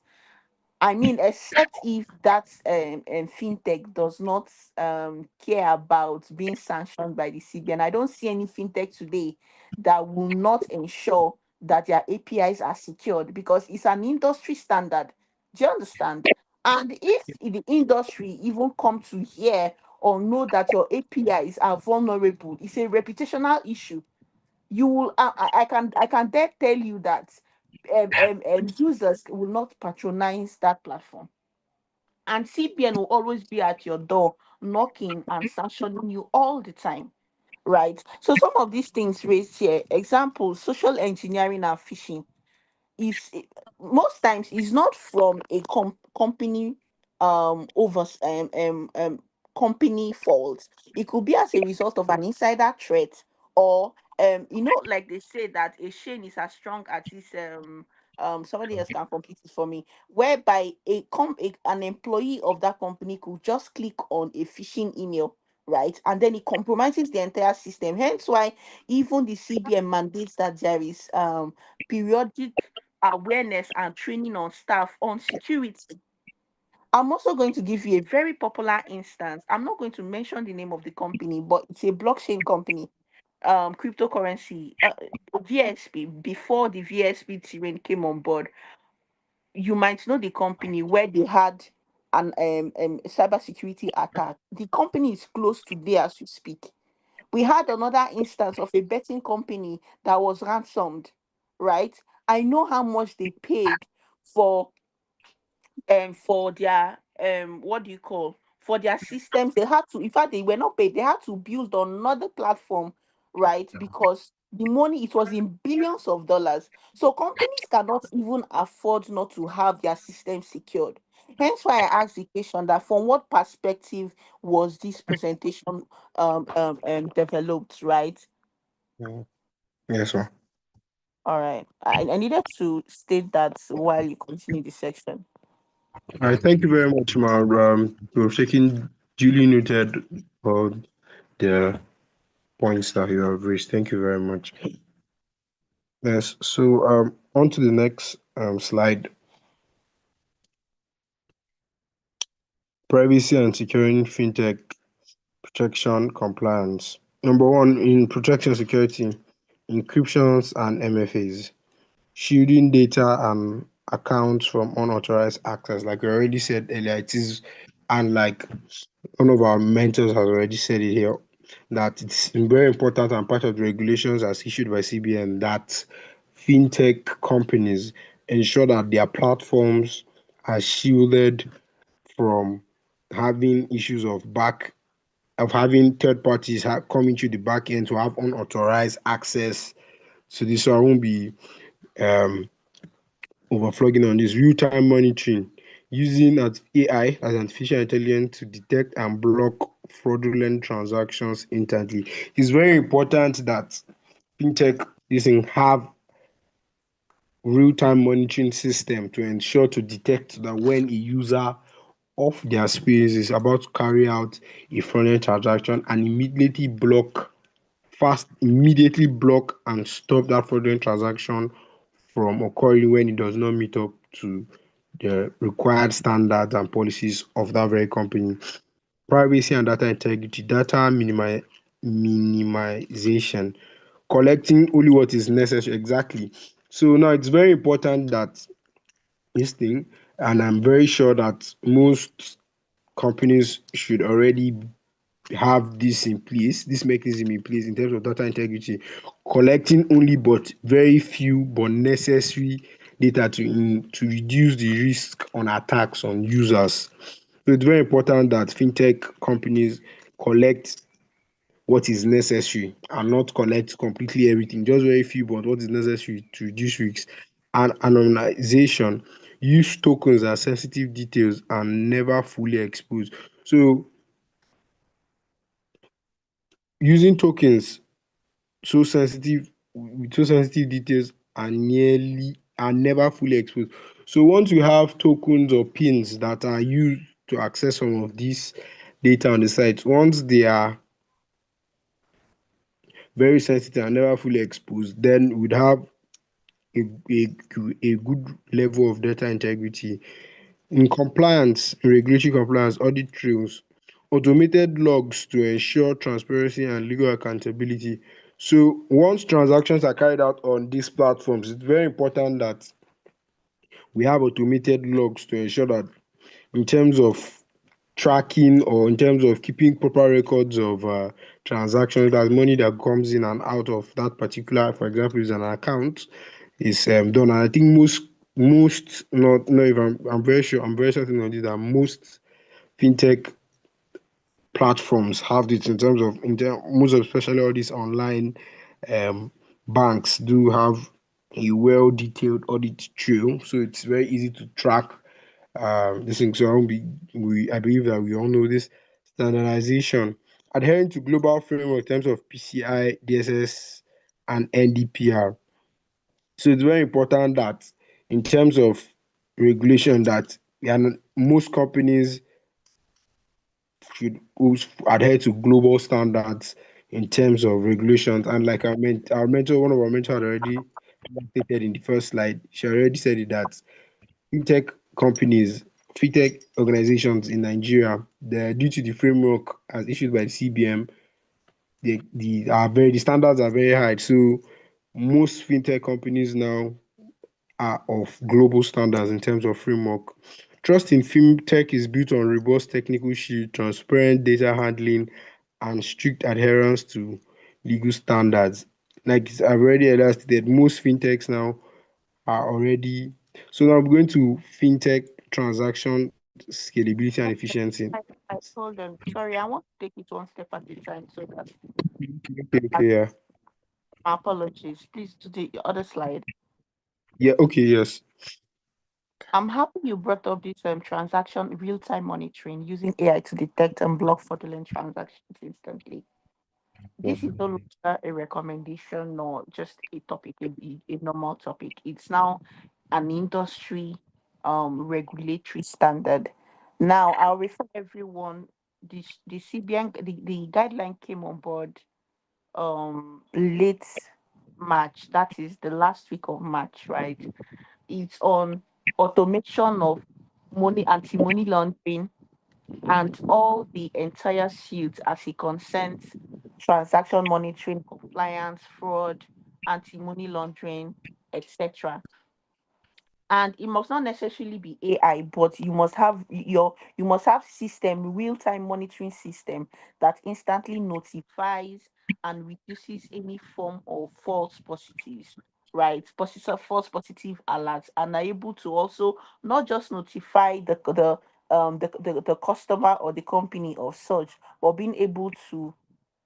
I mean, except if that fintech does not care about being sanctioned by the CBN. I don't see any fintech today that will not ensure that their APIs are secured because it's an industry standard. Do you understand? And if the industry even come to hear or know that your APIs are vulnerable, it's a reputational issue. You will I can dare tell you that users will not patronize that platform, and CBN will always be at your door knocking and sanctioning you all the time, right? So some of these things raised here, examples, social engineering and phishing, is most times is not from a company over company fault. It could be as a result of an insider threat, or like they say that a chain is as strong as its somebody else can complete it for me, whereby an employee of that company could just click on a phishing email, right, and then it compromises the entire system. Hence why even the CBN mandates that there is periodic awareness and training on staff on security. I'm also going to give you a very popular instance. I'm not going to mention the name of the company, but it's a blockchain company, cryptocurrency, VSP. Before the VSP terrain came on board, you might know the company where they had an cybersecurity attack. The company is closed today as we speak. We had another instance of a betting company that was ransomed, right? I know how much they paid for for their what do you call, for their systems. They had to, in fact, they were not paid, they had to build on another platform, right? Because the money, it was in billions of dollars. So companies cannot even afford not to have their system secured. Hence why I asked the question that from what perspective was this presentation developed, right?
Mm. Yes, ma'am.
All right. I needed to state that while you continue the section.
All right, thank you very much, ma'am. We've taken duly noted all the points that you have raised. Thank you very much. Yes, so on to the next slide. Privacy and securing fintech protection compliance. Number one, in protection security, encryptions and MFAs, shielding data and accounts from unauthorized access. Like we already said earlier, it is, and like one of our mentors has already said it here, that it's very important and part of the regulations as issued by CBN that fintech companies ensure that their platforms are shielded from having issues of having third parties come into the back end to have unauthorized access to this. So I won't be um, overflogging on this. Real-time monitoring using AI as artificial intelligence to detect and block fraudulent transactions instantly. It's very important that fintech using have real-time monitoring system to ensure to detect that when a user of their space is about to carry out a fraudulent transaction and immediately block and stop that fraudulent transaction from occurring when it does not meet up to the required standards and policies of that very company. Privacy and data integrity, minimization, collecting only what is necessary. Exactly. So now it's very important that this thing, and I'm very sure that most companies should already have this in place, this mechanism in place in terms of data integrity, collecting only but very few but necessary data to reduce the risk on attacks on users. So it's very important that fintech companies collect what is necessary and not collect completely everything, just very few, but what is necessary to reduce risks. And anonymization, use tokens as sensitive details and never fully exposed. So using tokens so sensitive with so sensitive details are never fully exposed. So once you have tokens or pins that are used to access some of these data on the site, once they are very sensitive and never fully exposed, then we'd have a, a, a good level of data integrity In compliance, in regulatory compliance, audit trails, automated logs to ensure transparency and legal accountability. So once transactions are carried out on these platforms, it's very important that we have automated logs to ensure that in terms of tracking or in terms of keeping proper records of transactions, that money that comes in and out of that particular, for example, is an account, is done. And I think most not even I'm very sure I'm very certain on this that most fintech platforms have this in terms of most of especially all these online um, banks do have a well detailed audit trail, so it's very easy to track this thing. So I believe that we all know this standardization, adhering to global framework in terms of PCI, DSS, and NDPR. So it's very important that in terms of regulation that most companies should also adhere to global standards in terms of regulations. And like our mentor, one of our mentors had already stated in the first slide, she already said it that fintech companies, fintech organizations in Nigeria, due to the framework as issued by the CBM, the standards are very high. So most fintech companies now are of global standards in terms of framework. Trust in fintech is built on robust technical shield, transparent data handling, and strict adherence to legal standards. Like I've already earlier stated, most fintechs now are already. So now I'm going to fintech transaction scalability and efficiency.
Hold on. Sorry, I want to take it one step at a time so that
Okay, okay, yeah.
my apologies. Please do the other slide.
Yeah, okay, yes.
I'm happy you brought up this transaction real-time monitoring using AI to detect and block fraudulent transactions instantly. This is no longer a recommendation nor just a topic, a normal topic. It's now an industry regulatory standard. Now I'll refer everyone. The CBN the guideline came on board late March. That is the last week of March, right? It's on automation of anti-money laundering and all the entire suite as it concerns transaction monitoring, compliance, fraud, anti-money laundering, etc. And it must not necessarily be AI, but you must have system, real-time monitoring system that instantly notifies and reduces any form of false positives, right? False positive alerts, and are able to also not just notify the customer or the company of such, but being able to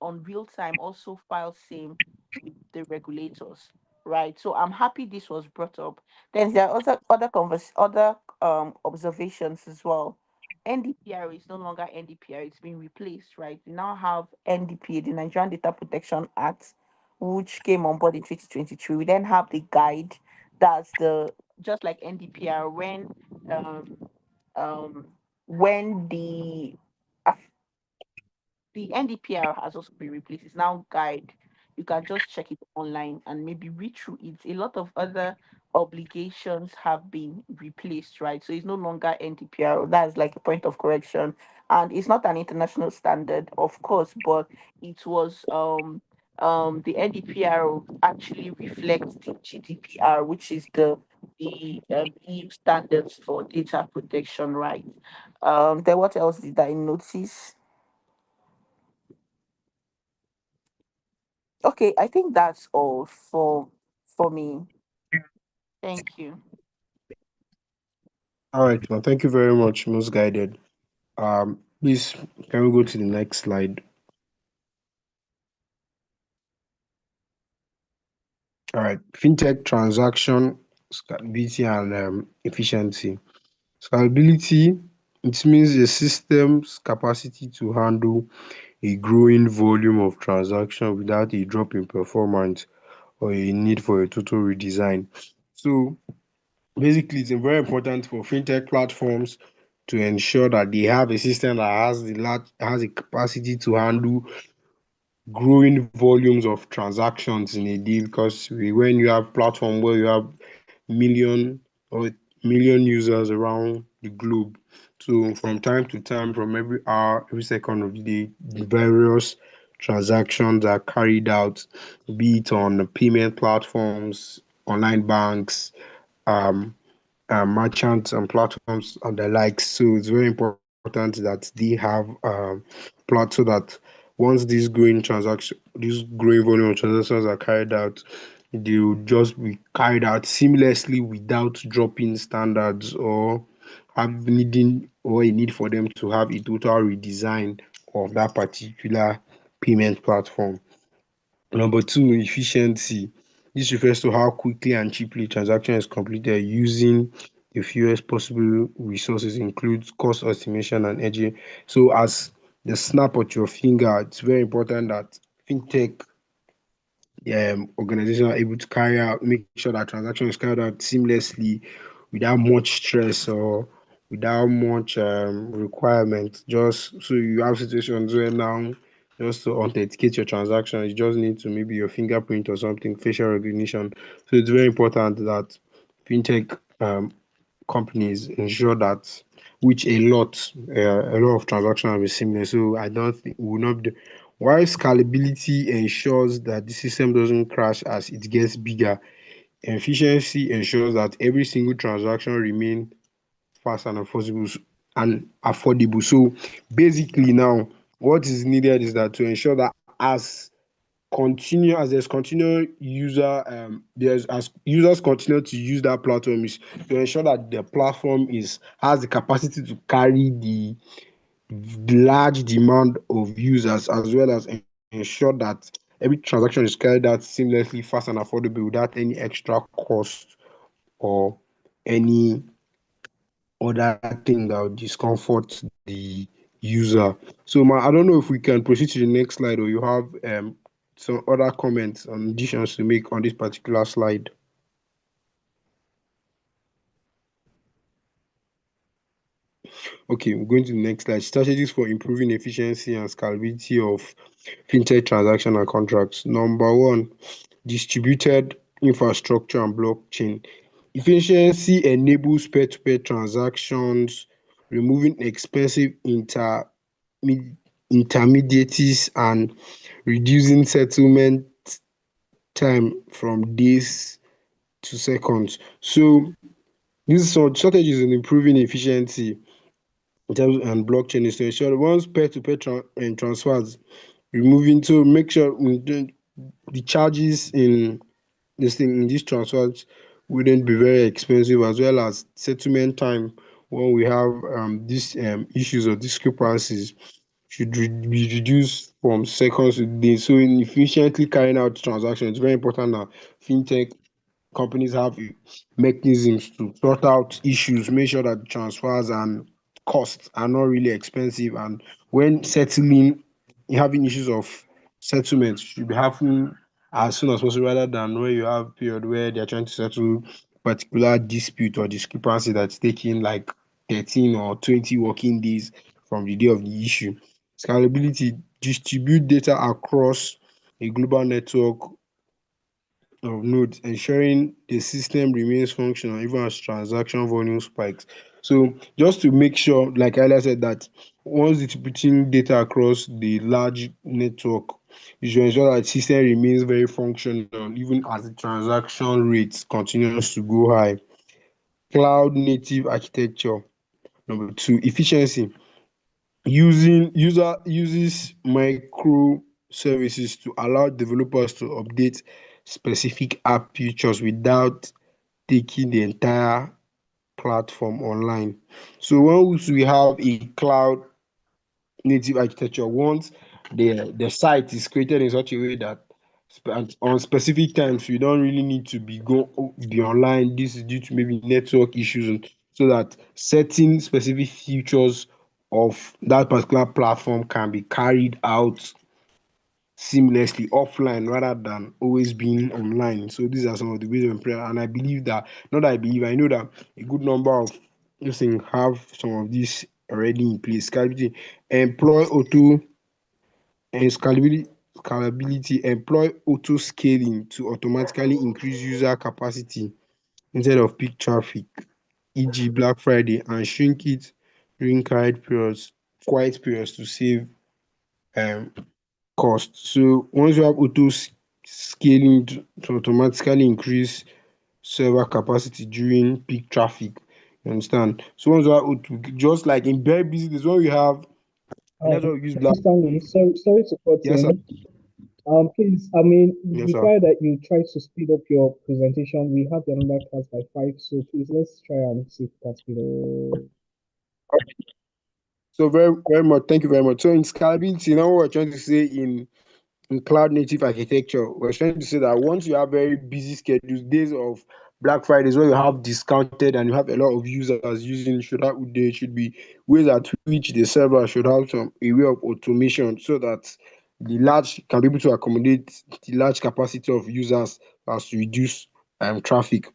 on real time also file same with the regulators, right? So I'm happy this was brought up. Then there are also other observations as well. NDPR is no longer NDPR; it's been replaced, right? We now have NDPA, the Nigerian Data Protection Act, which came on board in 2023. We then have the guide, that's the just like NDPR um um when the NDPR has also been replaced. It's now guide. You can just check it online and maybe read through it. A lot of other obligations have been replaced, right? So it's no longer NDPR. That's like a point of correction. And it's not an international standard, of course, but it was the NDPR actually reflects the GDPR, which is the EU standards for data protection, right? Then what else did I notice? Okay, I think that's all for me. Thank you.
All right, well, thank you very much, most guided. Please, can we go to the next slide? All right, fintech transaction scalability and efficiency. Scalability, it means a system's capacity to handle a growing volume of transactions without a drop in performance or a need for a total redesign. So basically, it's very important for fintech platforms to ensure that they have a system that has the capacity to handle growing volumes of transactions in a day, because when you have platform where you have million or million users around the globe. So from time to time, from every hour, every second of the day, the various transactions are carried out, be it on payment platforms, online banks, um, merchants and platforms and the likes. So it's very important that they have plot so that once these growing volume of transactions are carried out, they will just be carried out seamlessly without dropping standards or have needing or a need for them to have a total redesign of that particular payment platform. Number two, efficiency. This refers to how quickly and cheaply transaction is completed using the fewest possible resources, includes cost estimation and edging. So as the snap of your finger, it's very important that fintech organizations are able to make sure that transaction is carried out seamlessly without much stress or without much requirement. Just so you have situations where now just to authenticate your transaction, you just need to maybe your fingerprint or something, facial recognition. So it's very important that fintech companies ensure that which a lot of transactions will be seamless. So I don't think will not be, while scalability ensures that the system doesn't crash as it gets bigger, efficiency ensures that every single transaction remain fast and affordable. So basically now what is needed is that to ensure that as there's continual user there's as users continue to use that platform is to ensure that the platform is has the capacity to carry the large demand of users as well as ensure that every transaction is carried out seamlessly, fast and affordable without any extra cost or any other thing that would discomfort the user. So, I don't know if we can proceed to the next slide or you have some other comments and additions to make on this particular slide. Okay, we're going to the next slide. Strategies for improving efficiency and scalability of fintech transaction and contracts. Number one, distributed infrastructure and blockchain. Efficiency enables peer-to-peer transactions, removing expensive intermediaries and reducing settlement time from days to seconds. So these are strategies in improving efficiency in terms and blockchain is to ensure that once peer-to-peer transfers, removing to make sure the charges in this thing in these transfers wouldn't be very expensive, as well as settlement time when we have these issues or discrepancies should be reduced from seconds to days. So in efficiently carrying out transactions, it's very important that fintech companies have mechanisms to sort out issues, make sure that transfers and costs are not really expensive. And when settling, having issues of settlement should be happening as soon as possible rather than where you have period where they're trying to settle particular dispute or discrepancy that's taking like 13 or 20 working days from the day of the issue. Scalability, distribute data across a global network of nodes, ensuring the system remains functional even as transaction volume spikes. So just to make sure, like I said, that once distributing data across the large network, you should ensure that the system remains very functional even as the transaction rates continues to go high. Cloud native architecture. Number two, efficiency. Using user uses microservices to allow developers to update specific app features without taking the entire platform online. So once we have a cloud native architecture, once the site is created in such a way that on specific times we don't really need to be online. This is due to maybe network issues, and so that certain specific features of that particular platform can be carried out seamlessly offline rather than always being online. So these are some of the ways of employer, and I believe that not that I believe, I know that a good number of these things have some of these already in place. Scalability, employ auto and scalability, employ auto scaling to automatically increase user capacity instead of peak traffic. e.g. Black Friday, and shrink it during quiet periods to save um cost. So once you have scaling to automatically increase server capacity during peak traffic. You understand? So once you have auto, just like in very busy days when we have, let's not use Black.
Stanley, sorry to cut
Yes, sir.
in. Please, I mean, it
Yes, sir.
require that you try to speed up your presentation. We have another class by 5, so please let's try and see if we can speed up.
So very, very much. Thank you very much. So in scalability, now what we're trying to say in cloud native architecture, we're trying to say that once you have very busy schedules, days of Black Fridays where you have discounted and you have a lot of users using, there should be ways at which the server should have a way of automation so that the large can be able to accommodate the large capacity of users as to reduce traffic.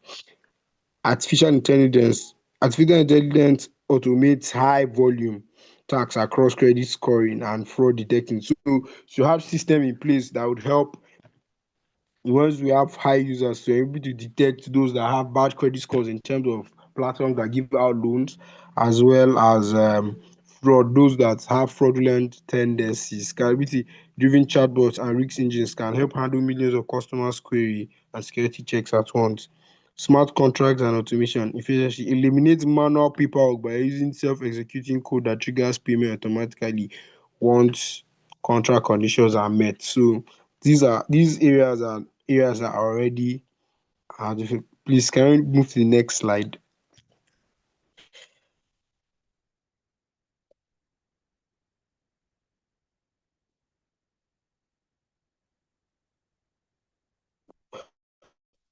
Artificial intelligence. Artificial intelligence automates high volume tasks across credit scoring and fraud detecting. So you have system in place that would help once we have high users to able to detect those that have bad credit scores in terms of platforms that give out loans, as well as fraud, those that have fraudulent tendencies. Scalability driven chatbots and risk engines can help handle millions of customers' query and security checks at once. Smart contracts and automation efficiency eliminate manual paperwork by using self-executing code that triggers payment automatically once contract conditions are met. So these areas are already difficult. Please, can we move to the next slide?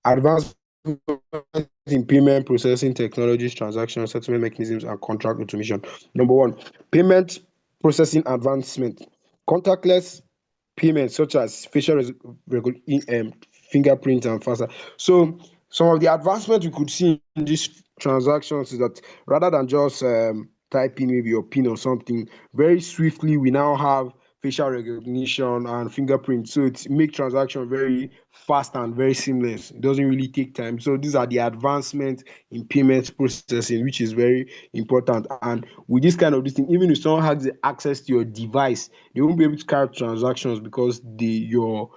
Advanced in payment processing technologies, transaction settlement mechanisms, and contract automation. Number one, payment processing advancement. Contactless payments such as fingerprint and faster. So some of the advancements we could see in these transactions is that rather than just typing maybe your pin or something, very swiftly we now have facial recognition and fingerprint. So it make transaction very fast and very seamless. It doesn't really take time. So these are the advancements in payment processing, which is very important. And with this kind of this thing, even if someone has the access to your device, they won't be able to carry out transactions because your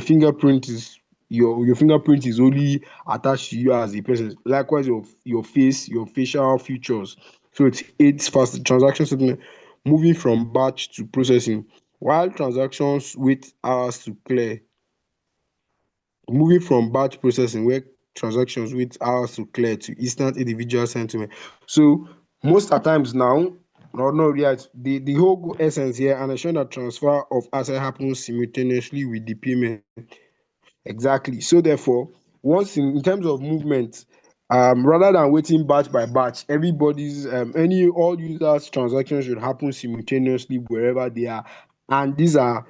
fingerprint is your fingerprint is only attached to you as a person. Likewise, your face, your facial features. So it aids fast transaction settlement, moving from batch to processing. While transactions wait hours to clear, moving from batch processing where transactions wait hours to clear to instant individual sentiment. So most at times now, no, yeah, the whole essence here and ensuring that transfer of asset happens simultaneously with the payment. Exactly. So therefore, once in terms of movement, rather than waiting batch by batch, everybody's any all users transactions should happen simultaneously wherever they are, and these are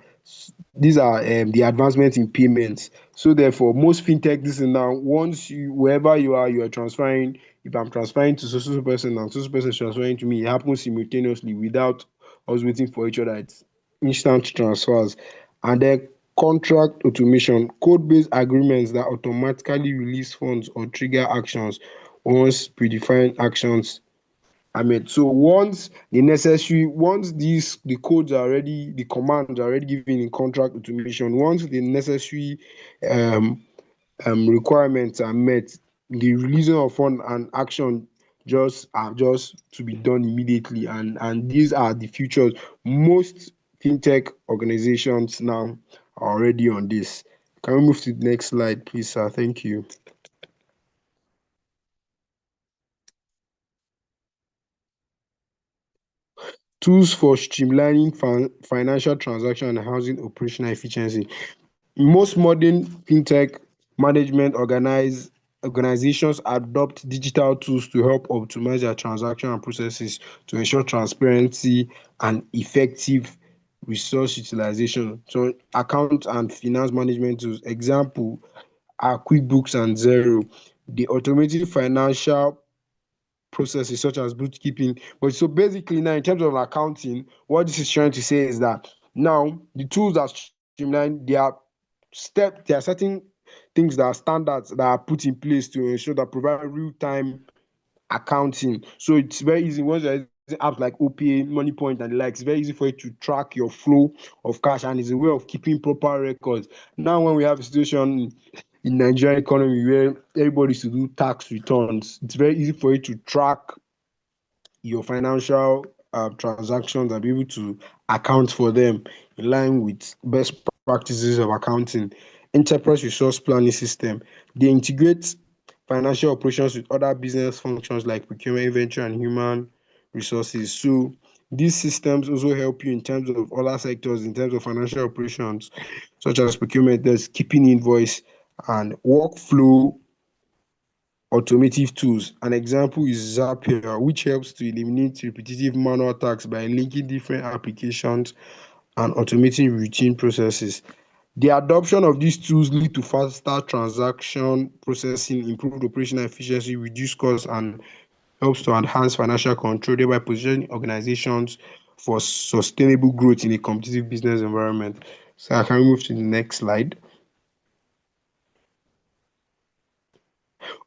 the advancements in payments. So therefore, most fintech this is now once you wherever you are transferring. If I'm transferring to so person and so person is transferring to me, it happens simultaneously without us waiting for each other. It's instant transfers. And then contract automation, code-based agreements that automatically release funds or trigger actions once predefined actions are made. So once the codes are already, the commands are already given in contract automation, once the necessary um, requirements are met, the releasing of fund and action just to be done immediately, and these are the futures. Most fintech organizations now are already on this. Can we move to the next slide, please, sir? Thank you. Tools for streamlining financial transaction and housing operational efficiency. Most modern fintech management organizations adopt digital tools to help optimize their transaction and processes to ensure transparency and effective resource utilization. So account and finance management tools, example are QuickBooks and Zero. The automated financial processes such as bookkeeping. But so basically now in terms of accounting, what this is trying to say is that now the tools are streamlined, there are certain things that are standards that are put in place to ensure that provide real-time accounting. So it's very easy once you're using apps like OPA, Money Point, and the likes. It's very easy for you to track your flow of cash, and it's a way of keeping proper records. Now, when we have a situation in Nigerian economy where everybody's to do tax returns, it's very easy for you to track your financial transactions and be able to account for them in line with best practices of accounting. Enterprise resource planning system. They integrate financial operations with other business functions like procurement, inventory, and human resources. So these systems also help you in terms of other sectors, in terms of financial operations, such as procurement, there's keeping invoice and workflow automotive tools. An example is Zapier, which helps to eliminate repetitive manual tasks by linking different applications and automating routine processes. The adoption of these tools lead to faster transaction processing, improved operational efficiency, reduced costs, and helps to enhance financial control, thereby positioning organizations for sustainable growth in a competitive business environment. So I can move to the next slide.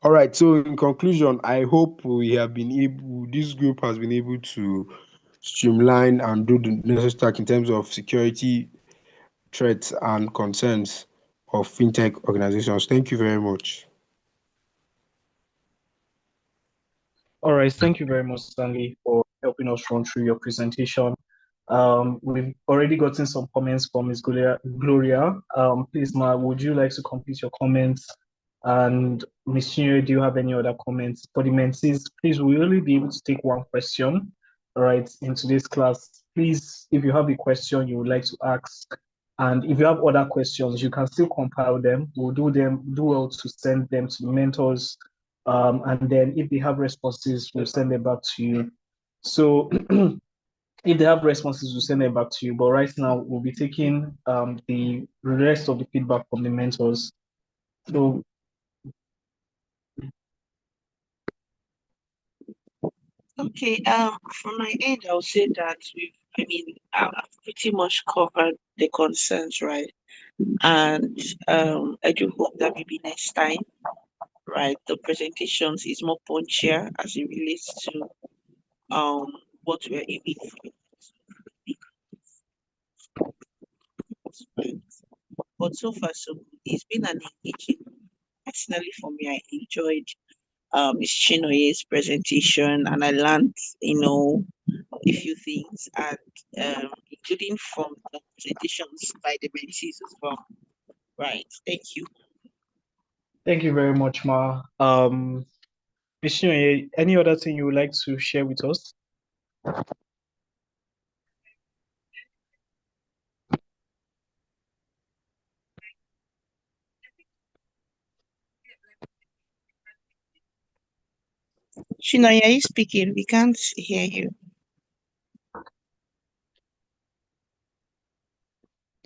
All right. So in conclusion, I hope this group has been able to streamline and do the necessary in terms of security threats and concerns of fintech organizations. Thank you very much.
All right, thank you very much, Stanley, for helping us run through your presentation. We've already gotten some comments from Ms. Gloria. Please, Ma, would you like to complete your comments? And Ms. Chinwe, do you have any other comments? For the mentees, please, we'll only be able to take one question, all right, in today's class. Please, if you have a question you would like to ask, and if you have other questions, you can still compile them. We'll do well to send them to the mentors, and then if they have responses, we'll send them back to you. So if they have responses, we'll send them back to you. But right now, we'll be taking the rest of the feedback from the mentors. So
Okay, from my end, I would say that I've pretty much covered the concerns, right? And I do hope that maybe next time, right, the presentations is more punchier as it relates to um what we're aiming for. But so far, so good. It's been an engaging. Personally, for me, I enjoyed Ms. Chinoye's presentation, and I learned, a few things, and including from the presentations by the mentees as well. Right. Thank you.
thank you very much, Ma. Ms. Chinwe, any other thing you would like to share with us?
Shinoya, are you speaking? We can't hear you.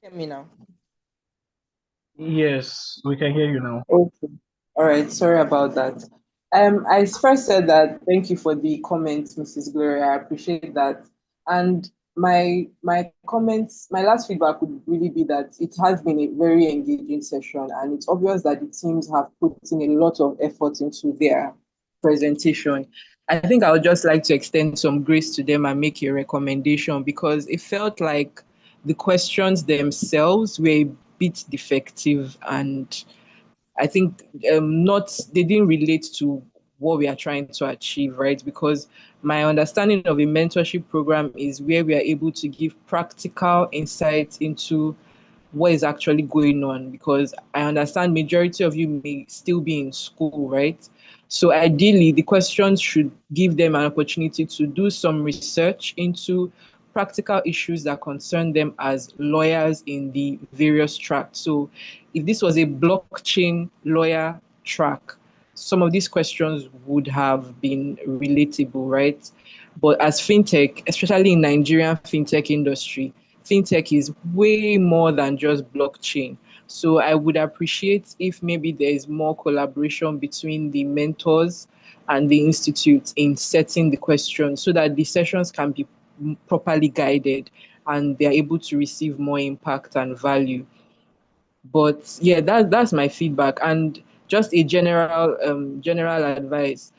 Hear me now.
Yes, we can hear you now.
Okay. All right. Sorry about that. I first said that thank you for the comments, Mrs. Gloria. I appreciate that. And my comments, my last feedback would really be that it has been a very engaging session, and it's obvious that the teams have put in a lot of effort into their presentation. I think I would just like to extend some grace to them and make a recommendation, because it felt like the questions themselves were a bit defective, and I think not they didn't relate to what we are trying to achieve, right? Because my understanding of a mentorship program is where we are able to give practical insights into what is actually going on, because I understand majority of you may still be in school, right? So ideally the questions should give them an opportunity to do some research into practical issues that concern them as lawyers in the various tracks. So if this was a blockchain lawyer track, some of these questions would have been relatable, right? But as fintech, especially in Nigerian fintech industry, fintech is way more than just blockchain. So I would appreciate if maybe there is more collaboration between the mentors and the institute in setting the questions so that the sessions can be properly guided and they're able to receive more impact and value. But yeah, that's my feedback, and just a general advice.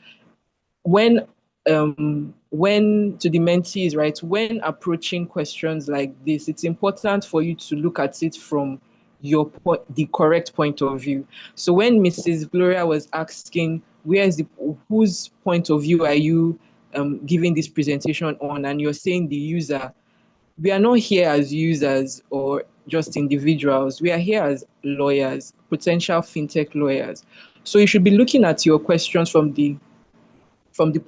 when to the mentees, right, when approaching questions like this, it's important for you to look at it from the correct point of view. So when Mrs. Gloria was asking, whose point of view are you giving this presentation on, and you're saying the user, we are not here as users or just individuals. We are here as lawyers, potential fintech lawyers. So you should be looking at your questions from the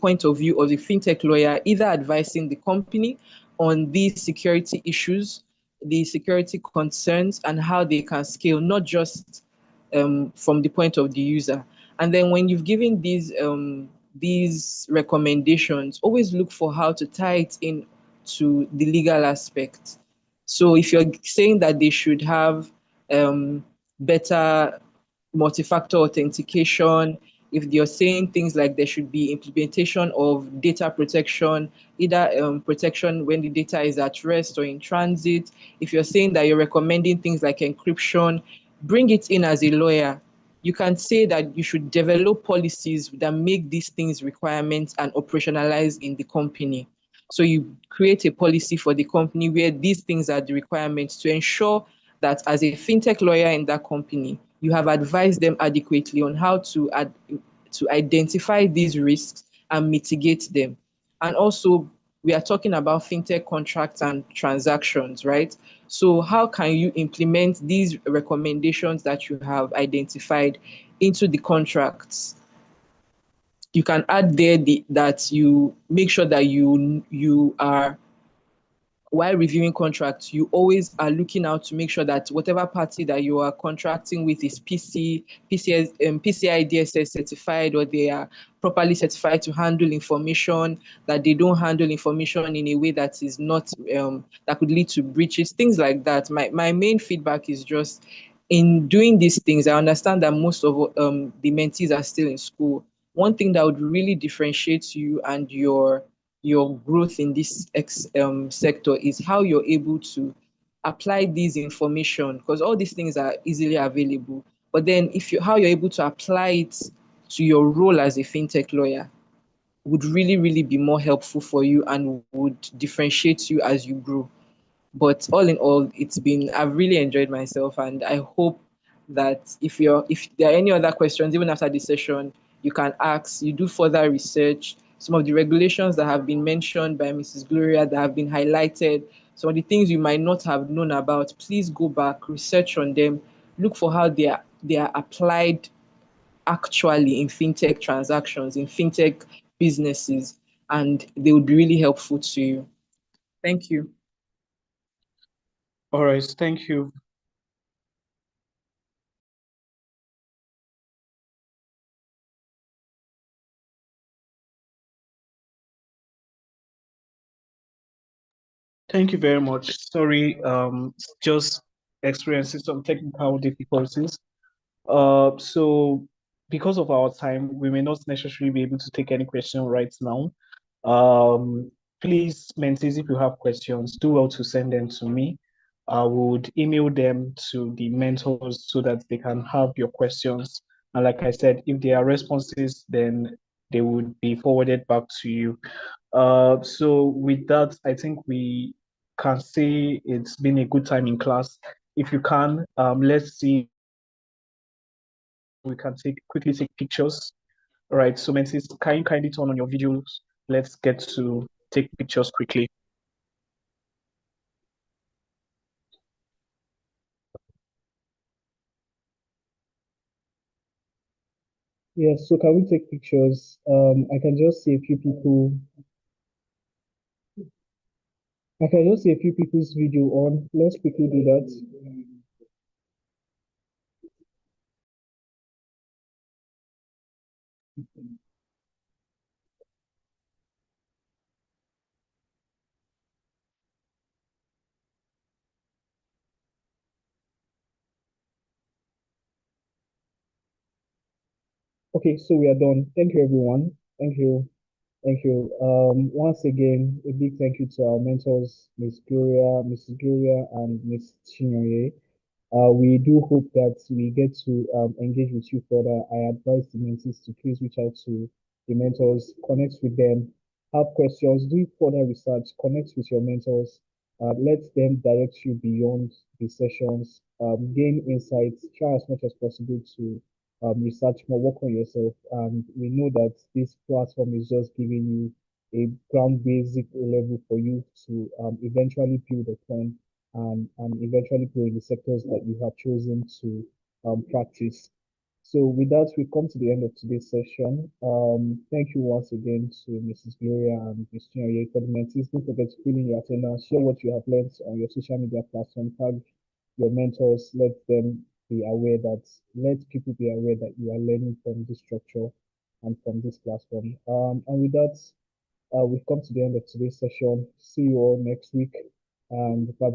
point of view of the fintech lawyer, either advising the company on these security issues, the security concerns, and how they can scale, not just from the point of the user. And then when you've given these recommendations, always look for how to tie it in to the legal aspect. So if you're saying that they should have better multi-factor authentication, if you're saying things like there should be implementation of data protection, either protection when the data is at rest or in transit, if you're saying that you're recommending things like encryption, bring it in as a lawyer. You can say that you should develop policies that make these things requirements and operationalize in the company. So you create a policy for the company where these things are the requirements to ensure that as a fintech lawyer in that company, you have advised them adequately on how to identify these risks and mitigate them. And also, we are talking about fintech contracts and transactions, right? So how can you implement these recommendations that you have identified into the contracts? You can add there that you make sure that you are, while reviewing contracts, you always are looking out to make sure that whatever party that you are contracting with is PCI DSS certified, or they are properly certified to handle information, that they don't handle information in a way that is not, that could lead to breaches, things like that. My main feedback is just in doing these things, I understand that most of the mentees are still in school. One thing that would really differentiate you and your growth in this sector is how you're able to apply these information, because all these things are easily available. But then how you're able to apply it to your role as a fintech lawyer would really, really be more helpful for you and would differentiate you as you grow. But all in all, I've really enjoyed myself, and I hope that if there are any other questions, even after this session, you can ask, you do further research. Some of the regulations that have been mentioned by Mrs. Gloria that have been highlighted, some of the things you might not have known about, please go back, research on them, look for how they are applied actually in fintech transactions, in fintech businesses, and they would be really helpful to you. Thank you.
All right, thank you. Thank you very much. Sorry, just experiencing some technical difficulties. So because of our time, we may not necessarily be able to take any question right now. Please, mentees, if you have questions, do well to send them to me. I would email them to the mentors so that they can have your questions. And like I said, if there are responses, then they would be forwarded back to you. So with that, I think we can say it's been a good time in class. If you can, let's see, we can quickly take pictures. All right, so mentees, can you kindly turn on your videos? Let's get to take pictures quickly.
Yes, so can we take pictures? I can just see a few people. I can just see a few people's video on. Let's quickly do that. Okay, so we are done. Thank you, everyone. Thank you. Thank you. Once again, a big thank you to our mentors, Miss Gloria, Mrs. Gloria, and Miss Chinyoye. We do hope that we get to engage with you further. I advise the mentees to please reach out to the mentors, connect with them, have questions, do further research, connect with your mentors, let them direct you beyond the sessions, gain insights, try as much as possible to research more, work on yourself. And we know that this platform is just giving you a ground basic level for you to eventually build upon and eventually grow in the sectors that you have chosen to practice. So with that, we come to the end of today's session. Thank you once again to Mrs. Gloria and Ms. Chinonye for the mentees. Don't forget to fill in your attendance, share what you have learned on your social media platform, tag your mentors, let them be aware that, let people be aware that you are learning from this structure and from this platform. And with that, we've come to the end of today's session. See you all next week, and bye bye.